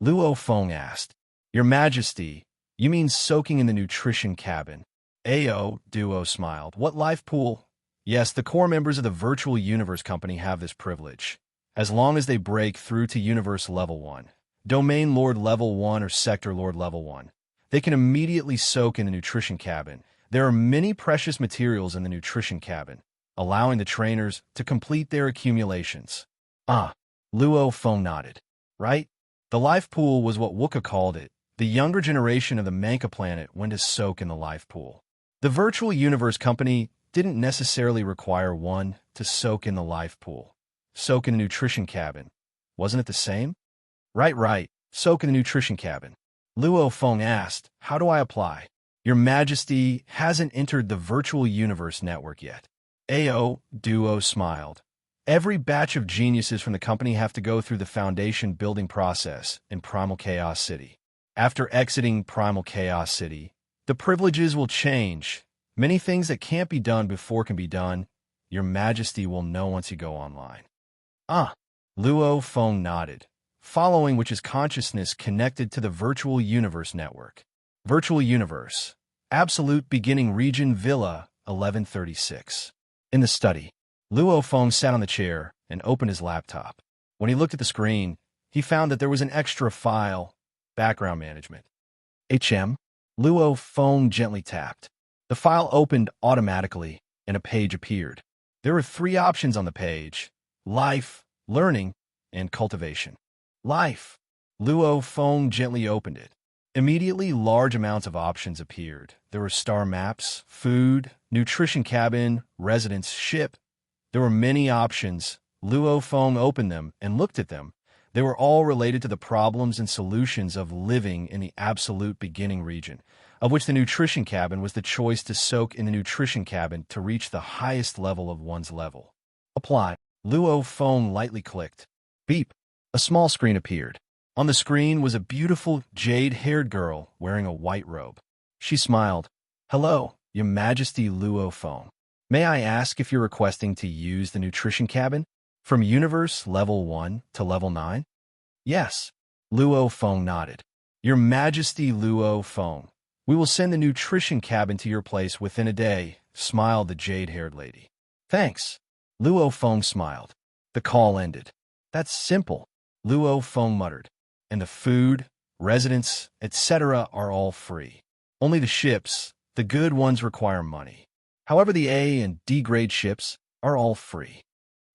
Luo Feng asked. Your Majesty, you mean soaking in the nutrition cabin? Ao Duo smiled. What life pool? Yes, the core members of the Virtual Universe Company have this privilege. As long as they break through to Universe Level 1, Domain Lord Level 1 or Sector Lord Level 1, they can immediately soak in the nutrition cabin. There are many precious materials in the nutrition cabin, allowing the trainers to complete their accumulations. Luo Feng nodded. Right? The life pool was what Wooka called it. The younger generation of the Manka planet went to soak in the life pool. The Virtual Universe Company didn't necessarily require one to soak in the life pool. Soak in the nutrition cabin. Wasn't it the same? Right. Soak in the nutrition cabin. Luo Feng asked, how do I apply? Your Majesty hasn't entered the Virtual Universe Network yet. Ao Duo smiled. Every batch of geniuses from the company have to go through the foundation building process in Primal Chaos City. After exiting Primal Chaos City, the privileges will change. Many things that can't be done before can be done. Your Majesty will know once you go online. Luo Feng nodded, following which is consciousness connected to the Virtual Universe Network. Virtual Universe. Absolute Beginning Region Villa 1136. In the study, Luo Feng sat on the chair and opened his laptop. When he looked at the screen, he found that there was an extra file, background management. Luo Feng gently tapped. The file opened automatically, and a page appeared. There were 3 options on the page: life, learning, and cultivation. Life. Luo Feng gently opened it. Immediately, large amounts of options appeared. There were star maps, food, nutrition cabin, residence, ship. There were many options. Luo Feng opened them and looked at them, They were all related to the problems and solutions of living in the absolute beginning region, of which the nutrition cabin was the choice to soak in the nutrition cabin to reach the highest level of one's level. Apply. Luo Feng lightly clicked. Beep. A small screen appeared. On the screen was a beautiful, jade-haired girl wearing a white robe. She smiled. Hello, Your Majesty Luo Feng. May I ask if you're requesting to use the nutrition cabin? From Universe Level 1 to Level 9? Yes. Luo Feng nodded. Your Majesty Luo Feng, we will send the nutrition cabin to your place within a day, smiled the jade-haired lady. Thanks. Luo Feng smiled. The call ended. That's simple, Luo Feng muttered. And the food, residence, etc. are all free. Only the ships, the good ones, require money. However, the A and D grade ships are all free.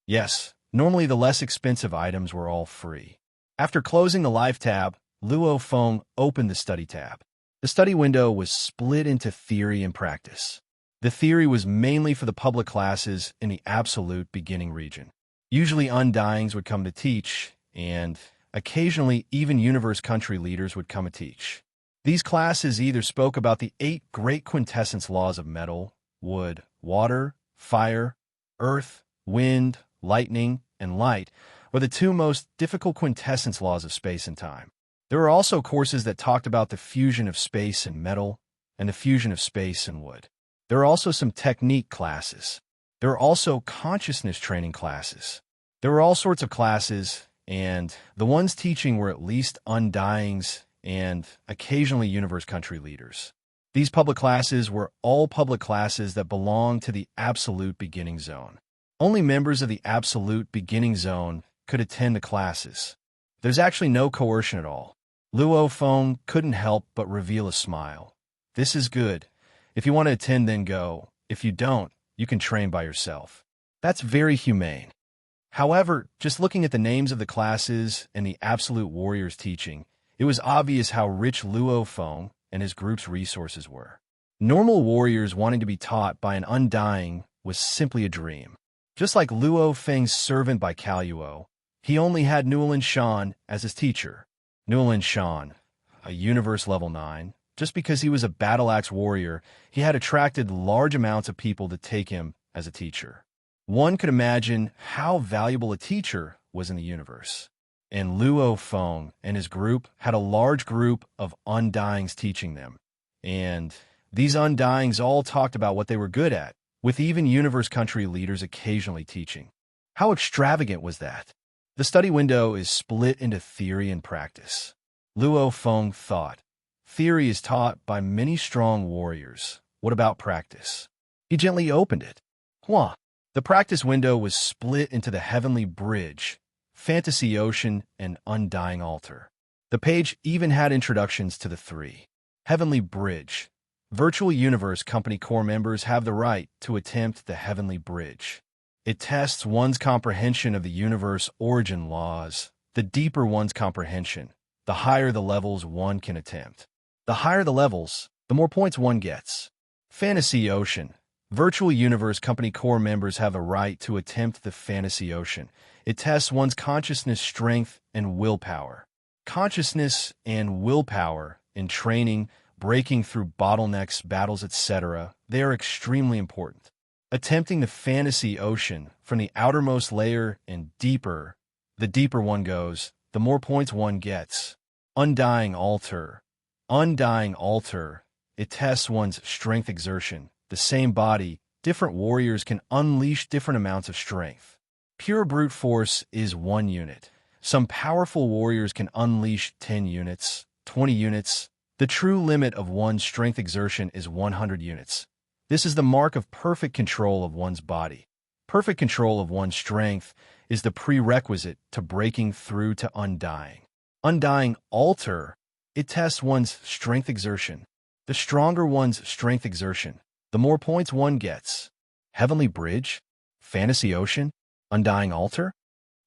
Yes, normally the less expensive items were all free. After closing the Live tab, Luo Feng opened the Study tab. The study window was split into theory and practice. The theory was mainly for the public classes in the absolute beginning region. Usually Undyings would come to teach, and occasionally even universe country leaders would come to teach. These classes either spoke about the 8 great quintessence laws of metal, wood, water, fire, earth, wind, lightning, and light, or the 2 most difficult quintessence laws of space and time. There were also courses that talked about the fusion of space and metal, and the fusion of space and wood. There are also some technique classes. There are also consciousness training classes. There were all sorts of classes, and the ones teaching were at least Undyings and occasionally universe country leaders. These public classes were all public classes that belonged to the absolute beginning zone. Only members of the absolute beginning zone could attend the classes. There's actually no coercion at all. Luo Feng couldn't help but reveal a smile. This is good. If you want to attend, then go. If you don't, you can train by yourself. That's very humane. However, just looking at the names of the classes and the Absolute Warrior's teaching, it was obvious how rich Luo Feng and his group's resources were. Normal warriors wanting to be taught by an Undying was simply a dream. Just like Luo Feng's servant by Kaluo, he only had Newlin Shan as his teacher. Newlin Shan, a Universe Level 9, just because he was a battle axe warrior, he had attracted large amounts of people to take him as a teacher. One could imagine how valuable a teacher was in the universe. And Luo Feng and his group had a large group of Undyings teaching them. And these Undyings all talked about what they were good at, with even universe country leaders occasionally teaching. How extravagant was that? The study window is split into theory and practice. Luo Feng thought, theory is taught by many strong warriors. What about practice? He gently opened it. Hua. The practice window was split into the Heavenly Bridge, Fantasy Ocean, and Undying Altar. The page even had introductions to the 3. Heavenly Bridge. Virtual Universe Company core members have the right to attempt the Heavenly Bridge. It tests one's comprehension of the universe origin laws. The deeper one's comprehension, the higher the levels one can attempt. The higher the levels, the more points one gets. Fantasy Ocean. Virtual Universe Company core members have a right to attempt the Fantasy Ocean. It tests one's consciousness strength and willpower. Consciousness and willpower in training, breaking through bottlenecks, battles, etc., they are extremely important. Attempting the Fantasy Ocean from the outermost layer and deeper, the deeper one goes, the more points one gets. Undying Altar. Undying Altar. It tests one's strength exertion. The same body, different warriors can unleash different amounts of strength. Pure brute force is 1 unit. Some powerful warriors can unleash 10 units, 20 units. The true limit of one's strength exertion is 100 units. This is the mark of perfect control of one's body. Perfect control of one's strength is the prerequisite to breaking through to Undying. Undying Altar, it tests one's strength exertion. The stronger one's strength exertion, the more points one gets. Heavenly Bridge? Fantasy Ocean? Undying Altar?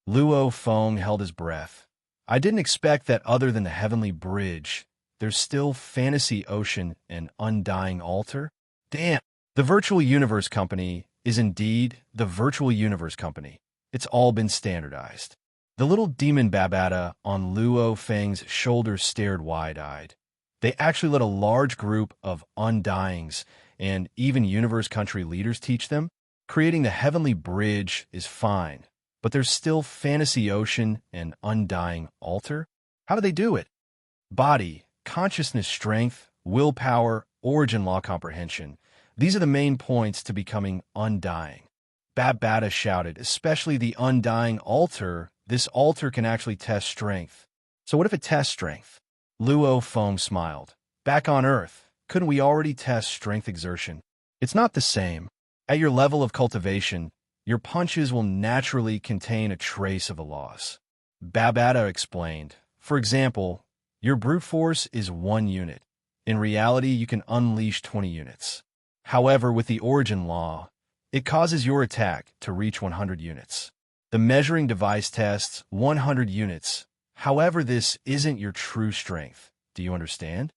Luo Feng held his breath. I didn't expect that other than the Heavenly Bridge, there's still Fantasy Ocean and Undying Altar? Damn! The Virtual Universe Company is indeed the Virtual Universe Company. It's all been standardized. The little demon Babata on Luo Feng's shoulders stared wide-eyed. They actually let a large group of undyings and even universe country leaders teach them. Creating the heavenly bridge is fine, but there's still fantasy ocean and undying altar. How do they do it? Body, consciousness, strength, willpower, origin law comprehension. These are the main points to becoming undying. Babata shouted, especially the undying altar. This altar can actually test strength. So what if it tests strength? Luo Feng smiled. Back on Earth, couldn't we already test strength exertion? It's not the same. At your level of cultivation, your punches will naturally contain a trace of a loss. Babata explained. For example, your brute force is 1 unit. In reality, you can unleash 20 units. However, with the origin law, it causes your attack to reach 100 units. The measuring device tests 100 units. However, this isn't your true strength. Do you understand?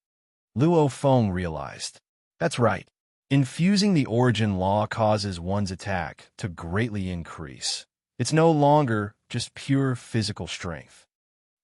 Luo Feng realized. That's right. Infusing the origin law causes one's attack to greatly increase. It's no longer just pure physical strength.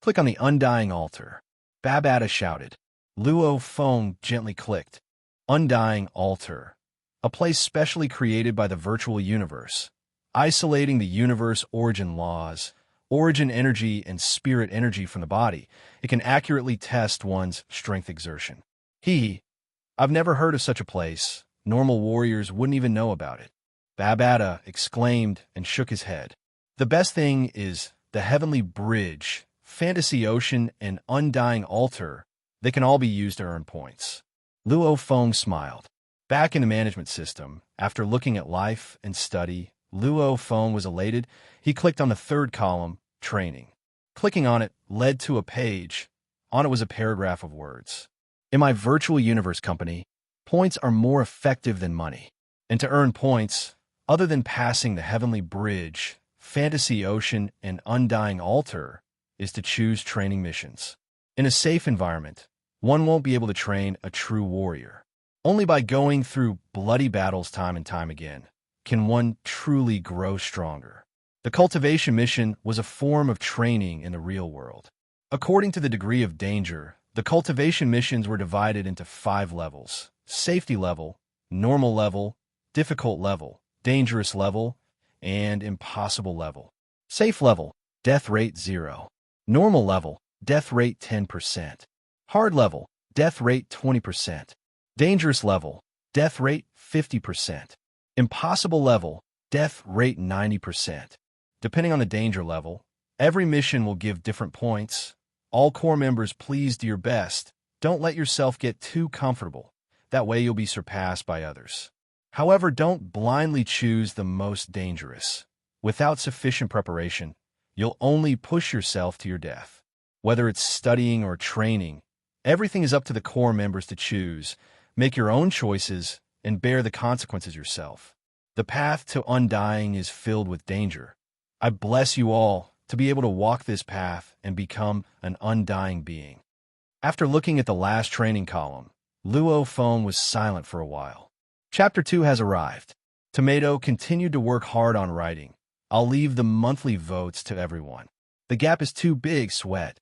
Click on the undying altar. Babata shouted. Luo Feng gently clicked. Undying altar. A place specially created by the virtual universe, isolating the universe origin laws, origin energy, and spirit energy from the body. It can accurately test one's strength exertion. I've never heard of such a place. Normal warriors wouldn't even know about it. Babata exclaimed and shook his head. The best thing is the heavenly bridge, fantasy ocean, and undying altar. They can all be used to earn points. Luo Feng smiled. Back in the management system, after looking at life and study, Luo Feng was elated. He clicked on the third column, training. Clicking on it led to a page. On it was a paragraph of words. In my virtual universe company, points are more effective than money. And to earn points, other than passing the heavenly bridge, fantasy ocean, and undying altar, is to choose training missions. In a safe environment, one won't be able to train a true warrior. Only by going through bloody battles time and time again can one truly grow stronger. The cultivation mission was a form of training in the real world. According to the degree of danger, the cultivation missions were divided into 5 levels: safety level, normal level, difficult level, dangerous level, and impossible level. Safe level, death rate 0. Normal level, death rate 10%. Hard level, death rate 20%. Dangerous level, death rate 50%. Impossible level, death rate 90%. Depending on the danger level, every mission will give different points. All core members, please do your best. Don't let yourself get too comfortable. That way you'll be surpassed by others. However, don't blindly choose the most dangerous. Without sufficient preparation, you'll only push yourself to your death. Whether it's studying or training, everything is up to the core members to choose. Make your own choices and bear the consequences yourself. The path to undying is filled with danger. I bless you all to be able to walk this path and become an undying being. After looking at the last training column, Luo Feng was silent for a while. Chapter 2 has arrived. Tomato continued to work hard on writing. I'll leave the monthly votes to everyone. The gap is too big, Sweat.